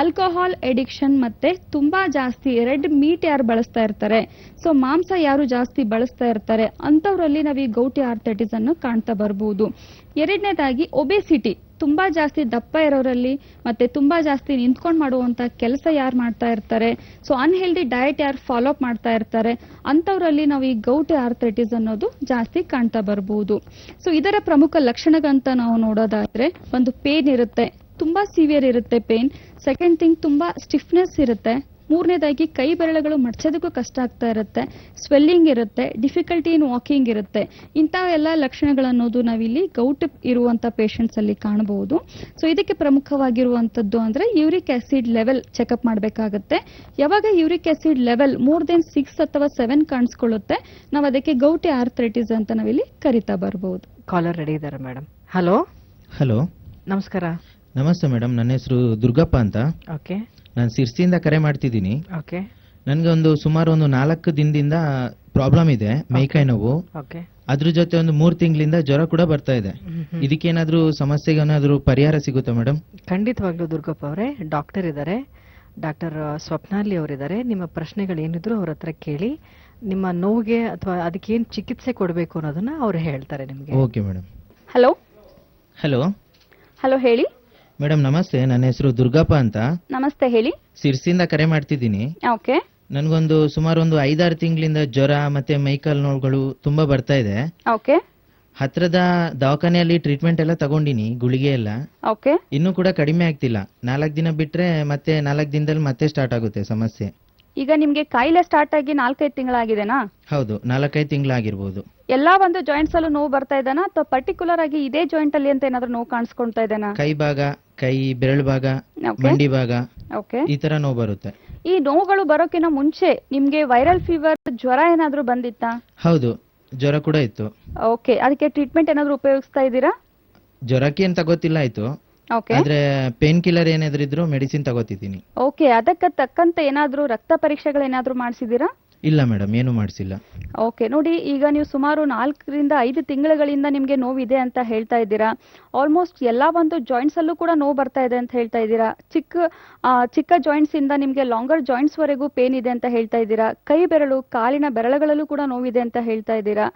ಆಲ್ಕೋಹಾಲ್ ಅಡಿಕ್ಷನ್ ಮತ್ತೆ ತುಂಬಾ ಜಾಸ್ತಿ ರೆಡ್ ಮೀಟ್ ಯಾರು ಬಳಸ್ತಾ ಇರ್ತಾರೆ, ಸೊ ಮಾಂಸ ಯಾರು ಜಾಸ್ತಿ ಬಳಸ್ತಾ ಇರ್ತಾರೆ ಅಂತವರಲ್ಲಿ ನಾವು ಈ ಗೌಟಿ ಆರ್ಥೈಟಿಸ್ ಅನ್ನು ಕಾಣ್ತಾ ಬರಬಹುದು. ಎರಡನೇದಾಗಿ ಒಬೆಸಿಟಿ, ತುಂಬಾ ಜಾಸ್ತಿ ದಪ್ಪ ಇರೋರಲ್ಲಿ ಮತ್ತೆ ತುಂಬಾ ಜಾಸ್ತಿ ನಿಂತ್ಕೊಂಡು ಮಾಡುವಂತ ಕೆಲಸ ಯಾರು ಮಾಡ್ತಾ ಇರ್ತಾರೆ, ಸೊ ಅನ್ಹೆಲ್ದಿ ಡಯಟ್ ಯಾರು ಫಾಲೋ ಅಪ್ ಮಾಡ್ತಾ ಇರ್ತಾರೆ ಅಂತವರಲ್ಲಿ ನಾವು ಈ ಗೌಟಿ ಆರ್ಥೈಟಿಸ್ ಅನ್ನೋದು ಜಾಸ್ತಿ ಕಾಣ್ತಾ ಬರಬಹುದು. ಸೊ ಇದರ ಪ್ರಮುಖ ಲಕ್ಷಣಗಂತ ನಾವು ನೋಡೋದಾದ್ರೆ ಒಂದು ಪೇನ್ ಇರುತ್ತೆ, ತುಂಬಾ ಸಿವಿಯರ್ ಇರುತ್ತೆ ಪೇನ್. ಸೆಕೆಂಡ್ ಥಿಂಗ್ ತುಂಬಾ ಸ್ಟಿಫ್ನೆಸ್ ಇರುತ್ತೆ. ಮೂರನೇದಾಗಿ ಕೈ ಬೆರಳುಗಳು ಮಡ್ಚೋದಕ್ಕೂ ಕಷ್ಟ ಆಗ್ತಾ ಇರುತ್ತೆ, ಸ್ವೆಲ್ಲಿಂಗ್ ಇರುತ್ತೆ, ಡಿಫಿಕಲ್ಟಿ ಇನ್ ವಾಕಿಂಗ್ ಇರುತ್ತೆ. ಇಂತಹ ಎಲ್ಲ ಲಕ್ಷಣಗಳನ್ನೋದು ನಾವಿಲ್ಲಿ ಗೌಟ್ ಇರುವಂತ ಪೇಷಂಟ್ಸ್ ಅಲ್ಲಿ ಕಾಣಬಹುದು. ಸೊ ಇದಕ್ಕೆ ಪ್ರಮುಖವಾಗಿರುವಂತದ್ದು ಅಂದ್ರೆ ಯೂರಿಕ್ ಆಸಿಡ್ ಲೆವೆಲ್ ಚೆಕ್ಅಪ್ ಮಾಡಬೇಕಾಗುತ್ತೆ. ಯಾವಾಗ uric acid level more than 6 ಅಥವಾ 7 ಕಾಣಿಸ್ಕೊಳ್ಳುತ್ತೆ ನಾವು ಅದಕ್ಕೆ ಗೌಟಿ ಆರ್ಥ್ರೈಟಿಸ್ ಅಂತ ನಾವಿಲ್ಲಿ ಕರಿತಾ ಬರಬಹುದು. ಕಾಲರ್ ರೆಡಿ ಇದ್ದಾರೆ ಮೇಡಮ್. ಹಲೋ ಹಲೋ, ನಮಸ್ಕಾರ. ನಮಸ್ತೆ ಮೇಡಮ್. ನನ್ನ ಹೆಸರು ದುರ್ಗಪ್ಪ ಅಂತ. ಓಕೆ ನಾನು ಸಿರ್ಸಿಯಿಂದ ಕರೆ ಮಾಡ್ತಿದ್ದೀನಿ. ಓಕೆ ನನಗೆ ಸುಮಾರು 4 ದಿನದಿಂದ ಪ್ರಾಬ್ಲಮ್ ಇದೆ, ಮೈಕೈ ನೋವು. ಓಕೆ ಅದ್ರ ಜೊತೆ 3 ತಿಂಗಳಿಂದ ಜ್ವರ ಕೂಡ ಬರ್ತಾ ಇದೆ. ಇದಕ್ಕೇನಾದ್ರೂ ಸಮಸ್ಯೆಗೆ ಏನಾದ್ರೂ ಪರಿಹಾರ ಸಿಗುತ್ತಾ ಮೇಡಮ್? ಖಂಡಿತವಾಗ್ಲೂ ದುರ್ಗಪ್ಪ ಅವರೇ, ಡಾಕ್ಟರ್ ಇದ್ದಾರೆ, ಡಾಕ್ಟರ್ ಸ್ವಪ್ನಾಲಿ ಅವರಿದ್ದಾರೆ. ನಿಮ್ಮ ಪ್ರಶ್ನೆಗಳು ಏನಿದ್ರು ಅವ್ರ ಹತ್ರ ಕೇಳಿ, ನಿಮ್ಮ ನೋವಿಗೆ ಅಥವಾ ಅದಕ್ಕೇನು ಚಿಕಿತ್ಸೆ ಕೊಡಬೇಕು ಅನ್ನೋದನ್ನ ಅವ್ರು ಹೇಳ್ತಾರೆ ನಿಮಗೆ. Okay madam. Hello hello hello ಹೇಳಿ ಮೇಡಮ್, ನಮಸ್ತೆ. ನನ್ನ ಹೆಸರು ದುರ್ಗಪ್ಪ ಅಂತ, ನಮಸ್ತೆ ಹೇಳಿ. ಸಿರ್ಸಿಯಿಂದ ಕರೆ ಮಾಡ್ತಿದ್ದೀನಿ. ಓಕೆ ನನ್ಗೊಂದು ಸುಮಾರು 5-6 ತಿಂಗಳಿಂದ ಜ್ವರ ಮತ್ತೆ ಮೈಕಾಲ್ ನೋವುಗಳು ತುಂಬಾ ಬರ್ತಾ ಇದೆ. ಓಕೆ ಹತ್ರದ ದವಾಖಾನೆಯಲ್ಲಿ ಟ್ರೀಟ್ಮೆಂಟ್ ಎಲ್ಲ ತಗೊಂಡಿನಿ, ಗುಳಿಗೆ ಎಲ್ಲ. ಓಕೆ ಇನ್ನೂ ಕೂಡ ಕಡಿಮೆ ಆಗ್ತಿಲ್ಲ. 4 ದಿನ ಬಿಟ್ರೆ ಮತ್ತೆ 4 ದಿನದಲ್ಲಿ ಮತ್ತೆ ಸ್ಟಾರ್ಟ್ ಆಗುತ್ತೆ ಸಮಸ್ಯೆ. ಈಗ ನಿಮ್ಗೆ ಕಾಯಿಲೆ ಸ್ಟಾರ್ಟ್ ಆಗಿ 4-5 ತಿಂಗಳಾಗಿದೆನಾ? ಹೌದು, 4-5 ತಿಂಗಳಾಗಿರ್ಬೋದು. ಎಲ್ಲಾ ಒಂದು ಜಾಯಿಂಟ್ಸ್ ಅಲ್ಲೂ ನೋವು ಬರ್ತಾ ಇದ್ದಾನಾ ಅಥವಾ ಪರ್ಟಿಕ್ಯುಲರ್ ಆಗಿ ಇದೇ ಜಾಯಿಂಟ್ ಅಲ್ಲಿ ಅಂತ ಏನಾದ್ರು ನೋವು ಕಾಣಿಸ್ಕೊಳ್ತಾ ಇದ್ದಾನಾ? ಕೈ ಭಾಗ, ಕೈ ಬೆರಳು ಭಾಗ, Okay. ಮಂಡಿ ಭಾಗ, ಓಕೆ. ಈ ತರ ನೋವು ಬರುತ್ತೆ. ಈ ನೋವುಗಳು ಬರೋಕಿನ ಮುಂಚೆ ನಿಮ್ಗೆ ವೈರಲ್ ಫೀವರ್, ಜ್ವರ ಏನಾದ್ರು ಬಂದಿತ್ತಾ? ಹೌದು, ಜ್ವರ ಕೂಡ ಇತ್ತು. ಓಕೆ, ಅದಕ್ಕೆ ಟ್ರೀಟ್ಮೆಂಟ್ ಏನಾದ್ರು ಉಪಯೋಗಿಸ್ತಾ ಇದ್ದೀರಾ? ಜ್ವರಕ್ಕೆ ಏನ್ ತಗೋತಿಲ್ಲ ಆಯ್ತು, ಓಕೆ ಆದ್ರೆ ಪೇನ್ ಕಿಲ್ಲರ್ ಏನಾದ್ರೂ ಇದ್ರು ಮೆಡಿಸಿನ್ ತಗೋತಿದ್ದೀನಿ. ಓಕೆ, ಅದಕ್ಕೆ ತಕ್ಕಂತೆ ಏನಾದ್ರು ರಕ್ತ ಪರೀಕ್ಷೆಗಳು ಏನಾದ್ರು ಮಾಡಿಸಿದೀರಾ? ಇಲ್ಲ ಮೇಡಮ್, ಏನು ಮಾಡಿಸಿಲ್ಲ. ಓಕೆ, ನೋಡಿ ಈಗ ನೀವು ಸುಮಾರು 4-5 ತಿಂಗಳುಗಳಿಂದ ನಿಮ್ಗೆ ನೋವಿದೆ ಅಂತ ಹೇಳ್ತಾ ಇದ್ದೀರಾ. ಆಲ್ಮೋಸ್ಟ್ ಎಲ್ಲಾ ಒಂದು ಜಾಯಿಂಟ್ಸ್ ಅಲ್ಲೂ ಕೂಡ ನೋವು ಬರ್ತಾ ಇದೆ ಅಂತ ಹೇಳ್ತಾ ಇದ್ದೀರಾ. ಚಿಕ್ಕ ಜಾಯಿಂಟ್ಸ್ ಇಂದ ನಿಮ್ಗೆ ಲಾಂಗರ್ ಜಾಯಿಂಟ್ಸ್ ವರೆಗೂ ಪೇನ್ ಇದೆ ಅಂತ ಹೇಳ್ತಾ ಇದ್ದೀರಾ. ಕೈ ಬೆರಳು, ಕಾಲಿನ ಬೆರಳುಗಳಲ್ಲೂ ಕೂಡ ನೋವಿದೆ ಅಂತ ಹೇಳ್ತಾ ಇದ್ದೀರಾ.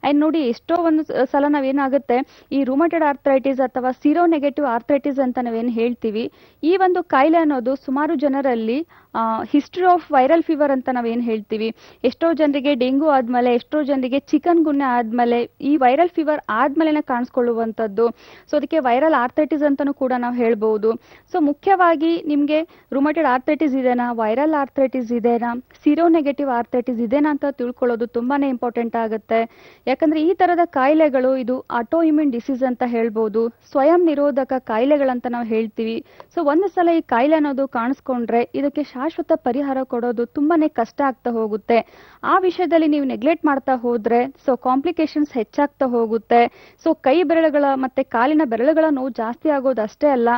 ಅಂಡ್ ನೋಡಿ, ಎಷ್ಟೋ ಒಂದು ಸಲ ನಾವೇನಾಗುತ್ತೆ, ಈ ರೂಮಟೆಡ್ ಆರ್ಥ್ರೈಟಿಸ್ ಅಥವಾ ಸೀರೋ ನೆಗೆಟಿವ್ ಆರ್ಥ್ರೈಟಿಸ್ ಅಂತ ನಾವೇನು ಹೇಳ್ತೀವಿ, ಈ ಒಂದು ಕಾಯಿಲೆ ಅನ್ನೋದು ಸುಮಾರು ಜನರಲ್ಲಿ ಹಿಸ್ಟ್ರಿ ಆಫ್ ವೈರಲ್ ಫೀವರ್ ಅಂತ ನಾವೇನು ಹೇಳ್ತೀವಿ, ಎಷ್ಟೋ ಜನರಿಗೆ ಡೆಂಗು ಆದ್ಮೇಲೆ, ಎಷ್ಟೋ ಜನರಿಗೆ ಚಿಕನ್ ಗುನ್ಯ ಆದ್ಮೇಲೆ, ಈ ವೈರಲ್ ಫೀವರ್ ಆದ್ಮೇಲೆ ಕಾಣಿಸ್ಕೊಳ್ಳುವಂಥದ್ದು. ಸೊ ಅದಕ್ಕೆ ವೈರಲ್ ಆರ್ಥೈಟಿಸ್ ಅಂತಾನೂ ಕೂಡ ನಾವು ಹೇಳ್ಬೋದು. ಸೊ ಮುಖ್ಯವಾಗಿ ನಿಮಗೆ ರುಮಟೆಡ್ ಆರ್ಥೈಟಿಸ್ ಇದೆನಾ, ವೈರಲ್ ಆರ್ಥೈಟಿಸ್ ಇದೆನಾ, ಸಿರೋ ನೆಗೆಟಿವ್ ಆರ್ಥೈಟಿಸ್ ಇದೆನಾ ಅಂತ ತಿಳ್ಕೊಳ್ಳೋದು ತುಂಬಾನೇ ಇಂಪಾರ್ಟೆಂಟ್ ಆಗುತ್ತೆ. ಯಾಕಂದ್ರೆ ಈ ತರದ ಕಾಯಿಲೆಗಳು ಇದು ಆಟೋ ಇಮ್ಯೂನ್ ಡಿಸೀಸ್ ಅಂತ ಹೇಳ್ಬೋದು, ಸ್ವಯಂ ನಿರೋಧಕ ಕಾಯಿಲೆಗಳಂತ ನಾವು ಹೇಳ್ತೀವಿ. ಸೊ ಒಂದು ಸಲ ಈ ಕಾಯಿಲೆ ಅನ್ನೋದು ಕಾಣಿಸ್ಕೊಂಡ್ರೆ ಇದಕ್ಕೆ ಶಾಶ್ವತ ಪರಿಹಾರ ಕೊಡೋದು ತುಂಬಾನೇ ಕಷ್ಟ ಆಗ್ತಾ ಹೋಗುತ್ತೆ. ಆ ವಿಷಯದಲ್ಲಿ ನೀವು ನೆಗ್ಲೆಕ್ಟ್ ಮಾಡ್ತಾ ಹೋದ್ರೆ ಸೊ ಕಾಂಪ್ಲಿಕೇಶನ್ಸ್ ಹೆಚ್ಚಾಗ್ತಾ ಹೋಗುತ್ತೆ. ಸೊ ಕೈ ಬೆರಳುಗಳ ಮತ್ತೆ ಕಾಲಿನ ಬೆರಳುಗಳ ನೋವು ಜಾಸ್ತಿ ಆಗೋದು ಅಷ್ಟೇ ಅಲ್ಲ,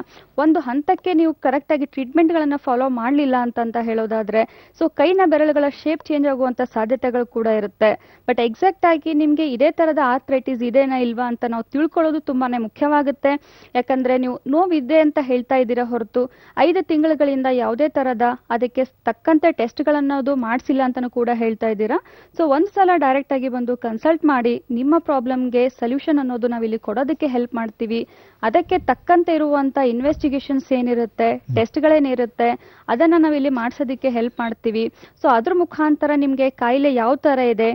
ಒಂದು ಹಂತಕ್ಕೆ ನೀವು ಕರೆಕ್ಟ್ ಆಗಿ ಟ್ರೀಟ್ಮೆಂಟ್ ಗಳನ್ನ ಫಾಲೋ ಮಾಡಲಿಲ್ಲ ಅಂತ ಹೇಳೋದಾದ್ರೆ ಸೊ ಕೈನ ಬೆರಳುಗಳ ಶೇಪ್ ಚೇಂಜ್ ಆಗುವಂತ ಸಾಧ್ಯತೆಗಳು ಕೂಡ ಇರುತ್ತೆ. ಬಟ್ ಎಕ್ಸಾಕ್ಟ್ ಆಗಿ ನಿಮ್ಗೆ ಇದೇ ತರದ ಆರ್ಥ್ರೈಟಿಸ್ ಇದೆನಾ ಇಲ್ವಾ ಅಂತ ನಾವು ತಿಳ್ಕೊಳ್ಳೋದು ತುಂಬಾನೇ ಮುಖ್ಯವಾಗುತ್ತೆ. ಯಾಕಂದ್ರೆ ನೀವು ನೋವಿದೆ ಅಂತ ಹೇಳ್ತಾ ಇದ್ದೀರಾ ಹೊರತು 5 ತಿಂಗಳುಗಳಿಂದ ಯಾವುದೇ ತರದ ಅದಕ್ಕೆ ತಕ್ಕಂತೆ ಟೆಸ್ಟ್ ಗಳನ್ನೋದು ಮಾಡಿಸಿಲ್ಲ ಅಂತಾನು ಕೂಡ ಹೇಳ್ತಾ ಇದ್ದೀರಾ. ಸೊ ಒಂದ್ಸಲ ಡೈರೆಕ್ಟ್ ಆಗಿ ಬಂದು ಕನ್ಸಲ್ಟ್ ಮಾಡಿ ನಿಮ್ಮ ಪ್ರಾಬ್ಲಮ್ಗೆ ಸೊಲ್ಯೂಷನ್ ಅನ್ನೋದು ನಾವಿಲ್ಲಿ ಕೊಡೋದಕ್ಕೆ ಹೆಲ್ಪ್ ಮಾಡ್ತೀವಿ. ಅದಕ್ಕೆ ತಕ್ಕಂತೆ ಇರುವಂತ ಇನ್ವೆಸ್ಟಿಗೇಷನ್ಸ್ ಏನಿರುತ್ತೆ, ಟೆಸ್ಟ್ಗಳೇನಿರುತ್ತೆ ಅದನ್ನ ನಾವಿಲ್ಲಿ ಮಾಡಿಸೋದಕ್ಕೆ ಹೆಲ್ಪ್ ಮಾಡ್ತೀವಿ. ಸೊ ಅದ್ರ ಮುಖಾಂತರ ನಿಮ್ಗೆ ಕಾಯಿಲೆ ಯಾವ ತರ ಇದೆ,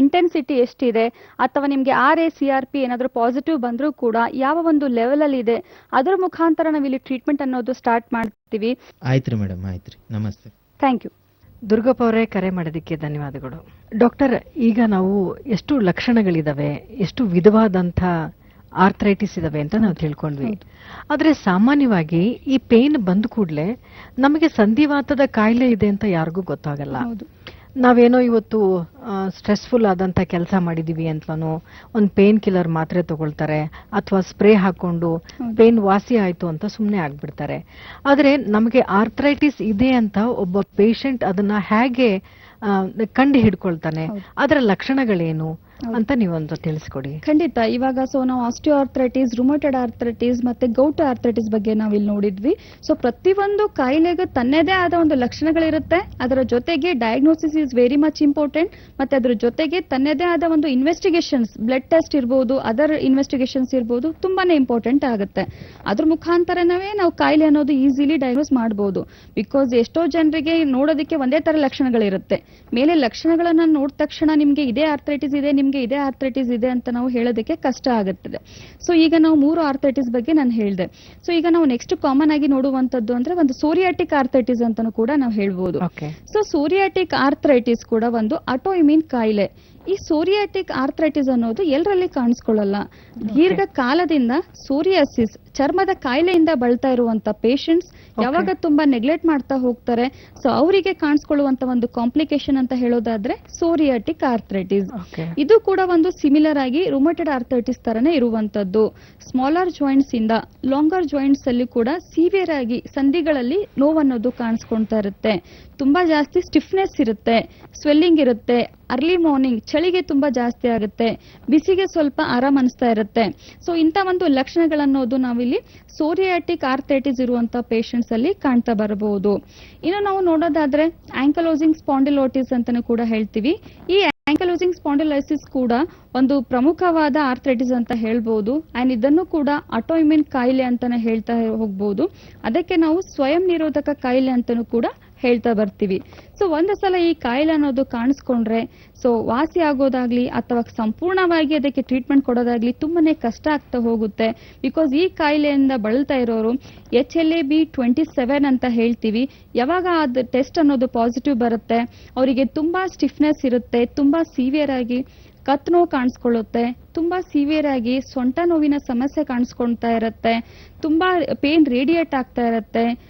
ಇಂಟೆನ್ಸಿಟಿ ಎಷ್ಟಿದೆ, ಅಥವಾ ನಿಮಗೆ RA-CRP ಏನಾದರೂ ಪಾಸಿಟಿವ್ ಬಂದರೂ ಕೂಡ ಯಾವ ಒಂದು ಲೆವೆಲ್ ಅಲ್ಲಿ ಇದೆ, ಅದರ ಮುಖಾಂತರ ನಾವಿಲ್ಲಿ ಟ್ರೀಟ್ಮೆಂಟ್ ಅನ್ನೋದು ಸ್ಟಾರ್ಟ್ ಮಾಡ್ತೀವಿ. ಆಯ್ತ್ರಿ ಮೇಡಮ್, ಆಯ್ತ್ರಿ, ನಮಸ್ತೆ. Thank you. ದುರ್ಗಪ್ಪ ಅವರೇ, ಕರೆ ಮಾಡೋದಕ್ಕೆ ಧನ್ಯವಾದಗಳು. ಡಾಕ್ಟರ್, ಈಗ ನಾವು ಎಷ್ಟು ಲಕ್ಷಣಗಳಿದಾವೆ, ಎಷ್ಟು ವಿಧವಾದಂಥ ಆರ್ಥ್ರೈಟಿಸ್ ಇದಾವೆ ಅಂತ ನಾವು ತಿಳ್ಕೊಂಡ್ವಿ. ಆದ್ರೆ ಸಾಮಾನ್ಯವಾಗಿ ಈ ಪೇನ್ ಬಂದ ಕೂಡಲೇ ನಮಗೆ ಸಂಧಿವಾತದ ಕಾಯಿಲೆ ಇದೆ ಅಂತ ಯಾರಿಗೂ ಗೊತ್ತಾಗಲ್ಲ. ನಾವೇನೋ ಇವತ್ತು ಸ್ಟ್ರೆಸ್ಫುಲ್ ಆದಂತ ಕೆಲಸ ಮಾಡಿದೀವಿ ಅಂತನೋ ಒಂದು ಪೇನ್ ಕಿಲ್ಲರ್ ಮಾತ್ರೆ ತಗೊಳ್ತಾರೆ ಅಥವಾ ಸ್ಪ್ರೇ ಹಾಕೊಂಡು ಪೇನ್ ವಾಸಿ ಆಯ್ತು ಅಂತ ಸುಮ್ಮನೆ ಆಗ್ಬಿಡ್ತಾರೆ. ಆದ್ರೆ ನಮಗೆ ಆರ್ಥ್ರೈಟಿಸ್ ಇದೆ ಅಂತ ಒಬ್ಬ ಪೇಷಂಟ್ ಅದನ್ನ ಹೇಗೆ ಕಂಡು ಹಿಡ್ಕೊಳ್ತಾನೆ, ಅದರ ಲಕ್ಷಣಗಳೇನು ಅಂತ ನೀವೊಂದು ತಿಳಿಸ್ಕೊಡಿ. ಖಂಡಿತ. ಇವಾಗ ಸೊ ನಾವು ಆಸ್ಟಿಯೋಆರ್ಥ್ರೈಟಿಸ್, ರುಮಟೆಡ್ ಆರ್ಥ್ರೈಟಿಸ್ ಮತ್ತೆ ಗೌಟ್ ಆರ್ಥ್ರೈಟಿಸ್ ಬಗ್ಗೆ ನಾವಿಲ್ಲಿ ನೋಡಿದ್ವಿ. ಸೊ ಪ್ರತಿಯೊಂದು ಕಾಯಿಲೆಗೆ ತನ್ನದೇ ಆದ ಒಂದು ಲಕ್ಷಣಗಳಿರುತ್ತೆ. ಅದರ ಜೊತೆಗೆ diagnosis is very much important. ಮತ್ತೆ ಅದರ ಜೊತೆಗೆ ತನ್ನದೇ ಆದ ಒಂದು ಇನ್ವೆಸ್ಟಿಗೇಷನ್ಸ್, ಬ್ಲಡ್ ಟೆಸ್ಟ್ ಇರ್ಬೋದು, ಅದರ್ ಇನ್ವೆಸ್ಟಿಗೇಷನ್ಸ್ ಇರ್ಬೋದು, ತುಂಬಾನೇ ಇಂಪಾರ್ಟೆಂಟ್ ಆಗುತ್ತೆ. ಅದ್ರ ಮುಖಾಂತರನೇ ನಾವು ಕಾಯಿಲೆ ಅನ್ನೋದು ಈಸಿಲಿ ಡಯಾಗ್ನೋಸ್ ಮಾಡಬಹುದು. ಬಿಕಾಸ್ ಎಷ್ಟೋ ಜನರಿಗೆ ನೋಡೋದಕ್ಕೆ ಒಂದೇ ತರ ಲಕ್ಷಣಗಳಿರುತ್ತೆ. ಮೇಲೆ ಲಕ್ಷಣಗಳನ್ನ ನೋಡಿದ ತಕ್ಷಣ ನಿಮ್ಗೆ ಇದೇ ಆರ್ಥ್ರೈಟಿಸ್ ಇದೆ, ನಿಮ್ಗೆ ಇದೇ ಆರ್ಥ್ರೈಟಿಸ್ ಇದೆ ಅಂತ ನಾವು ಹೇಳೋದಕ್ಕೆ ಕಷ್ಟ ಆಗುತ್ತದೆ. ಸೊ ಈಗ ನಾವು 3 ಆರ್ಥ್ರೈಟಿಸ್ ಬಗ್ಗೆ ನಾನು ಹೇಳಿದೆ. ಸೊ ಈಗ ನಾವು ನೆಕ್ಸ್ಟ್ ಕಾಮನ್ ಆಗಿ ನೋಡುವಂತದ್ದು ಅಂದ್ರೆ ಒಂದು ಸೋರಿಯಾಟಿಕ್ ಆರ್ಥ್ರೈಟಿಸ್ ಅಂತಾನು ಕೂಡ ನಾವು ಹೇಳ್ಬೋದು. ಸೊ ಸೋರಿಯಾಟಿಕ್ ಆರ್ಥ್ರೈಟಿಸ್ ಕೂಡ ಒಂದು ಆಟೋ ಇಮ್ಯೂನ್ ಕಾಯಿಲೆ. ಈ ಸೋರಿಯಾಟಿಕ್ ಆರ್ಥ್ರೈಟಿಸ್ ಅನ್ನೋದು ಎಲ್ಲರಲ್ಲಿ ಕಾಣಿಸ್ಕೊಳ್ಳಲ್ಲ. ದೀರ್ಘ ಕಾಲದಿಂದ ಸೋರಿಯಾಸಿಸ್, ಚರ್ಮದ ಕಾಯಿಲೆಯಿಂದ ಬಳಲ್ತಾ ಇರುವಂತ ಪೇಷಂಟ್ಸ್ ಯಾವಾಗ ತುಂಬಾ ನೆಗ್ಲೆಕ್ಟ್ ಮಾಡ್ತಾ ಹೋಗ್ತಾರೆ, ಸೊ ಅವರಿಗೆ ಕಾಣಿಸ್ಕೊಳ್ಳುವಂತ ಒಂದು ಕಾಂಪ್ಲಿಕೇಶನ್ ಅಂತ ಹೇಳೋದಾದ್ರೆ ಸೋರಿಯಾಟಿಕ್ ಆರ್ಥ್ರೈಟಿಸ್. ಇದು ಕೂಡ ಒಂದು ಸಿಮಿಲರ್ ಆಗಿ ರುಮಟೆಡ್ ಆರ್ಥ್ರೈಟಿಸ್ ತರನೇ ಇರುವಂತದ್ದು. ಸ್ಮಾಲರ್ ಜಾಯಿಂಟ್ಸ್ ಇಂದ ಲಾಂಗರ್ ಜಾಯಿಂಟ್ಸ್ ಅಲ್ಲಿ ಕೂಡ ಸಿವಿಯರ್ ಆಗಿ ಸಂಧಿಗಳಲ್ಲಿ ನೋವನ್ನೋದು ಕಾಣಿಸ್ಕೊಳ್ತಾ ಇರುತ್ತೆ. ತುಂಬಾ ಜಾಸ್ತಿ ಸ್ಟಿಫ್ನೆಸ್ ಇರುತ್ತೆ, ಸ್ವೆಲ್ಲಿಂಗ್ ಇರುತ್ತೆ, ಅರ್ಲಿ ಮಾರ್ನಿಂಗ್ ಚಳಿಗೆ ತುಂಬಾ ಜಾಸ್ತಿ ಆಗುತ್ತೆ, ಬಿಸಿಗೆ ಸ್ವಲ್ಪ ಆರಾಮ್ ಅನಿಸ್ತಾ ಇರುತ್ತೆ. ಸೊ ಇಂಥ ಒಂದು ಲಕ್ಷಣಗಳನ್ನೋದು ನಾವಿಲ್ಲಿ ಸೋರಿಯಾಟಿಕ್ ಆರ್ಥ್ರೈಟಿಸ್ ಇರುವಂತ ಪೇಷಂಟ್ಸ್ ಅಲ್ಲಿ ಕಾಣ್ತಾ ಬರಬಹುದು. ಇನ್ನು ನಾವು ನೋಡೋದಾದ್ರೆ ಆಂಕಲೋಸಿಂಗ್ ಸ್ಪಾಂಡಿಲೋಟಿಸ್ ಅಂತಾನೂ ಕೂಡ ಹೇಳ್ತೀವಿ. ಈ ಆಂಕಲೋಸಿಂಗ್ ಸ್ಪಾಂಡಿಲೈಸಿಸ್ ಕೂಡ ಒಂದು ಪ್ರಮುಖವಾದ ಆರ್ಥ್ರೈಟಿಸ್ ಅಂತ ಹೇಳ್ಬೋದು. ಅಂಡ್ ಇದನ್ನು ಕೂಡ ಆಟೋಇಮ್ಯೂನ್ ಕಾಯಿಲೆ ಅಂತಾನೆ ಹೇಳ್ತಾ ಹೋಗ್ಬೋದು. ಅದಕ್ಕೆ ನಾವು ಸ್ವಯಂ ನಿರೋಧಕ ಕಾಯಿಲೆ ಅಂತಾನೂ ಕೂಡ ಹೇಳ್ತಾ ಬರ್ತೀವಿ. ಸೊ ಒಂದು ಸಲ ಈ ಕಾಯಿಲೆ ಅನ್ನೋದು ಕಾಣಿಸ್ಕೊಂಡ್ರೆ ಸೊ ವಾಸಿ ಆಗೋದಾಗ್ಲಿ ಅಥವಾ ಸಂಪೂರ್ಣವಾಗಿ ಅದಕ್ಕೆ ಟ್ರೀಟ್ಮೆಂಟ್ ಕೊಡೋದಾಗ್ಲಿ ತುಂಬಾನೇ ಕಷ್ಟ ಆಗ್ತಾ ಹೋಗುತ್ತೆ. ಬಿಕಾಸ್ ಈ ಕಾಯಿಲೆಯಿಂದ ಬಳಲ್ತಾ ಇರೋರು HLA-B27 ಅಂತ ಹೇಳ್ತೀವಿ. ಯಾವಾಗ ಅದು ಟೆಸ್ಟ್ ಅನ್ನೋದು ಪಾಸಿಟಿವ್ ಬರುತ್ತೆ, ಅವರಿಗೆ ತುಂಬಾ ಸ್ಟಿಫ್ನೆಸ್ ಇರುತ್ತೆ, ತುಂಬಾ ಸಿವಿಯರ್ ಆಗಿ ಕತ್ ನೋವು ಕಾಣಿಸ್ಕೊಳ್ಳುತ್ತೆ, ತುಂಬಾ ಸಿವಿಯರ್ ಆಗಿ ಸೊಂಟ ನೋವಿನ ಸಮಸ್ಯೆ ಕಾಣಿಸ್ಕೊಳ್ತಾ ಇರುತ್ತೆ, ತುಂಬಾ ಪೇನ್ ರೇಡಿಯೇಟ್ ಆಗ್ತಾ ಇರುತ್ತೆ,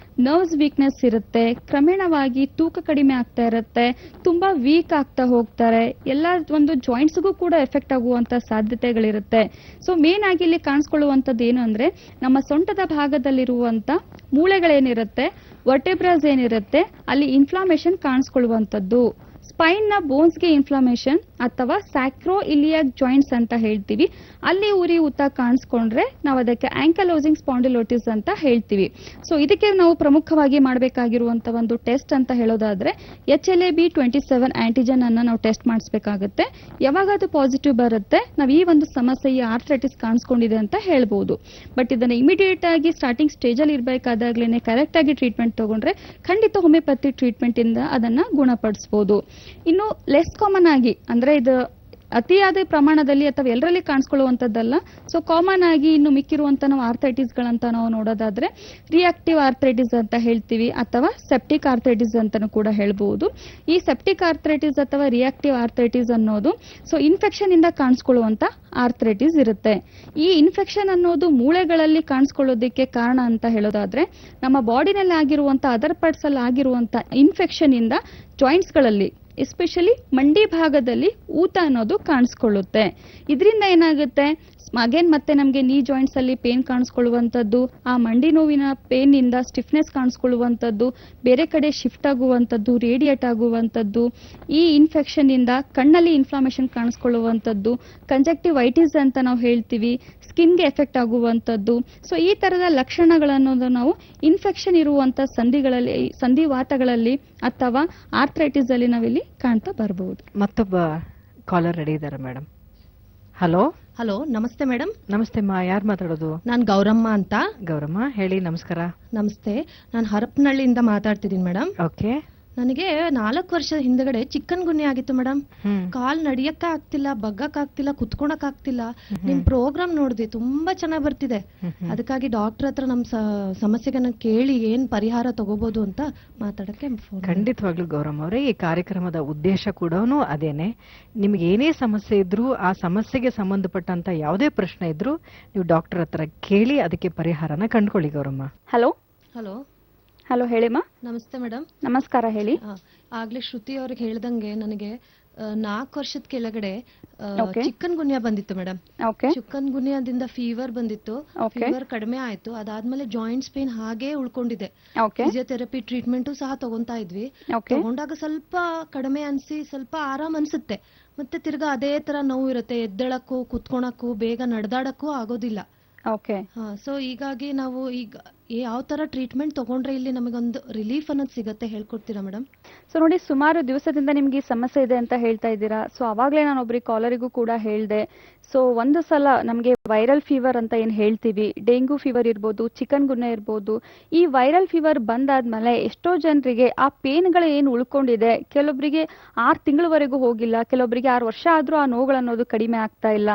ನರ್ವ್ಸ್ ವೀಕ್ನೆಸ್ ಇರುತ್ತೆ, ಕ್ರಮೇಣವಾಗಿ ತೂಕ ಕಡಿಮೆ ಆಗ್ತಾ ಇರುತ್ತೆ, ತುಂಬಾ ವೀಕ್ ಆಗ್ತಾ ಹೋಗ್ತಾರೆ, ಎಲ್ಲ ಒಂದು ಜಾಯಿಂಟ್ಸ್ಗೂ ಕೂಡ ಎಫೆಕ್ಟ್ ಆಗುವಂತ ಸಾಧ್ಯತೆಗಳಿರುತ್ತೆ. ಸೊ ಮೇನ್ ಆಗಿ ಇಲ್ಲಿ ಕಾಣಿಸ್ಕೊಳ್ಳುವಂತದ್ದು ಏನು ಅಂದ್ರೆ ನಮ್ಮ ಸೊಂಟದ ಭಾಗದಲ್ಲಿರುವಂತ ಮೂಳೆಗಳೇನಿರುತ್ತೆ, ವರ್ಟೆಬ್ರಾಸ್ ಏನಿರುತ್ತೆ, ಅಲ್ಲಿ ಇನ್ಫ್ಲಾಮೇಷನ್ ಕಾಣಿಸ್ಕೊಳ್ಳುವಂತದ್ದು. ಸ್ಪೈನ್ ನ ಬೋನ್ಸ್ ಗೆ ಇನ್ಫ್ಲಮೇಷನ್ ಅಥವಾ ಸ್ಯಾಕ್ರೋ ಇಲಿಯಾಕ್ ಜಾಯಿಂಟ್ಸ್ ಅಂತ ಹೇಳ್ತೀವಿ, ಅಲ್ಲಿ ಉರಿ ಊತ ಕಾಣಿಸ್ಕೊಂಡ್ರೆ ನಾವು ಅದಕ್ಕೆ ಆಂಕಲೋಸಿಂಗ್ ಸ್ಪಾಂಡಿಲೋಟಿಸ್ ಅಂತ ಹೇಳ್ತೀವಿ. ಸೊ ಇದಕ್ಕೆ ನಾವು ಪ್ರಮುಖವಾಗಿ ಮಾಡಬೇಕಾಗಿರುವಂತ ಒಂದು ಟೆಸ್ಟ್ ಅಂತ ಹೇಳೋದಾದ್ರೆ HLA-B27 ಆಂಟಿಜನ್ ಅನ್ನ ನಾವು ಟೆಸ್ಟ್ ಮಾಡಿಸಬೇಕಾಗುತ್ತೆ. ಯಾವಾಗ ಅದು ಪಾಸಿಟಿವ್ ಬರುತ್ತೆ, ನಾವು ಈ ಒಂದು ಸಮಸ್ಯೆ, ಈ ಆರ್ಥ್ರೈಟಿಸ್ ಕಾಣಿಸ್ಕೊಂಡಿದೆ ಅಂತ ಹೇಳ್ಬೋದು. ಬಟ್ ಇದನ್ನ ಇಮಿಡಿಯೇಟ್ ಆಗಿ ಸ್ಟಾರ್ಟಿಂಗ್ ಸ್ಟೇಜ್ ಅಲ್ಲಿ ಇರಬೇಕಾದಾಗ್ಲೇನೆ ಕರೆಕ್ಟ್ ಆಗಿ ಟ್ರೀಟ್ಮೆಂಟ್ ತಗೊಂಡ್ರೆ ಖಂಡಿತ ಹೋಮಿಯೋಪತಿ ಟ್ರೀಟ್ಮೆಂಟ್ ಇಂದ ಅದನ್ನ ಗುಣಪಡಿಸಬಹುದು. ಇನ್ನು ಲೆಸ್ ಕಾಮನ್ ಆಗಿ ಅಂದ್ರೆ ಇದು ಅತಿಯಾದ ಪ್ರಮಾಣದಲ್ಲಿ ಅಥವಾ ಎಲ್ಲರಲ್ಲಿ ಕಾಣಿಸ್ಕೊಳ್ಳುವಂಥದ್ದಲ್ಲ. ಸೊ ಕಾಮನ್ ಆಗಿ ಇನ್ನು ಮಿಕ್ಕಿರುವಂಥ ನಾವು ಆರ್ಥೈಟಿಸ್ಗಳಂತ ನಾವು ನೋಡೋದಾದ್ರೆ ರಿಯಾಕ್ಟಿವ್ ಆರ್ಥೈಟಿಸ್ ಅಂತ ಹೇಳ್ತೀವಿ ಅಥವಾ ಸೆಪ್ಟಿಕ್ ಆರ್ಥೈಟಿಸ್ ಅಂತಾನೂ ಕೂಡ ಹೇಳ್ಬಹುದು. ಈ ಸೆಪ್ಟಿಕ್ ಆರ್ಥೈಟಿಸ್ ಅಥವಾ ರಿಯಾಕ್ಟಿವ್ ಆರ್ಥೈಟಿಸ್ ಅನ್ನೋದು ಸೊ ಇನ್ಫೆಕ್ಷನ್ ಇಂದ ಕಾಣಿಸ್ಕೊಳ್ಳುವಂತ ಆರ್ಥೈಟಿಸ್ ಇರುತ್ತೆ. ಈ ಇನ್ಫೆಕ್ಷನ್ ಅನ್ನೋದು ಮೂಳೆಗಳಲ್ಲಿ ಕಾಣಿಸ್ಕೊಳ್ಳೋದಕ್ಕೆ ಕಾರಣ ಅಂತ ಹೇಳೋದಾದ್ರೆ ನಮ್ಮ ಬಾಡಿನಲ್ಲಿ ಆಗಿರುವಂತ ಅದರ್ ಪಾರ್ಟ್ಸ್ ಅಲ್ಲಿ ಆಗಿರುವಂತ ಇನ್ಫೆಕ್ಷನ್ ಇಂದ ಜಾಯಿಂಟ್ಸ್ ಗಳಲ್ಲಿ ಎಸ್ಪೆಷಲಿ ಮಂಡಿ ಭಾಗದಲ್ಲಿ ಊತ ಅನ್ನೋದು ಕಾಣಿಸ್ಕೊಳ್ಳುತ್ತೆ. ಇದರಿಂದ ಏನಾಗುತ್ತೆ ಅಗೇನ್ ಮತ್ತೆ ನಮಗೆ ನೀ ಜಾಯಿಂಟ್ಸ್ ಅಲ್ಲಿ ಪೇನ್ ಕಾಣಿಸ್ಕೊಳ್ಳುವಂಥದ್ದು, ಆ ಮಂಡಿ ನೋವಿನ ಪೇನ್ ಇಂದ ಸ್ಟಿಫ್ನೆಸ್ ಕಾಣಿಸ್ಕೊಳ್ಳುವಂಥದ್ದು, ಬೇರೆ ಕಡೆ ಶಿಫ್ಟ್ ಆಗುವಂಥದ್ದು, ರೇಡಿಯೇಟ್ ಆಗುವಂಥದ್ದು, ಈ ಇನ್ಫೆಕ್ಷನ್ ಇಂದ ಕಣ್ಣಲ್ಲಿ ಇನ್ಫ್ಲಾಮೇಷನ್ ಕಾಣಿಸ್ಕೊಳ್ಳುವಂಥದ್ದು, ಕಂಜಕ್ಟಿವೈಟಿಸ್ ಅಂತ ನಾವು ಹೇಳ್ತೀವಿ, ಸ್ಕಿನ್ಗೆ ಎಫೆಕ್ಟ್ ಆಗುವಂಥದ್ದು. ಸೊ ಈ ತರದ ಲಕ್ಷಣಗಳನ್ನು ನಾವು ಇನ್ಫೆಕ್ಷನ್ ಇರುವಂತ ಸಂಧಿವಾತಗಳಲ್ಲಿ ಅಥವಾ ಆರ್ಥ್ರೈಟಿಸ್ ಅಲ್ಲಿ ನಾವಿಲ್ಲಿ ಕಾಣ್ತಾ ಬರಬಹುದು. ಮತ್ತೊಬ್ಬ ಕಾಲರ್ ರೆಡಿ ಇದ್ದಾರೆ ಮೇಡಮ್. ಹಲೋ ಹಲೋ, ನಮಸ್ತೆ ಮೇಡಮ್. ನಮಸ್ತೆ ಮಾ, ಯಾರು ಮಾತಾಡೋದು? ನಾನು ಗೌರಮ್ಮ ಅಂತ. ಗೌರಮ್ಮ ಹೇಳಿ. ನಮಸ್ಕಾರ. ನಮಸ್ತೆ, ನಾನು ಹರಪನಹಳ್ಳಿಯಿಂದ ಮಾತಾಡ್ತಿದ್ದೀನಿ ಮೇಡಮ್. ಓಕೆ. ನನಗೆ 4 ವರ್ಷದ ಹಿಂದಗಡೆ ಚಿಕನ್ ಗುನ್ಯ ಆಗಿತ್ತು ಮೇಡಮ್. ಕಾಲ್ ನಡಿಯಕ್ಕ ಆಗ್ತಿಲ್ಲ, ಬಗ್ಗಕ್ ಆಗ್ತಿಲ್ಲ, ಕುತ್ಕೊಳಕ್ ಆಗ್ತಿಲ್ಲ. ನಿಮ್ ಪ್ರೋಗ್ರಾಮ್ ನೋಡಿದೆ, ತುಂಬಾ ಚೆನ್ನಾಗ್ ಬರ್ತಿದೆ. ಅದಕ್ಕಾಗಿ ಡಾಕ್ಟರ್ ಹತ್ರ ನಮ್ ಸಮಸ್ಯೆಗಳನ್ನ ಕೇಳಿ ಏನ್ ಪರಿಹಾರ ತಗೋಬಹುದು ಅಂತ ಮಾತಾಡಕ್ಕೆ ಫೋನ್. ಖಂಡಿತವಾಗ್ಲೂ ಗೌರಮ್ಮ ಅವರೇ, ಈ ಕಾರ್ಯಕ್ರಮದ ಉದ್ದೇಶ ಕೂಡ ಅದೇನೆ. ನಿಮ್ಗೆ ಏನೇ ಸಮಸ್ಯೆ ಇದ್ರೂ ಆ ಸಮಸ್ಯೆಗೆ ಸಂಬಂಧಪಟ್ಟಂತ ಯಾವುದೇ ಪ್ರಶ್ನೆ ಇದ್ರೂ ನೀವು ಡಾಕ್ಟರ್ ಹತ್ರ ಕೇಳಿ ಅದಕ್ಕೆ ಪರಿಹಾರನ ಕಂಡುಕೊಳ್ಳಿ ಗೌರಮ್ಮ. ಹಲೋ ಹಲೋ ಹಲೋ, ಹೇಳಿಮ್ಮ. ನಮಸ್ತೆ ಮೇಡಮ್. ನಮಸ್ಕಾರ, ಹೇಳಿ. ಆಗ್ಲೇ ಶ್ರುತಿ ಅವ್ರಿಗೆ ಹೇಳ್ದಂಗೆ ನನಗೆ 4 ವರ್ಷದ ಕೆಳಗಡೆ Okay. ಚಿಕನ್ ಗುನ್ಯ ಬಂದಿತ್ತು ಮೇಡಮ್. ಓಕೆ ಚಿಕನ್ ಗುನ್ಯದಿಂದ ಫೀವರ್ ಬಂದಿತ್ತು. Okay. ಫೀವರ್ ಕಡಿಮೆ ಆಯ್ತು. ಅದಾದ್ಮೇಲೆ ಜಾಯಿಂಟ್ಸ್ ಪೇನ್ ಹಾಗೆ ಉಳ್ಕೊಂಡಿದೆ. ಓಕೆ ಫಿಸಿಯೋಥೆರಪಿ ಟ್ರೀಟ್ಮೆಂಟು ಸಹ ತಗೊಂತಾ ಇದ್ವಿ. ಓಕೆ ತಗೊಂಡಾಗ ಸ್ವಲ್ಪ ಕಡಿಮೆ ಅನ್ಸಿ ಸ್ವಲ್ಪ ಆರಾಮ್ ಅನ್ಸುತ್ತೆ. ಮತ್ತೆ ತಿರ್ಗಾ ಅದೇ ತರ ನೋವು ಇರುತ್ತೆ. ಎದ್ದೇಳಕ್ಕೂ ಕುತ್ಕೊಳಕ್ಕೂ ಬೇಗ ನಡೆದಾಡಕ್ಕೂ ಆಗೋದಿಲ್ಲ. ಓಕೆ ಸೊ ಹೀಗಾಗಿ ನಾವು ಈಗ ಯಾವ ತರ ಟ್ರೀಟ್ಮೆಂಟ್ ತಗೊಂಡ್ರೆ ಇಲ್ಲಿ ನಮಗೊಂದು ರಿಲೀಫ್ ಅನ್ನೋದು ಸಿಗತ್ತೆ, ಹೇಳ್ಕೊಡ್ತೀರಾ ಮೇಡಮ್? ಸೊ ನೋಡಿ, ಸುಮಾರು ದಿವಸದಿಂದ ನಿಮ್ಗೆ ಈ ಸಮಸ್ಯೆ ಇದೆ ಅಂತ ಹೇಳ್ತಾ ಇದ್ದೀರಾ. ಸೊ ಅವಾಗಲೇ ನಾನು ಒಬ್ರಿಗೆ ಕಾಲರಿಗೂ ಕೂಡ ಹೇಳಿದೆ. ಸೊ ಒಂದು ಸಲ ನಮಗೆ ವೈರಲ್ ಫೀವರ್ ಅಂತ ಏನು ಹೇಳ್ತೀವಿ, ಡೆಂಗು ಫೀವರ್ ಇರ್ಬೋದು, ಚಿಕನ್ ಗುನ್ಯ ಇರ್ಬೋದು, ಈ ವೈರಲ್ ಫೀವರ್ ಬಂದಾದ್ಮೇಲೆ ಎಷ್ಟೋ ಜನರಿಗೆ ಆ ಪೇನ್ಗಳು ಏನು ಉಳ್ಕೊಂಡಿದೆ, ಕೆಲವೊಬ್ಬರಿಗೆ 6 ತಿಂಗಳವರೆಗೂ ಹೋಗಿಲ್ಲ, ಕೆಲವೊಬ್ಬರಿಗೆ 6 ವರ್ಷ ಆದ್ರೂ ಆ ನೋವುಗಳನ್ನೋದು ಕಡಿಮೆ ಆಗ್ತಾ ಇಲ್ಲ.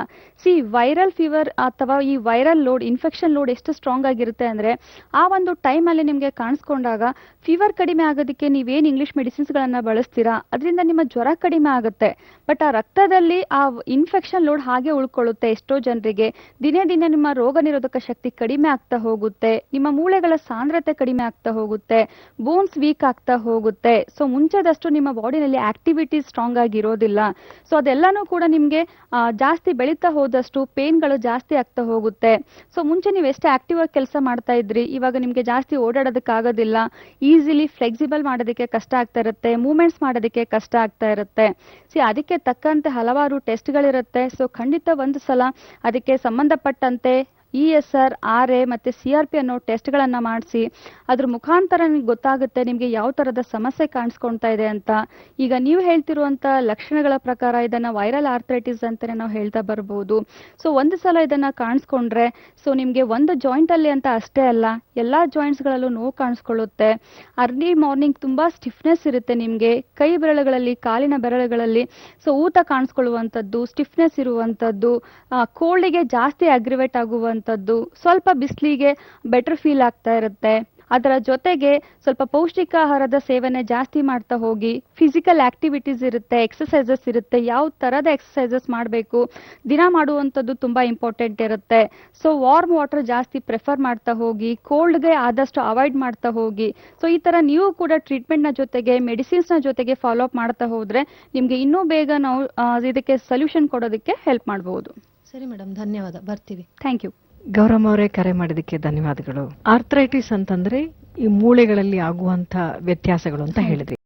ವೈರಲ್ ಫೀವರ್ ಅಥವಾ ಈ ವೈರಲ್ ಲೋಡ್, ಇನ್ಫೆಕ್ಷನ್ ಲೋಡ್ ಎಷ್ಟು ಸ್ಟ್ರಾಂಗ್ ಆಗಿರುತ್ತೆ ಅಂದ್ರೆ ಆ ಒಂದು ಟೈಮ್ ಅಲ್ಲಿ ನಿಮ್ಗೆ ಕಾಣಿಸ್ಕೊಂಡಾಗ ಫೀವರ್ ಕಡಿಮೆ ಆಗೋದಕ್ಕೆ ನೀವೇನ್ ಇಂಗ್ಲಿಷ್ ಮೆಡಿಸಿನ್ಸ್ ಗಳನ್ನ ಬಳಸ್ತೀರಾ, ಅದರಿಂದ ನಿಮ್ಮ ಜ್ವರ ಕಡಿಮೆ ಆಗುತ್ತೆ. ಬಟ್ ಆ ರಕ್ತದಲ್ಲಿ ಆ ಇನ್ಫೆಕ್ಷನ್ ಲೋಡ್ ಹಾಗೆ ಉಳ್ಕೊಳ್ಳುತ್ತೆ. ಎಷ್ಟೋ ಜನರಿಗೆ ದಿನೇ ದಿನೇ ನಿಮ್ಮ ರೋಗ ನಿರೋಧಕ ಶಕ್ತಿ ಕಡಿಮೆ ಆಗ್ತಾ ಹೋಗುತ್ತೆ, ನಿಮ್ಮ ಮೂಳೆಗಳ ಸಾಂದ್ರತೆ ಕಡಿಮೆ ಆಗ್ತಾ ಹೋಗುತ್ತೆ, ಬೋನ್ಸ್ ವೀಕ್ ಆಗ್ತಾ ಹೋಗುತ್ತೆ. ಸೊ ಮುಂಚೆದಷ್ಟು ನಿಮ್ಮ ಬಾಡಿನಲ್ಲಿ ಆಕ್ಟಿವಿಟಿ ಸ್ಟ್ರಾಂಗ್ ಆಗಿರೋದಿಲ್ಲ. ಸೊ ಅದೆಲ್ಲಾನು ಕೂಡ ನಿಮ್ಗೆ ಜಾಸ್ತಿ ಬೆಳೀತಾ ಹೋದಷ್ಟು ಪೇನ್ಗಳು ಜಾಸ್ತಿ ಆಗ್ತಾ ಹೋಗುತ್ತೆ. ಸೊ ಮುಂಚೆ ನೀವು ಎಷ್ಟು ಆಕ್ಟಿವ್ ಆಗಿ ಕೆಲಸ ಮಾಡ್ತಾ ಇದ್ರಿ, ಇವಾಗ ನಿಮ್ಗೆ ಜಾಸ್ತಿ ಓಡಾಡೋದಕ್ಕಾಗೋದಿಲ್ಲ, ಈಸಿಲಿ ಫ್ಲೆಕ್ಸಿಬಲ್ ಮಾಡೋದಕ್ಕೆ ಕಷ್ಟ ಆಗ್ತಾ ಇರುತ್ತೆ, ಮೂವ್ಮೆಂಟ್ಸ್ ಮಾಡೋದಕ್ಕೆ ಕಷ್ಟ ಆಗ್ತಾ ಇರುತ್ತೆ. ಅದಕ್ಕೆ ತಕ್ಕಂತೆ ಹಲವಾರು ಟೆಸ್ಟ್ಗಳಿರುತ್ತೆ. ಸೊ ಖಂಡಿತ ಒಂದು ಸಲ ಅದಕ್ಕೆ ಸಂಬಂಧಪಟ್ಟಂತೆ ESR, RA ಮತ್ತೆ CRP ಅನ್ನೋ ಟೆಸ್ಟ್ಗಳನ್ನ ಮಾಡಿಸಿ ಅದ್ರ ಮುಖಾಂತರ ನಿಮ್ಗೆ ಗೊತ್ತಾಗುತ್ತೆ ನಿಮ್ಗೆ ಯಾವ ತರದ ಸಮಸ್ಯೆ ಕಾಣಿಸ್ಕೊಳ್ತಾ ಇದೆ ಅಂತ. ಈಗ ನೀವು ಹೇಳ್ತಿರುವಂತ ಲಕ್ಷಣಗಳ ಪ್ರಕಾರ ಇದನ್ನ ವೈರಲ್ ಆರ್ಥ್ರೈಟಿಸ್ ಅಂತಾನೆ ನಾವು ಹೇಳ್ತಾ ಬರ್ಬೋದು. ಸೊ ಒಂದು ಸಲ ಇದನ್ನ ಕಾಣಿಸ್ಕೊಂಡ್ರೆ ಸೊ ನಿಮ್ಗೆ ಒಂದು ಜಾಯಿಂಟ್ ಅಲ್ಲಿ ಅಂತ ಅಷ್ಟೇ ಅಲ್ಲ, ಎಲ್ಲಾ ಜಾಯಿಂಟ್ಸ್ ಗಳಲ್ಲೂ ನೋವು ಕಾಣಿಸ್ಕೊಳ್ಳುತ್ತೆ. ಅರ್ಲಿ ಮಾರ್ನಿಂಗ್ ತುಂಬಾ ಸ್ಟಿಫ್ನೆಸ್ ಇರುತ್ತೆ ನಿಮ್ಗೆ, ಕೈ ಬೆರಳುಗಳಲ್ಲಿ, ಕಾಲಿನ ಬೆರಳುಗಳಲ್ಲಿ ಸೊ ಊತ ಕಾಣಿಸ್ಕೊಳ್ಳುವಂಥದ್ದು, ಸ್ಟಿಫ್ನೆಸ್ ಇರುವಂಥದ್ದು, ಕೋಲ್ಡ್ಗೆ ಜಾಸ್ತಿ ಅಗ್ರಿವೇಟ್ ಆಗುವಂಥದ್ದು, ಸ್ವಲ್ಪ ಬಿಸಿಲಿಗೆ ಬೆಟರ್ ಫೀಲ್ ಆಗ್ತಾ ಇರುತ್ತೆ. ಅದರ ಜೊತೆಗೆ ಸ್ವಲ್ಪ ಪೌಷ್ಟಿಕ ಆಹಾರದ ಸೇವನೆ ಜಾಸ್ತಿ ಮಾಡ್ತಾ ಹೋಗಿ, ಫಿಸಿಕಲ್ ಆಕ್ಟಿವಿಟೀಸ್ ಇರುತ್ತೆ, ಎಕ್ಸಸೈಸಸ್ ಇರುತ್ತೆ, ಯಾವ ತರದ ಎಕ್ಸಸೈಸಸ್ ಮಾಡಬೇಕು ದಿನ ಮಾಡುವಂಥದ್ದು ತುಂಬಾ ಇಂಪಾರ್ಟೆಂಟ್ ಇರುತ್ತೆ. ಸೊ ವಾರ್ಮ್ ವಾಟರ್ ಜಾಸ್ತಿ ಪ್ರಿಫರ್ ಮಾಡ್ತಾ ಹೋಗಿ, ಕೋಲ್ಡ್ಗೆ ಆದಷ್ಟು ಅವಾಯ್ಡ್ ಮಾಡ್ತಾ ಹೋಗಿ. ಸೊ ಈ ತರ ನೀವು ಕೂಡ ಟ್ರೀಟ್ಮೆಂಟ್ ನ ಜೊತೆಗೆ ಮೆಡಿಸಿನ್ಸ್ ನ ಜೊತೆಗೆ ಫಾಲೋ ಅಪ್ ಮಾಡ್ತಾ ಹೋದ್ರೆ ನಿಮ್ಗೆ ಇನ್ನೂ ಬೇಗ ನಾವು ಇದಕ್ಕೆ ಸೊಲ್ಯೂಷನ್ ಕೊಡೋದಕ್ಕೆ ಹೆಲ್ಪ್ ಮಾಡಬಹುದು. ಸರಿ ಮೇಡಮ್, ಧನ್ಯವಾದ, ಬರ್ತೀವಿ. Thank you. ಗೌರಮ್ಮ ಅವರೇ, ಕರೆ ಮಾಡಿದ್ದಕ್ಕೆ ಧನ್ಯವಾದಗಳು. ಆರ್ಥ್ರೈಟಿಸ್ ಅಂತಂದ್ರೆ ಈ ಮೂಳೆಗಳಲ್ಲಿ ಆಗುವಂತ ವ್ಯತ್ಯಾಸಗಳು ಅಂತ ಹೇಳಿದ್ರಿ.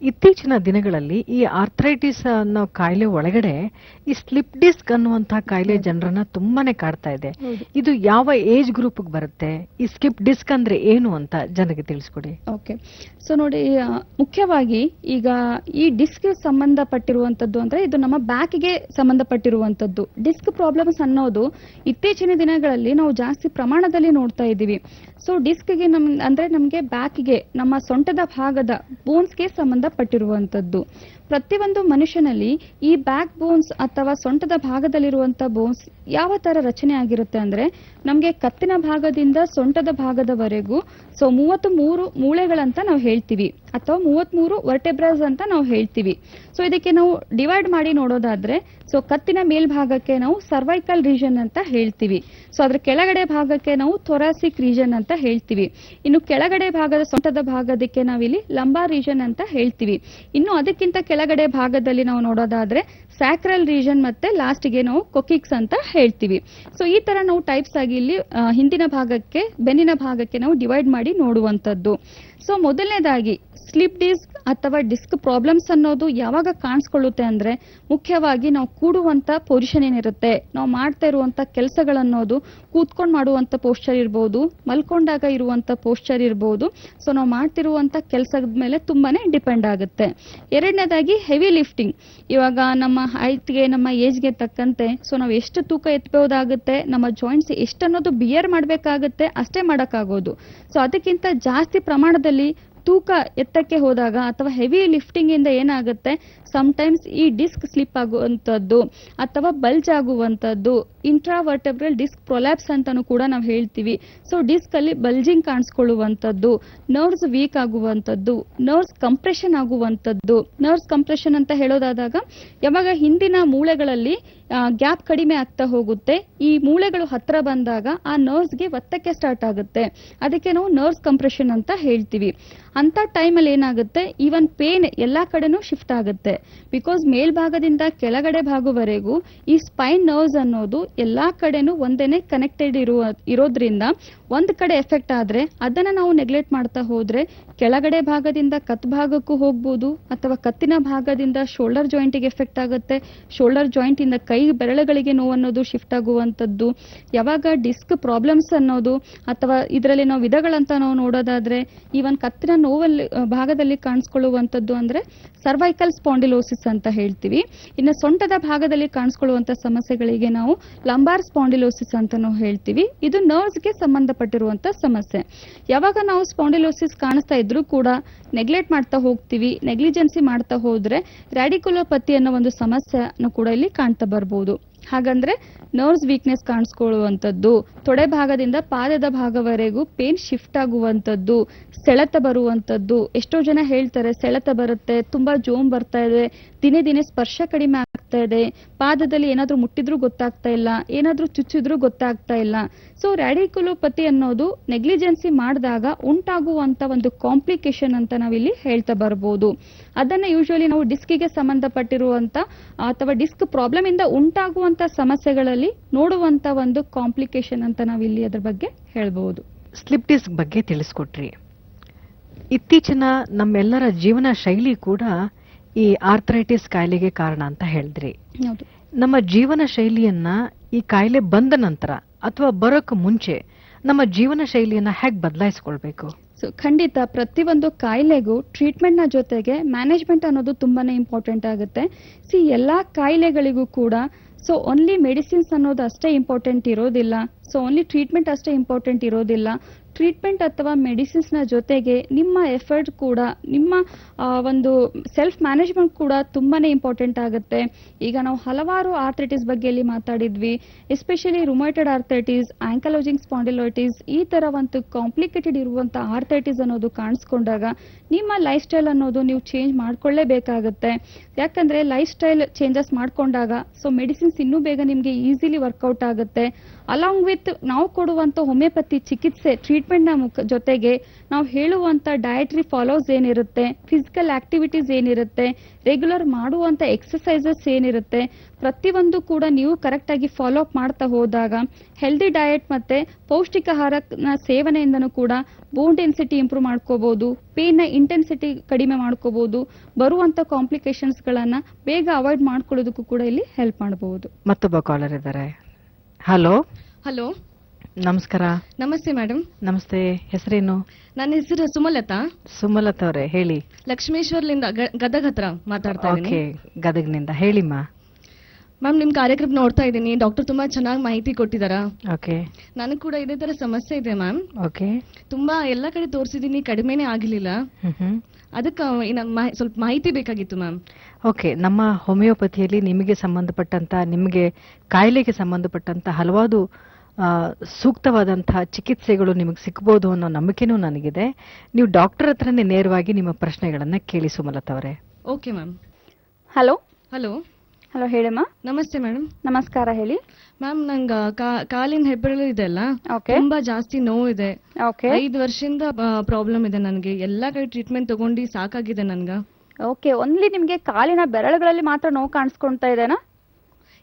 ಇತ್ತೀಚಿನ ದಿನಗಳಲ್ಲಿ ಈ ಆರ್ಥ್ರೈಟಿಸ್ ಅನ್ನೋ ಕಾಯಿಲೆ ಒಳಗಡೆ ಈ ಸ್ಲಿಪ್ ಡಿಸ್ಕ್ ಅನ್ನುವಂತಹ ಕಾಯಿಲೆ ಜನರನ್ನ ತುಂಬಾನೇ ಕಾಡ್ತಾ ಇದೆ. ಇದು ಯಾವ ಏಜ್ ಗ್ರೂಪ್ ಬರುತ್ತೆ? ಈ ಸ್ಲಿಪ್ ಡಿಸ್ಕ್ ಅಂದ್ರೆ ಏನು ಅಂತ ಜನರಿಗೆ ತಿಳಿಸ್ಕೊಡಿ. ಓಕೆ, ಸೊ ನೋಡಿ, ಮುಖ್ಯವಾಗಿ ಈಗ ಈ ಡಿಸ್ಕ್ ಸಂಬಂಧಪಟ್ಟಿರುವಂತದ್ದು ಅಂದ್ರೆ ಇದು ನಮ್ಮ ಬ್ಯಾಕ್ಗೆ ಸಂಬಂಧಪಟ್ಟಿರುವಂತದ್ದು. ಡಿಸ್ಕ್ ಪ್ರಾಬ್ಲಮ್ಸ್ ಅನ್ನೋದು ಇತ್ತೀಚಿನ ದಿನಗಳಲ್ಲಿ ನಾವು ಜಾಸ್ತಿ ಪ್ರಮಾಣದಲ್ಲಿ ನೋಡ್ತಾ ಇದ್ದೀವಿ. ಸೊ ಡಿಸ್ಕ್ಗೆ ಅಂದ್ರೆ ನಮ್ಗೆ ಬ್ಯಾಕ್ಗೆ, ನಮ್ಮ ಸೊಂಟದ ಭಾಗದ ಬೋನ್ಸ್ಗೆ ಸಂಬಂಧ ಸಂಬಂಧಪಟ್ಟಿರುವಂತದ್ದು. ಪ್ರತಿಯೊಂದು ಮನುಷ್ಯನಲ್ಲಿ ಈ ಬ್ಯಾಕ್ ಬೋನ್ಸ್ ಅಥವಾ ಸೊಂಟದ ಭಾಗದಲ್ಲಿರುವಂತ ಬೋನ್ಸ್ ಯಾವ ತರ ರಚನೆ ಆಗಿರುತ್ತೆ ಅಂದ್ರೆ, ನಮ್ಗೆ ಕತ್ತಿನ ಭಾಗದಿಂದ ಸೊಂಟದ ಭಾಗದವರೆಗೂ 33 ಮೂಳೆಗಳಂತ ನಾವು ಹೇಳ್ತೀವಿ, ಅಥವಾ 33 ವರ್ಟೆಬ್ರಾಸ್ ಅಂತ ನಾವು ಹೇಳ್ತೀವಿ. ಸೊ ಇದಕ್ಕೆ ನಾವು ಡಿವೈಡ್ ಮಾಡಿ ನೋಡೋದಾದ್ರೆ, ಕತ್ತಿನ ಮೇಲ್ಭಾಗಕ್ಕೆ ನಾವು ಸರ್ವೈಕಲ್ ರೀಜನ್ ಅಂತ ಹೇಳ್ತೀವಿ. ಸೊ ಅದ್ರ ಕೆಳಗಡೆ ಭಾಗಕ್ಕೆ ನಾವು ಥೊರಾಸಿಕ್ ರೀಜನ್ ಅಂತ ಹೇಳ್ತೀವಿ. ಇನ್ನು ಕೆಳಗಡೆ ಭಾಗದ ಸೊಂಟದ ಭಾಗದಕ್ಕೆ ನಾವಿಲ್ಲಿ ಲಂಬಾರ್ ರೀಜನ್ ಅಂತ ಹೇಳ್ತೀವಿ. ಇನ್ನು ಅದಕ್ಕಿಂತ ಕೆಳಗಡೆ ಭಾಗದಲ್ಲಿ ನಾವು ನೋಡೋದಾದ್ರೆ ಸ್ಯಾಕ್ರಲ್ ರೀಜನ್ ಮತ್ತೆ ಲಾಸ್ಟ್ಗೆ ನಾವು ಕೊಕಿಕ್ಸ್ ಅಂತ ಹೇಳ್ತೀವಿ. ಸೊ ಈ ತರ ನಾವು ಟೈಪ್ಸ್ ಆಗಿ ಇಲ್ಲಿ ಹಿಂದಿನ ಭಾಗಕ್ಕೆ ಬೆನ್ನಿನ ಭಾಗಕ್ಕೆ ನಾವು ಡಿವೈಡ್ ಮಾಡಿ ನೋಡುವಂತದ್ದು. ಸೊ ಮೊದಲನೇದಾಗಿ ಸ್ಲಿಪ್ ಡಿಸ್ಕ್ ಅಥವಾ ಡಿಸ್ಕ್ ಪ್ರಾಬ್ಲಮ್ಸ್ ಅನ್ನೋದು ಯಾವಾಗ ಕಾಣಿಸ್ಕೊಳ್ಳುತ್ತೆ ಅಂದ್ರೆ, ಮುಖ್ಯವಾಗಿ ನಾವು ಕೂಡುವಂತ ಪೊಸಿಷನ್ ಏನಿರುತ್ತೆ, ನಾವು ಮಾಡ್ತಾ ಇರುವಂತ ಕೆಲಸಗಳನ್ನೋದು ಕೂತ್ಕೊಂಡು ಮಾಡುವಂತ ಪೋಸ್ಚರ್ ಇರ್ಬೋದು, ಮಲ್ಕೊಂಡಾಗ ಇರುವಂತ ಪೋಸ್ಚರ್ ಇರ್ಬೋದು. ಸೊ ನಾವು ಮಾಡ್ತಿರುವಂತ ಕೆಲಸದ ಮೇಲೆ ತುಂಬಾನೇ ಡಿಪೆಂಡ್ ಆಗುತ್ತೆ. ಎರಡನೇದಾಗಿ ಹೆವಿ ಲಿಫ್ಟಿಂಗ್. ಇವಾಗ ನಮ್ಮ ಹೈಟ್ಗೆ ನಮ್ಮ ಏಜ್ಗೆ ತಕ್ಕಂತೆ ನಾವು ಎಷ್ಟು ತೂಕ ಎತ್ತಬಹುದಾಗುತ್ತೆ, ನಮ್ಮ ಜಾಯಿಂಟ್ಸ್ ಎಷ್ಟು ಅನ್ನೋದು ಬಿಯರ್ ಮಾಡಬೇಕಾಗುತ್ತೆ, ಅಷ್ಟೇ ಮಾಡೋಕ್ಕಾಗೋದು. ಸೊ ಅದಕ್ಕಿಂತ ಜಾಸ್ತಿ ಪ್ರಮಾಣದಲ್ಲಿ ತೂಕ ಎತ್ತಕ್ಕೆ ಹೋದಾಗ ಅಥವಾ ಹೆವಿ ಲಿಫ್ಟಿಂಗ್ ಇಂದ ಏನಾಗುತ್ತೆ, ಸಮಟೈಮ್ಸ್ ಈ ಡಿಸ್ಕ್ ಸ್ಲಿಪ್ ಆಗುವಂತದ್ದು ಅಥವಾ ಬಲ್ಜ್ ಆಗುವಂತದ್ದು, ಇಂಟ್ರಾವರ್ಟೆಬ್ರಲ್ ಡಿಸ್ಕ್ ಪ್ರೊಲ್ಯಾಪ್ಸ್ ಅಂತಾನು ಕೂಡ ನಾವು ಹೇಳ್ತೀವಿ. ಸೊ ಡಿಸ್ಕ್ ಅಲ್ಲಿ ಬಲ್ಜಿಂಗ್ ಕಾಣಿಸ್ಕೊಳ್ಳುವಂತದ್ದು, ನರ್ವ್ಸ್ ವೀಕ್ ಆಗುವಂತದ್ದು, ನರ್ವ್ಸ್ ಕಂಪ್ರೆಷನ್ ಆಗುವಂತದ್ದು. ನರ್ವ್ಸ್ ಕಂಪ್ರೆಷನ್ ಅಂತ ಹೇಳೋದಾದಾಗ, ಯಾವಾಗ ಹಿಂದಿನ ಮೂಳೆಗಳಲ್ಲಿ ಗ್ಯಾಪ್ ಕಡಿಮೆ ಆಗ್ತಾ ಹೋಗುತ್ತೆ, ಈ ಮೂಳೆಗಳು ಹತ್ರ ಬಂದಾಗ ಆ ನರ್ವ್ಸ್ಗೆ ಒತ್ತಕ್ಕೆ ಸ್ಟಾರ್ಟ್ ಆಗುತ್ತೆ. ಅದಕ್ಕೆ ನಾವು ನರ್ವ್ಸ್ ಕಂಪ್ರೆಷನ್ ಅಂತ ಹೇಳ್ತೀವಿ. ಅಂತ ಟೈಮಲ್ಲಿ ಏನಾಗುತ್ತೆ, ಈವನ್ ಪೇನ್ ಎಲ್ಲಾ ಕಡೆನೂ ಶಿಫ್ಟ್ ಆಗುತ್ತೆ. ಬಿಕಾಸ್ ಮೇಲ್ಭಾಗದಿಂದ ಕೆಳಗಡೆ ಭಾಗವರೆಗೂ ಈ ಸ್ಪೈನ್ ನರ್ವ್ಸ್ ಅನ್ನೋದು ಎಲ್ಲಾ ಕಡೆನೂ ಒಂದೇನೆ ಕನೆಕ್ಟೆಡ್ ಇರೋದ್ರಿಂದ ಒಂದ್ ಕಡೆ ಎಫೆಕ್ಟ್ ಆದ್ರೆ ಅದನ್ನ ನಾವು ನೆಗ್ಲೆಕ್ಟ್ ಮಾಡ್ತಾ ಹೋದ್ರೆ ಕೆಳಗಡೆ ಭಾಗದಿಂದ ಕತ್ ಭಾಗಕ್ಕೂ ಹೋಗ್ಬೋದು, ಅಥವಾ ಕತ್ತಿನ ಭಾಗದಿಂದ ಶೋಲ್ಡರ್ ಜಾಯಿಂಟ್ಗೆ ಎಫೆಕ್ಟ್ ಆಗುತ್ತೆ, ಶೋಲ್ಡರ್ ಜಾಯಿಂಟ್ ಇಂದ ಕೈ ಬೆರಳುಗಳಿಗೆ ನೋವು ಅನ್ನೋದು ಶಿಫ್ಟ್ ಆಗುವಂತದ್ದು. ಯಾವಾಗ ಡಿಸ್ಕ್ ಪ್ರಾಬ್ಲಮ್ಸ್ ಅನ್ನೋದು ಅಥವಾ ಇದರಲ್ಲಿ ನಾವು ವಿಧಗಳಂತ ನಾವು ನೋಡೋದಾದ್ರೆ, ಈವನ್ ಕತ್ತಿನ ನೋವಲ್ಲಿ ಭಾಗದಲ್ಲಿ ಕಾಣಿಸ್ಕೊಳ್ಳುವಂತದ್ದು ಅಂದ್ರೆ ಸರ್ವೈಕಲ್ ಸ್ಪಾಂಡಿಲೋಸಿಸ್ ಅಂತ ಹೇಳ್ತೀವಿ. ಇನ್ನು ಸೊಂಟದ ಭಾಗದಲ್ಲಿ ಕಾಣಿಸ್ಕೊಳ್ಳುವಂತ ಸಮಸ್ಯೆಗಳಿಗೆ ನಾವು ಲಂಬಾರ್ ಸ್ಪಾಂಡಿಲೋಸಿಸ್ ಅಂತ ನಾವು ಹೇಳ್ತೀವಿ. ಇದು ನರ್ವ್ಸ್ಗೆ ಸಂಬಂಧಪಟ್ಟಿರುವಂತ ಸಮಸ್ಯೆ. ಯಾವಾಗ ನಾವು ಸ್ಪಾಂಡಿಲೋಸಿಸ್ ಕಾಣಿಸ್ತಾ ಇದ್ರೂ ಕೂಡ ನೆಗ್ಲೆಕ್ಟ್ ಮಾಡ್ತಾ ಹೋಗ್ತೀವಿ, ನೆಗ್ಲಿಜೆನ್ಸಿ ಮಾಡ್ತಾ ಹೋದ್ರೆ ರ್ಯಾಡಿಕ್ಯುಲೋಪತಿ ಅನ್ನೋ ಒಂದು ಸಮಸ್ಯೆನೂ ಕೂಡ ಇಲ್ಲಿ ಕಾಣ್ತಾ ಬರ್ಬೋದು. ಹಾಗಂದ್ರೆ ನರ್ವ್ಸ್ ವೀಕ್ನೆಸ್ ಕಾಣಿಸ್ಕೊಳ್ಳುವಂಥದ್ದು, ತೊಡೆ ಭಾಗದಿಂದ ಪಾದದ ಭಾಗವರೆಗೂ ಪೇನ್ ಶಿಫ್ಟ್ ಆಗುವಂಥದ್ದು, ಸೆಳೆತ ಬರುವಂಥದ್ದು. ಎಷ್ಟೋ ಜನ ಹೇಳ್ತಾರೆ ಸೆಳೆತ ಬರುತ್ತೆ, ತುಂಬಾ ಜೋಮ್ ಬರ್ತಾ ಇದೆ, ದಿನೇ ದಿನೇ ಸ್ಪರ್ಶ ಕಡಿಮೆ ಆಗ್ತಾ ಇದೆ, ಪಾದದಲ್ಲಿ ಏನಾದ್ರೂ ಮುಟ್ಟಿದ್ರೂ ಗೊತ್ತಾಗ್ತಾ ಇಲ್ಲ, ಏನಾದ್ರೂ ಚುಚ್ಚಿದ್ರೂ ಗೊತ್ತಾಗ್ತಾ ಇಲ್ಲ. ಸೊ ರ್ಯಾಡಿಕ್ಯುಲೋಪತಿ ಅನ್ನೋದು ನೆಗ್ಲಿಜೆನ್ಸಿ ಮಾಡಿದಾಗ ಉಂಟಾಗುವಂತ ಒಂದು ಕಾಂಪ್ಲಿಕೇಶನ್ ಅಂತ ನಾವಿಲ್ಲಿ ಹೇಳ್ತಾ ಬರ್ಬೋದು. ಅದನ್ನ ಯೂಶುವಲಿ ನಾವು ಡಿಸ್ಕಿಗೆ ಸಂಬಂಧಪಟ್ಟಿರುವಂತ ಅಥವಾ ಡಿಸ್ಕ್ ಪ್ರಾಬ್ಲಮ್ ಇಂದ ಉಂಟಾಗುವಂತ ಸಮಸ್ಯೆಗಳಲ್ಲಿ ನೋಡುವಂತ ಒಂದು ಕಾಂಪ್ಲಿಕೇಶನ್ ಅಂತ ನಾವಿಲ್ಲಿ ಅದ್ರ ಬಗ್ಗೆ ಹೇಳ್ಬಹುದು. ಸ್ಲಿಪ್ ಡಿಸ್ಕ್ ಬಗ್ಗೆ ತಿಳಿಸ್ಕೊಟ್ರಿ. ಇತ್ತೀಚಿನ ನಮ್ಮೆಲ್ಲರ ಜೀವನ ಶೈಲಿ ಕೂಡ ಈ ಆರ್ಥರೈಟಿಸ್ ಕಾಯಿಲೆಗೆ ಕಾರಣ ಅಂತ ಹೇಳಿದ್ರಿ. ನಮ್ಮ ಜೀವನ ಶೈಲಿಯನ್ನ ಈ ಕಾಯಿಲೆ ಬಂದ ನಂತರ ಅಥವಾ ಬರೋಕ್ ಮುಂಚೆ ನಮ್ಮ ಜೀವನ ಶೈಲಿಯನ್ನ ಹೇಗೆ ಬದಲಾಯಿಸ್ಕೊಳ್ಬೇಕು? ಖಂಡಿತ ಪ್ರತಿಯೊಂದು ಕಾಯಿಲೆಗೂ ಟ್ರೀಟ್ಮೆಂಟ್ ನ ಜೊತೆಗೆ ಮ್ಯಾನೇಜ್ಮೆಂಟ್ ಅನ್ನೋದು ತುಂಬಾನೇ ಇಂಪಾರ್ಟೆಂಟ್ ಆಗುತ್ತೆ. ಎಲ್ಲಾ ಕಾಯಿಲೆಗಳಿಗೂ ಕೂಡ ಓನ್ಲಿ ಮೆಡಿಸಿನ್ಸ್ ಅನ್ನೋದು ಅಷ್ಟೇ ಇಂಪಾರ್ಟೆಂಟ್ ಇರೋದಿಲ್ಲ, ಓನ್ಲಿ ಟ್ರೀಟ್ಮೆಂಟ್ ಅಷ್ಟೇ ಇಂಪಾರ್ಟೆಂಟ್ ಇರೋದಿಲ್ಲ. ಟ್ರೀಟ್ಮೆಂಟ್ ಅಥವಾ ಮೆಡಿಸಿನ್ಸ್ ನ ಜೊತೆಗೆ ನಿಮ್ಮ ಎಫರ್ಟ್ ಕೂಡ, ನಿಮ್ಮ ಒಂದು ಸೆಲ್ಫ್ ಮ್ಯಾನೇಜ್ಮೆಂಟ್ ಕೂಡ ತುಂಬಾನೇ ಇಂಪಾರ್ಟೆಂಟ್ ಆಗುತ್ತೆ. ಈಗ ನಾವು ಹಲವಾರು ಆರ್ಥರೈಟಿಸ್ ಬಗ್ಗೆ ಇಲ್ಲಿ ಮಾತಾಡಿದ್ವಿ. ಎಸ್ಪೆಷಲಿ ರುಮೈಟೆಡ್ ಆರ್ಥರೈಟಿಸ್, ಆಂಕಲೋಜಿಂಗ್ ಸ್ಪಾಂಡಿಲೈಟಿಸ್, ಈ ತರ ಒಂದು ಕಾಂಪ್ಲಿಕೇಟೆಡ್ ಇರುವಂತ ಆರ್ಥರೈಟಿಸ್ ಅನ್ನೋದು ಕಾಣಿಸ್ಕೊಂಡಾಗ ನಿಮ್ಮ ಲೈಫ್ ಸ್ಟೈಲ್ ಅನ್ನೋದು ನೀವು ಚೇಂಜ್ ಮಾಡ್ಕೊಳ್ಳೇಬೇಕಾಗುತ್ತೆ. ಯಾಕಂದ್ರೆ ಲೈಫ್ ಸ್ಟೈಲ್ ಚೇಂಜಸ್ ಮಾಡ್ಕೊಂಡಾಗ ಮೆಡಿಸಿನ್ಸ್ ಇನ್ನೂ ಬೇಗ ನಿಮ್ಗೆ ಈಸಿಲಿ ವರ್ಕೌಟ್ ಆಗುತ್ತೆ. ಅಲಾಂಗ್ ವಿತ್ ನಾವು ಕೊಡುವಂತ ಹೋಮಿಯೋಪತಿ ಚಿಕಿತ್ಸೆ ಟ್ರೀಟ್ಮೆಂಟ್ ನ ಜೊತೆಗೆ ನಾವು ಹೇಳುವಂತ ಡಯಟರಿ ಫಾಲೋಸ್ ಏನಿರುತ್ತೆ, ಫಿಸಿಕಲ್ ಆಕ್ಟಿವಿಟೀಸ್ ಏನಿರುತ್ತೆ, ರೆಗ್ಯುಲರ್ ಮಾಡುವಂತ ಎಕ್ಸರ್ಸೈಸಸ್ ಏನಿರುತ್ತೆ, ಪ್ರತಿಯೊಂದು ಕೂಡ ನೀವು ಕರೆಕ್ಟ್ ಆಗಿ ಫಾಲೋ ಅಪ್ ಮಾಡ್ತಾ ಹೋದಾಗ ಹೆಲ್ದಿ ಡಯಟ್ ಮತ್ತೆ ಪೌಷ್ಟಿಕಾಹಾರನ ಸೇವನೆಯಿಂದನೂ ಕೂಡ ಬೋನ್ ಡೆನ್ಸಿಟಿ ಇಂಪ್ರೂವ್ ಮಾಡ್ಕೋಬಹುದು, ಪೇನ್ ನ ಇಂಟೆನ್ಸಿಟಿ ಕಡಿಮೆ ಮಾಡ್ಕೋಬಹುದು, ಬರುವಂತ ಕಾಂಪ್ಲಿಕೇಶನ್ಸ್ ಗಳನ್ನ ಬೇಗ ಅವಾಯ್ಡ್ ಮಾಡ್ಕೊಳ್ಳೋದಕ್ಕೂ ಕೂಡ ಇಲ್ಲಿ ಹೆಲ್ಪ್ ಮಾಡಬಹುದು. ಮತ್ತೊಬ್ಬ ಕಾಲರ್ ಇದ್ದಾರೆ. ಹಲೋ. ಹಲೋ, ನಮಸ್ಕಾರ. ನಮಸ್ತೆ ಮೇಡಮ್. ನಮಸ್ತೆ. ಹೆಸರೇನು? ನನ್ನ ಹೆಸರು ಸುಮಲತಾ. ಸುಮಲತಾ ಅವರೇ, ಹೇಳಿ. ಲಕ್ಷ್ಮೇಶ್ವರ್ಲಿಂದ ಗದಗ ಹತ್ರ ಮಾತಾಡ್ತಾ ಇದ್ದೀನಿ. ಗದಗ್ನಿಂದ ಹೇಳಿಮ್ಮ. ಮ್ಯಾಮ್ ನಿಮ್ ಕಾರ್ಯಕ್ರಮ ನೋಡ್ತಾ ಇದ್ದೀನಿ, ಡಾಕ್ಟರ್ ತುಂಬಾ ಚೆನ್ನಾಗಿ ಮಾಹಿತಿ ಕೊಟ್ಟಿದಾರಾ. ಓಕೆ ನನಗೆ ಕೂಡ ಇದೇ ತರ ಸಮಸ್ಯೆ ಇದೆ ಮ್ಯಾಮ್. ಓಕೆ ತುಂಬಾ ಎಲ್ಲ ಕಡೆ ತೋರಿಸಿದೀನಿ, ಕಡಿಮೆನೇ ಆಗಿರ್ಲಿಲ್ಲ. ಅದಕ್ಕೆ ಸ್ವಲ್ಪ ಮಾಹಿತಿ ಬೇಕಾಗಿತ್ತು ಮ್ಯಾಮ್. ಓಕೆ, ನಮ್ಮ ಹೋಮಿಯೋಪತಿಯಲ್ಲಿ ನಿಮಗೆ ಸಂಬಂಧಪಟ್ಟಂತ, ನಿಮಗೆ ಕಾಯಿಲೆಗೆ ಸಂಬಂಧಪಟ್ಟಂತ ಹಲವಾರು ಸೂಕ್ತವಾದಂತಹ ಚಿಕಿತ್ಸೆಗಳು ನಿಮಗೆ ಸಿಗ್ಬೋದು ಅನ್ನೋ ನಂಬಿಕೆನೂ ನನಗಿದೆ. ನೀವು ಡಾಕ್ಟರ್ ಹತ್ರನೇ ನೇರವಾಗಿ ನಿಮ್ಮ ಪ್ರಶ್ನೆಗಳನ್ನ ಕೇಳಿ ಸುಮಲತಾ ಅವರೇ. Okay ma'am. Hello hello hello ಹೇಳಮ್ಮ. ನಮಸ್ತೆ ಮೇಡಮ್. ನಮಸ್ಕಾರ, ಹೇಳಿ ಮ್ಯಾಮ್, ನಂಗೆ ಕಾಲಿನ ಹೆಬ್ಬೆರಳು ಇದೆ ಅಲ್ಲ, ಓಕೆ ತುಂಬಾ ಜಾಸ್ತಿ ನೋವಿದೆ. ಓಕೆ 5 ವರ್ಷದಿಂದ ಪ್ರಾಬ್ಲಮ್ ಇದೆ ನನಗೆ. ಎಲ್ಲಾ ಕಡೆ ಟ್ರೀಟ್ಮೆಂಟ್ ತಗೊಂಡು ಸಾಕಾಗಿದೆ ನನ್ಗ. ಓಕೆ, ಓನ್ಲಿ ನಿಮ್ಗೆ ಕಾಲಿನ ಬೆರಳುಗಳಲ್ಲಿ ಮಾತ್ರ ನೋವು ಕಾಣಿಸ್ಕೊಳ್ತಾ ಇದೆನಾ?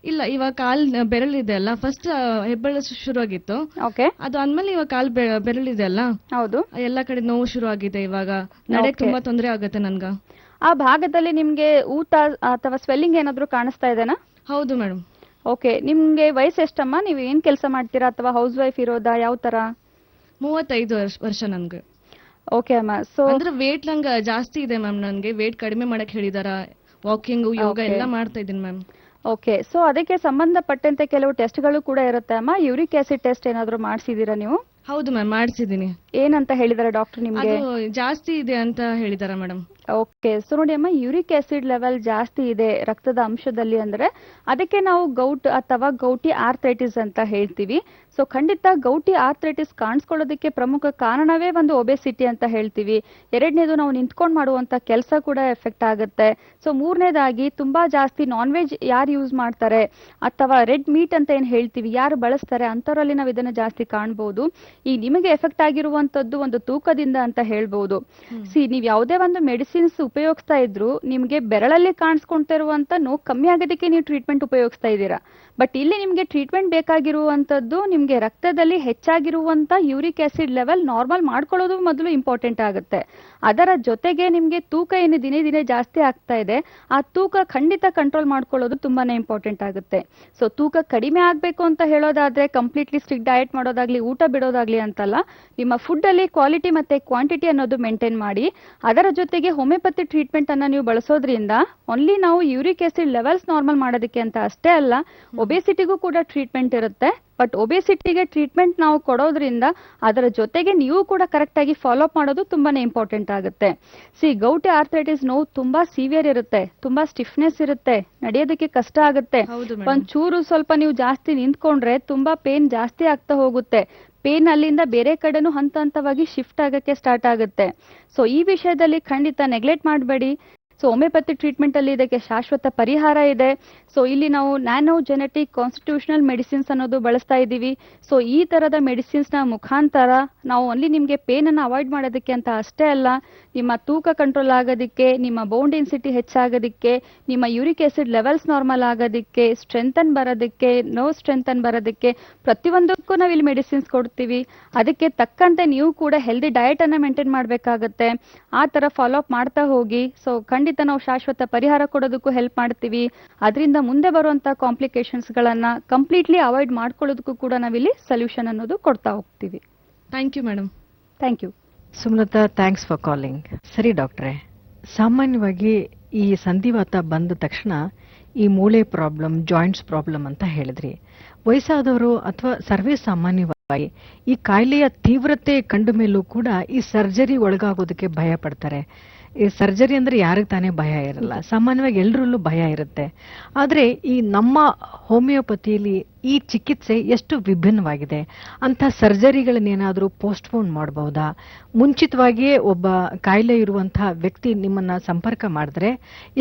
ಇಲ್ಲ, ಇವಾಗ ಕಾಲ್ ಬೆರಳಿದೆ ಅಲ್ಲ, ಫಸ್ಟ್ ಹೆಬ್ಬೆರಳು ಶುರು ಆಗಿತ್ತು. ಓಕೆ, ಅದು ಅಂದ್ಮೇಲೆ ಇವಾಗ ಕಾಲ್ ಬೆರಳಿದೆ ಅಲ್ಲ, ಹೌದು. ಎಲ್ಲಾ ಕಡೆ ನೋವು ಶುರು ಆಗಿದೆ. ಇವಾಗ ನಡೆಯಕ್ ತುಂಬಾ ತೊಂದರೆ ಆಗುತ್ತೆ ನನ್ಗ. ಆ ಭಾಗದಲ್ಲಿ ನಿಮ್ಗೆ ಊತ ಅಥವಾ ಸ್ವೆಲ್ಲಿಂಗ್ ಏನಾದ್ರು ಕಾಣಿಸ್ತಾ ಇದೆನಾ? ಹೌದು ಮೇಡಮ್. ಓಕೆ, ನಿಮ್ಗೆ ವಯಸ್ಸು ಎಷ್ಟಮ್ಮ? ನೀವು ಏನ್ ಕೆಲಸ ಮಾಡ್ತೀರಾ ಅಥವಾ ಹೌಸ್ ವೈಫ್ ಇರೋದಾ, ಯಾವ ತರ? 35 ವರ್ಷ ನನ್ಗೆ. ಓಕೆ ಅಮ್ಮ. ಸೊ ಅಂದ್ರೆ ವೇಟ್ ನಂಗೆ ಜಾಸ್ತಿ ಇದೆ ಮ್ಯಾಮ್. ನನ್ಗೆ ವೇಟ್ ಕಡಿಮೆ ಮಾಡಕ್ ಹೇಳಿದಾರ. ವಾಕಿಂಗ್, ಯೋಗ Okay. ಎಲ್ಲ ಮಾಡ್ತಾ ಇದ್ದೀನಿ ಮ್ಯಾಮ್. ಓಕೆ, ಸೊ ಅದಕ್ಕೆ ಸಂಬಂಧಪಟ್ಟಂತೆ ಕೆಲವು ಟೆಸ್ಟ್ಗಳು ಕೂಡ ಇರುತ್ತೆ ಅಮ್ಮ. ಯೂರಿಕ್ ಆಸಿಡ್ ಟೆಸ್ಟ್ ಏನಾದ್ರು ಮಾಡಿಸಿದೀರಾ ನೀವು? ಹೌದು ಮ್ಯಾಮ್, ಮಾಡಿಸಿದೀನಿ. ಏನಂತ ಹೇಳಿದಾರೆ ಡಾಕ್ಟರ್ ನಿಮ್ಗೆ? ಅದು ಜಾಸ್ತಿ ಇದೆ ಅಂತ ಹೇಳಿದಾರ ಮೇಡಮ್. ಓಕೆ, ಸೊ ನೋಡಿ ಅಮ್ಮ, ಯೂರಿಕ್ ಆಸಿಡ್ ಲೆವೆಲ್ ಜಾಸ್ತಿ ಇದೆ ರಕ್ತದ ಅಂಶದಲ್ಲಿ ಅಂದ್ರೆ ಅದಕ್ಕೆ ನಾವು ಗೌಟ್ ಅಥವಾ ಗೌಟಿ ಆರ್ಥ್ರೈಟಿಸ್ ಅಂತ ಹೇಳ್ತೀವಿ. ಸೊ ಖಂಡಿತ ಗೌಟಿ ಆರ್ಥ್ರೈಟಿಸ್ ಕಾಣಿಸ್ಕೊಳ್ಳೋದಕ್ಕೆ ಪ್ರಮುಖ ಕಾರಣವೇ ಒಂದು ಒಬೆಸಿಟಿ ಅಂತ ಹೇಳ್ತೀವಿ. ಎರಡನೇದು ನಾವು ನಿಂತ್ಕೊಂಡು ಮಾಡುವಂತ ಕೆಲಸ ಕೂಡ ಎಫೆಕ್ಟ್ ಆಗುತ್ತೆ. ಸೊ ಮೂರನೇದಾಗಿ ತುಂಬಾ ಜಾಸ್ತಿ ನಾನ್ ವೆಜ್ ಯಾರು ಯೂಸ್ ಮಾಡ್ತಾರೆ ಅಥವಾ ರೆಡ್ ಮೀಟ್ ಅಂತ ಏನ್ ಹೇಳ್ತೀವಿ, ಯಾರು ಬಳಸ್ತಾರೆ ಅಂತವರಲ್ಲಿ ನಾವು ಇದನ್ನ ಜಾಸ್ತಿ ಕಾಣಬಹುದು. ಈ ನಿಮಗೆ ಎಫೆಕ್ಟ್ ಆಗಿರುವಂತದ್ದು ಒಂದು ತೂಕದಿಂದ ಅಂತ ಹೇಳ್ಬಹುದು. ನೀವ್ ಯಾವುದೇ ಒಂದು ಮೆಡಿಸಿನ್ಸ್ ಉಪಯೋಗಿಸ್ತಾ ಇದ್ರು ನಿಮ್ಗೆ ಬೆರಳಲ್ಲಿ ಕಾಣಿಸ್ಕೊಂತ ಇರುವಂತ ನೋವು ಕಮ್ಮಿ ಆಗೋದಕ್ಕೆ ನೀವು ಟ್ರೀಟ್ಮೆಂಟ್ ಉಪಯೋಗಿಸ್ತಾ ಇದ್ದೀರಾ. ಬಟ್ ಇಲ್ಲಿ ನಿಮ್ಗೆ ಟ್ರೀಟ್ಮೆಂಟ್ ಬೇಕಾಗಿರುವಂತದ್ದು ನಿಮ್ಗೆ ರಕ್ತದಲ್ಲಿ ಹೆಚ್ಚಾಗಿರುವಂತ ಯೂರಿಕ್ ಆಸಿಡ್ ಲೆವೆಲ್ ನಾರ್ಮಲ್ ಮಾಡ್ಕೊಳ್ಳೋದು ಮೊದಲು ಇಂಪಾರ್ಟೆಂಟ್ ಆಗುತ್ತೆ. ಅದರ ಜೊತೆಗೆ ನಿಮ್ಗೆ ತೂಕ ಏನು ದಿನೇ ದಿನೇ ಜಾಸ್ತಿ ಆಗ್ತಾ ಇದೆ, ಆ ತೂಕ ಖಂಡಿತ ಕಂಟ್ರೋಲ್ ಮಾಡ್ಕೊಳ್ಳೋದು ತುಂಬಾನೇ ಇಂಪಾರ್ಟೆಂಟ್ ಆಗುತ್ತೆ. ಸೊ ತೂಕ ಕಡಿಮೆ ಆಗ್ಬೇಕು ಅಂತ ಹೇಳೋದಾದ್ರೆ ಕಂಪ್ಲೀಟ್ಲಿ ಸ್ಟ್ರಿಕ್ಟ್ ಡಯಟ್ ಮಾಡೋದಾಗ್ಲಿ, ಊಟ ಬಿಡೋದಾಗ್ಲಿ ಅಂತಲ್ಲ, ನಿಮ್ಮ ಫುಡ್ ಅಲ್ಲಿ ಕ್ವಾಲಿಟಿ ಮತ್ತೆ ಕ್ವಾಂಟಿಟಿ ಅನ್ನೋದು ಮೇಂಟೈನ್ ಮಾಡಿ. ಅದರ ಜೊತೆಗೆ ಹೋಮಿಯೋಪತಿ ಟ್ರೀಟ್ಮೆಂಟ್ ಅನ್ನ ನೀವು ಬಳಸೋದ್ರಿಂದ ಓನ್ಲಿ ನಾವು ಯೂರಿಕ್ ಆಸಿಡ್ ಲೆವೆಲ್ಸ್ ನಾರ್ಮಲ್ ಮಾಡೋದಕ್ಕೆ ಅಂತ ಅಷ್ಟೇ ಅಲ್ಲ, ಒಬೆಸಿಟಿಗೂ ಕೂಡ ಟ್ರೀಟ್ಮೆಂಟ್ ಇರುತ್ತೆ. ಬಟ್ ಒಬೆಸಿಟಿಗೆ ಟ್ರೀಟ್ಮೆಂಟ್ ನಾವು ಕೊಡೋದ್ರಿಂದ ಅದರ ಜೊತೆಗೆ ನೀವು ಕೂಡ ಕರೆಕ್ಟ್ ಆಗಿ ಫಾಲೋ ಅಪ್ ಮಾಡೋದು ತುಂಬಾನೇ ಇಂಪಾರ್ಟೆಂಟ್ ಆಗುತ್ತೆ. ಗೌಟಿ ಆರ್ಥ್ರೈಟಿಸ್ ನೋವು ತುಂಬಾ ಸಿವಿಯರ್ ಇರುತ್ತೆ, ತುಂಬಾ ಸ್ಟಿಫ್ನೆಸ್ ಇರುತ್ತೆ, ನಡೆಯೋದಕ್ಕೆ ಕಷ್ಟ ಆಗುತ್ತೆ. ಹೌದು ಒಂಚೂರು ಸ್ವಲ್ಪ ನೀವು ಜಾಸ್ತಿ ನಿಂತ್ಕೊಂಡ್ರೆ ತುಂಬಾ ಪೇನ್ ಜಾಸ್ತಿ ಆಗ್ತಾ ಹೋಗುತ್ತೆ. ಪೇನ್ ಅಲ್ಲಿಂದ ಬೇರೆ ಕಡೆನೂ ಹಂತ ಹಂತವಾಗಿ ಶಿಫ್ಟ್ ಆಗಕ್ಕೆ ಸ್ಟಾರ್ಟ್ ಆಗುತ್ತೆ. ಸೊ ಈ ವಿಷಯದಲ್ಲಿ ಖಂಡಿತ ನೆಗ್ಲೆಕ್ಟ್ ಮಾಡಬೇಡಿ. ಸೊ ಹೋಮಿಯೋಪತಿ ಟ್ರೀಟ್ಮೆಂಟ್ ಅಲ್ಲಿ ಇದಕ್ಕೆ ಶಾಶ್ವತ ಪರಿಹಾರ ಇದೆ. ಸೊ ಇಲ್ಲಿ ನಾವು ನ್ಯಾನೋ ಜೆನೆಟಿಕ್ ಕಾನ್ಸ್ಟಿಟ್ಯೂಷನಲ್ ಮೆಡಿಸಿನ್ಸ್ ಅನ್ನೋದು ಬಳಸ್ತಾ ಇದ್ದೀವಿ. ಸೊ ಈ ತರದ ಮೆಡಿಸಿನ್ಸ್ ನ ಮುಖಾಂತರ ನಾವು ಓನ್ಲಿ ನಿಮ್ಗೆ ಪೇನ್ ಅನ್ನ ಅವಾಯ್ಡ್ ಮಾಡೋದಕ್ಕೆ ಅಂತ ಅಷ್ಟೇ ಅಲ್ಲ, ನಿಮ್ಮ ತೂಕ ಕಂಟ್ರೋಲ್ ಆಗೋದಕ್ಕೆ, ನಿಮ್ಮ ಬೋನ್ ಡೆನ್ಸಿಟಿ ಹೆಚ್ಚಾಗೋದಕ್ಕೆ, ನಿಮ್ಮ ಯೂರಿಕ್ ಆಸಿಡ್ ಲೆವೆಲ್ಸ್ ನಾರ್ಮಲ್ ಆಗೋದಕ್ಕೆ, ಸ್ಟ್ರೆಂಥನ್ ಬರೋದಕ್ಕೆ, ನರ್ವ್ ಸ್ಟ್ರೆಂಥನ್ ಬರೋದಕ್ಕೆ, ಪ್ರತಿಯೊಂದಕ್ಕೂ ನಾವು ಇಲ್ಲಿ ಮೆಡಿಸಿನ್ಸ್ ಕೊಡ್ತೀವಿ. ಅದಕ್ಕೆ ತಕ್ಕಂತೆ ನೀವು ಕೂಡ ಹೆಲ್ದಿ ಡಯಟ್ ಅನ್ನ ಮೇಂಟೈನ್ ಮಾಡಬೇಕಾಗುತ್ತೆ. ಆ ತರ ಫಾಲೋ ಅಪ್ ಮಾಡ್ತಾ ಹೋಗಿ. ಸೊ ಖಂಡಿತ ನಾವು ಶಾಶ್ವತ ಪರಿಹಾರ ಕೊಡೋದಕ್ಕೂ ಹೆಲ್ಪ್ ಮಾಡ್ತೀವಿ. ಅದರಿಂದ ಮುಂದೆ ಬರುವಂತ ಕಾಂಪ್ಲಿಕೇಶನ್ಸ್ ಗಳನ್ನ ಕಂಪ್ಲೀಟ್ಲಿ ಅವಾಯ್ಡ್ ಮಾಡ್ಕೊಳ್ಳೋದಕ್ಕೂ ಕೂಡ ನಾವಿಲ್ಲಿ ಸೊಲ್ಯೂಷನ್ ಅನ್ನೋದು ಕೊಡ್ತಾ ಹೋಗ್ತೀವಿ. Thank you madam. Thank you Sumalatha, thanks for calling. ಸರಿ ಡಾಕ್ಟ್ರೆ, ಸಾಮಾನ್ಯವಾಗಿ ಈ ಸಂಧಿವಾತ ಬಂದ ತಕ್ಷಣ ಈ ಮೂಳೆ ಪ್ರಾಬ್ಲಮ್, ಜಾಯಿಂಟ್ಸ್ ಪ್ರಾಬ್ಲಮ್ ಅಂತ ಹೇಳಿದ್ರಿ. ವಯಸ್ಸಾದವರು ಅಥವಾ ಸರ್ವೇ ಸಾಮಾನ್ಯವಾಗಿ ಈ ಕಾಯಿಲೆಯ ತೀವ್ರತೆ ಕಂಡ ಮೇಲೂ ಕೂಡ ಈ ಸರ್ಜರಿ ಒಳಗಾಗೋದಕ್ಕೆ ಭಯ ಪಡ್ತಾರೆ. ಈ ಸರ್ಜರಿ ಅಂದ್ರೆ ಯಾರಿಗೆ ತಾನೇ ಭಯ ಇರಲ್ಲ, ಸಾಮಾನ್ಯವಾಗಿ ಎಲ್ಲರಲ್ಲೂ ಭಯ ಇರುತ್ತೆ. ಆದ್ರೆ ಈ ನಮ್ಮ ಹೋಮಿಯೋಪತಿಯಲ್ಲಿ ಈ ಚಿಕಿತ್ಸೆ ಎಷ್ಟು ವಿಭಿನ್ನವಾಗಿದೆ. ಅಂತ ಸರ್ಜರಿಗಳನ್ನೇನಾದ್ರೂ ಪೋಸ್ಟ್ಪೋನ್ ಮಾಡಬಹುದಾ? ಮುಂಚಿತವಾಗಿಯೇ ಒಬ್ಬ ಕಾಯಿಲೆ ಇರುವಂತಹ ವ್ಯಕ್ತಿ ನಿಮ್ಮನ್ನ ಸಂಪರ್ಕ ಮಾಡಿದ್ರೆ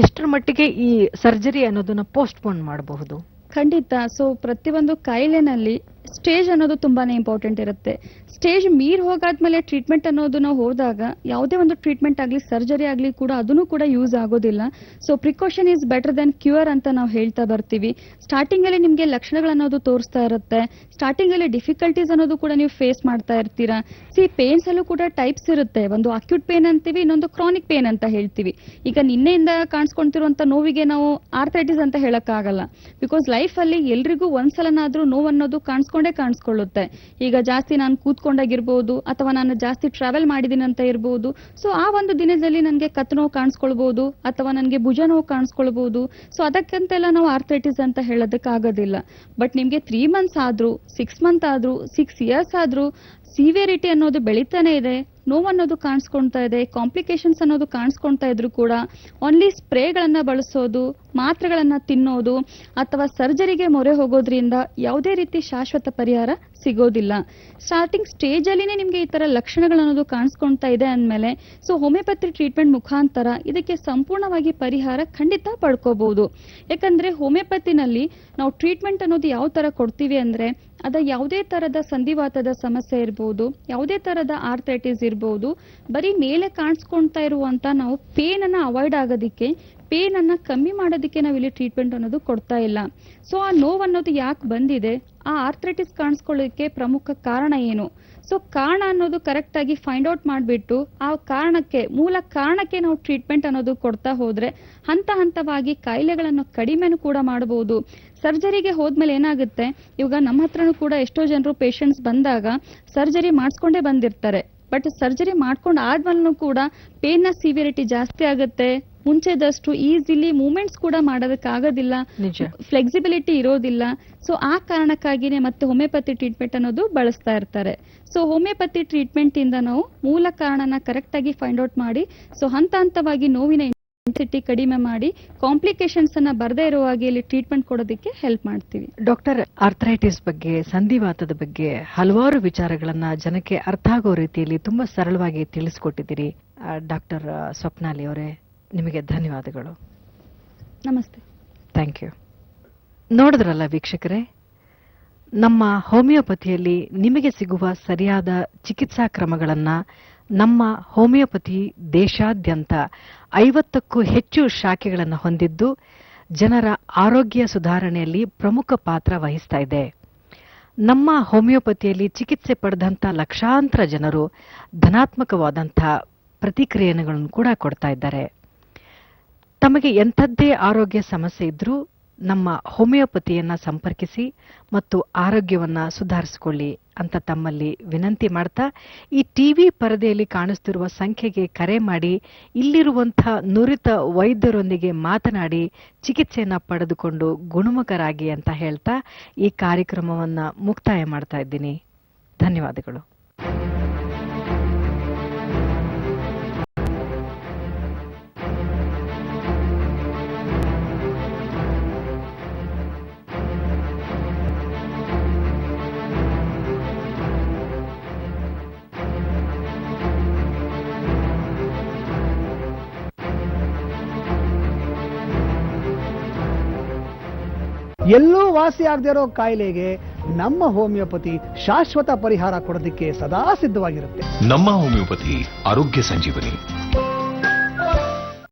ಎಷ್ಟರ ಮಟ್ಟಿಗೆ ಈ ಸರ್ಜರಿ ಅನ್ನೋದನ್ನ ಪೋಸ್ಟ್ಪೋನ್ ಮಾಡಬಹುದು? ಖಂಡಿತ. ಸೊ ಪ್ರತಿಯೊಂದು ಕಾಯಿಲೆನಲ್ಲಿ ಸ್ಟೇಜ್ ಅನ್ನೋದು ತುಂಬಾನೇ ಇಂಪಾರ್ಟೆಂಟ್ ಇರುತ್ತೆ. ಸ್ಟೇಜ್ ಮೀರ್ ಹೋಗಾದ್ಮೇಲೆ ಟ್ರೀಟ್ಮೆಂಟ್ ಅನ್ನೋದು ನಾವು ಹೋದಾಗ ಯಾವುದೇ ಒಂದು ಟ್ರೀಟ್ಮೆಂಟ್ ಆಗಲಿ, ಸರ್ಜರಿ ಆಗಲಿ ಕೂಡ ಅದನ್ನು ಕೂಡ ಯೂಸ್ ಆಗೋದಿಲ್ಲ. So precaution is better then cure ಅಂತ ನಾವು ಹೇಳ್ತಾ ಬರ್ತೀವಿ. ಸ್ಟಾರ್ಟಿಂಗ್ ಅಲ್ಲಿ ನಿಮ್ಗೆ ಲಕ್ಷಣಗಳನ್ನೋದು ತೋರಿಸ್ತಾ ಇರುತ್ತೆ. ಸ್ಟಾರ್ಟಿಂಗ್ ಅಲ್ಲಿ ಡಿಫಿಕಲ್ಟೀಸ್ ಅನ್ನೋದು ಕೂಡ ನೀವು ಫೇಸ್ ಮಾಡ್ತಾ ಇರ್ತೀರಾ. ಪೇನ್ಸ್ ಅಲ್ಲೂ ಕೂಡ ಟೈಪ್ಸ್ ಇರುತ್ತೆ. ಒಂದು ಅಕ್ಯೂಟ್ ಪೇನ್ ಅಂತೀವಿ, ಇನ್ನೊಂದು ಕ್ರಾನಿಕ್ ಪೇನ್ ಅಂತ ಹೇಳ್ತೀವಿ. ಈಗ ನಿನ್ನೆಯಿಂದ ಕಾಣಿಸ್ಕೊಂತಿರುವಂತ ನೋವಿಗೆ ನಾವು ಆರ್ಥ್ರೈಟಿಸ್ ಅಂತ ಹೇಳಕ್ ಆಗಲ್ಲ. ಬಿಕಾಸ್ ಲೈಫ್ ಅಲ್ಲಿ ಎಲ್ರಿಗೂ ಒಂದ್ಸಲನಾದ್ರೂ ನೋವು ಅನ್ನೋದು ಕಾಣಿಸ್ಕೊಂಡು ಕೂತ್ಕೊಂಡೇ ಕಾಣಿಸ್ಕೊಳ್ಳುತ್ತೆ. ಈಗ ಜಾಸ್ತಿ ನಾನು ಕೂತ್ಕೊಂಡಾಗಿರ್ಬೋದು ಅಥವಾ ನಾನು ಜಾಸ್ತಿ ಟ್ರಾವೆಲ್ ಮಾಡಿದ್ದೀನಿ ಅಂತ ಇರ್ಬೋದು. ಸೊ ಆ ಒಂದು ದಿನದಲ್ಲಿ ನನಗೆ ಕತ್ತು ನೋವು ಕಾಣಿಸ್ಕೊಳ್ಬಹುದು ಅಥವಾ ನನಗೆ ಭುಜ ನೋವು ಕಾಣಿಸ್ಕೊಳ್ಬಹುದು. ಸೊ ಅದಕ್ಕಂತೆಲ್ಲ ನಾವು ಆರ್ಥ್ರೈಟಿಸ್ ಅಂತ ಹೇಳೋದಕ್ಕೆ ಆಗೋದಿಲ್ಲ. ಬಟ್ ನಿಮ್ಗೆ 3 ಮಂತ್ಸ್ ಆದ್ರೂ 6 ಮಂತ್ ಆದ್ರೂ 6 ಇಯರ್ಸ್ ಆದ್ರೂ ಸಿವಿಯರಿಟಿ ಅನ್ನೋದು ಬೆಳೀತಾನೆ ಇದೆ, ನೋವು ಅನ್ನೋದು ಕಾಣಿಸ್ಕೊಳ್ತಾ ಇದೆ, ಕಾಂಪ್ಲಿಕೇಶನ್ಸ್ ಅನ್ನೋದು ಕಾಣಿಸ್ಕೊಳ್ತಾ ಇದ್ರು ಕೂಡ ಓನ್ಲಿ ಸ್ಪ್ರೇಗಳನ್ನ ಬಳಸೋದು, ಮಾತ್ರೆಗಳನ್ನ ತಿನ್ನೋದು ಅಥವಾ ಸರ್ಜರಿಗೆ ಮೊರೆ ಹೋಗೋದ್ರಿಂದ ಯಾವುದೇ ರೀತಿ ಶಾಶ್ವತ ಪರಿಹಾರ ಸಿಗೋದಿಲ್ಲ. ಸ್ಟಾರ್ಟಿಂಗ್ ಸ್ಟೇಜ್ ಅಲ್ಲಿನೇ ನಿಮ್ಗೆ ಈ ತರ ಲಕ್ಷಣಗಳನ್ನೋದು ಕಾಣಿಸ್ಕೊಳ್ತಾ ಇದೆ ಅಂದಮೇಲೆ ಸೊ ಹೋಮಿಯೋಪತಿ ಟ್ರೀಟ್ಮೆಂಟ್ ಮುಖಾಂತರ ಇದಕ್ಕೆ ಸಂಪೂರ್ಣವಾಗಿ ಪರಿಹಾರ ಖಂಡಿತ ಪಡ್ಕೋಬಹುದು. ಯಾಕಂದ್ರೆ ಹೋಮಿಯೋಪತಿನಲ್ಲಿ ನಾವು ಟ್ರೀಟ್ಮೆಂಟ್ ಅನ್ನೋದು ಯಾವ ತರ ಕೊಡ್ತೀವಿ ಅಂದ್ರೆ ಅದ ಯಾವುದೇ ತರದ ಸಂಧಿವಾತದ ಸಮಸ್ಯೆ ಇರ್ಬೋದು, ಯಾವುದೇ ತರದ ಆರ್ಥ್ರೈಟಿಸ್ ಇರ್ಬೋದು, ಬರೀ ಮೇಲೆ ಕಾಣಿಸ್ಕೊಳ್ತಾ ಇರುವಂತ ನಾವು ಪೇನ್ ಅನ್ನ ಅವಾಯ್ಡ್ ಆಗೋದಿಕ್ಕೆ, ಪೇನ್ ಅನ್ನ ಕಮ್ಮಿ ಮಾಡೋದಕ್ಕೆ ನಾವು ಇಲ್ಲಿ ಟ್ರೀಟ್ಮೆಂಟ್ ಅನ್ನೋದು ಕೊಡ್ತಾ ಇಲ್ಲ. ಸೊ ಆ ನೋವು ಅನ್ನೋದು ಯಾಕೆ ಬಂದಿದೆ, ಆ ಆರ್ಥ್ರೈಟಿಸ್ ಕಾಣಿಸ್ಕೊಳ್ಳೋದಕ್ಕೆ ಪ್ರಮುಖ ಕಾರಣ ಏನು, ಸೊ ಕಾರಣ ಅನ್ನೋದು ಕರೆಕ್ಟ್ ಆಗಿ ಫೈಂಡ್ ಔಟ್ ಮಾಡಿಬಿಟ್ಟು ಆ ಕಾರಣಕ್ಕೆ, ಮೂಲ ಕಾರಣಕ್ಕೆ ನಾವು ಟ್ರೀಟ್ಮೆಂಟ್ ಅನ್ನೋದು ಕೊಡ್ತಾ ಹೋದ್ರೆ ಹಂತ ಹಂತವಾಗಿ ಕಾಯಿಲೆಗಳನ್ನು ಕಡಿಮೆನೂ ಕೂಡ ಮಾಡಬಹುದು. ಸರ್ಜರಿಗೆ ಹೋದ್ಮೇಲೆ ಏನಾಗುತ್ತೆ, ಇವಾಗ ನಮ್ಮ ಹತ್ರನೂ ಕೂಡ ಎಷ್ಟೋ ಜನರು ಪೇಷಂಟ್ಸ್ ಬಂದಾಗ ಸರ್ಜರಿ ಮಾಡಿಸ್ಕೊಂಡೇ ಬಂದಿರ್ತಾರೆ. ಬಟ್ ಸರ್ಜರಿ ಮಾಡ್ಕೊಂಡು ಆದ್ಮೇಲೂ ಕೂಡ ಪೇನ್ ನ ಸಿವಿಯರಿಟಿ ಜಾಸ್ತಿ ಆಗುತ್ತೆ, ಮುಂಚೆದಷ್ಟು ಈಸಿಲಿ ಮೂವ್ಮೆಂಟ್ಸ್ ಕೂಡ ಮಾಡೋದಕ್ಕಾಗೋದಿಲ್ಲ, ಫ್ಲೆಕ್ಸಿಬಿಲಿಟಿ ಇರೋದಿಲ್ಲ. ಸೊ ಆ ಕಾರಣಕ್ಕಾಗಿನೇ ಮತ್ತೆ ಹೋಮಿಯೋಪತಿ ಟ್ರೀಟ್ಮೆಂಟ್ ಅನ್ನೋದು ಬಳಸ್ತಾ ಇರ್ತಾರೆ. ಸೊ ಹೋಮಿಯೋಪತಿ ಟ್ರೀಟ್ಮೆಂಟ್ ಇಂದ ನಾವು ಮೂಲ ಕಾರಣನ ಕರೆಕ್ಟ್ ಆಗಿ ಫೈಂಡ್ ಔಟ್ ಮಾಡಿ ಸೊ ಹಂತ ಹಂತವಾಗಿ ನೋವಿನ ಇಂಟೆನ್ಸಿಟಿ ಕಡಿಮೆ ಮಾಡಿ ಕಾಂಪ್ಲಿಕೇಶನ್ಸ್ ಅನ್ನ ಬರದೇ ಇರುವ ಹಾಗೆ ಇಲ್ಲಿ ಟ್ರೀಟ್ಮೆಂಟ್ ಕೊಡೋದಕ್ಕೆ ಹೆಲ್ಪ್ ಮಾಡ್ತೀವಿ. ಡಾಕ್ಟರ್, ಆರ್ಥ್ರೈಟಿಸ್ ಬಗ್ಗೆ, ಸಂಧಿವಾತದ ಬಗ್ಗೆ ಹಲವಾರು ವಿಚಾರಗಳನ್ನ ಜನಕ್ಕೆ ಅರ್ಥ ಆಗೋ ರೀತಿಯಲ್ಲಿ ತುಂಬಾ ಸರಳವಾಗಿ ತಿಳಿಸ್ಕೊಟ್ಟಿದ್ದೀರಿ. ಡಾಕ್ಟರ್ ಸ್ವಪ್ನಾಲಿ ಅವರೇ, ನಿಮಗೆ ಧನ್ಯವಾದಗಳು. ನಮಸ್ತೆ. Thank you. ನೋಡಿದ್ರಲ್ಲ ವೀಕ್ಷಕರೇ, ನಮ್ಮ ಹೋಮಿಯೋಪತಿಯಲ್ಲಿ ನಿಮಗೆ ಸಿಗುವ ಸರಿಯಾದ ಚಿಕಿತ್ಸಾ ಕ್ರಮಗಳನ್ನ ನಮ್ಮ ಹೋಮಿಯೋಪತಿ ದೇಶಾದ್ಯಂತ 50ಕ್ಕೂ ಹೆಚ್ಚು ಶಾಖೆಗಳನ್ನು ಹೊಂದಿದ್ದು ಜನರ ಆರೋಗ್ಯ ಸುಧಾರಣೆಯಲ್ಲಿ ಪ್ರಮುಖ ಪಾತ್ರ ವಹಿಸ್ತಾ ಇದೆ. ನಮ್ಮ ಹೋಮಿಯೋಪತಿಯಲ್ಲಿ ಚಿಕಿತ್ಸೆ ಪಡೆದಂಥ ಲಕ್ಷಾಂತರ ಜನರು ಧನಾತ್ಮಕವಾದಂಥ ಪ್ರತಿಕ್ರಿಯೆಗಳನ್ನು ಕೂಡ ಕೊಡ್ತಾ ಇದ್ದಾರೆ. ತಮಗೆ ಎಂಥದ್ದೇ ಆರೋಗ್ಯ ಸಮಸ್ಯೆ ಇದ್ರೂ ನಮ್ಮ ಹೋಮಿಯೋಪತಿಯನ್ನ ಸಂಪರ್ಕಿಸಿ ಮತ್ತು ಆರೋಗ್ಯವನ್ನ ಸುಧಾರಿಸಿಕೊಳ್ಳಿ ಅಂತ ತಮ್ಮಲ್ಲಿ ವಿನಂತಿ ಮಾಡ್ತಾ, ಈ ಟಿವಿ ಪರದೆಯಲ್ಲಿ ಕಾಣಿಸ್ತಿರುವ ಸಂಖ್ಯೆಗೆ ಕರೆ ಮಾಡಿ ಇಲ್ಲಿರುವಂತಹ ನುರಿತ ವೈದ್ಯರೊಂದಿಗೆ ಮಾತನಾಡಿ ಚಿಕಿತ್ಸೆಯನ್ನ ಪಡೆದುಕೊಂಡು ಗುಣಮುಖರಾಗಿ ಅಂತ ಹೇಳ್ತಾ ಈ ಕಾರ್ಯಕ್ರಮವನ್ನ ಮುಕ್ತಾಯ ಮಾಡ್ತಾ ಇದ್ದೀನಿ. ಧನ್ಯವಾದಗಳು. ಎಲ್ಲೂ ವಾಸಿ ಆಗದೆ ಇರೋ ಕಾಯಿಲೆಗೆ ನಮ್ಮ ಹೋಮಿಯೋಪತಿ ಶಾಶ್ವತ ಪರಿಹಾರ ಕೊಡೋದಕ್ಕೆ ಸದಾ ಸಿದ್ಧವಾಗಿರುತ್ತೆ. ನಮ್ಮ ಹೋಮಿಯೋಪತಿ ಆರೋಗ್ಯ ಸಂಜೀವನಿ.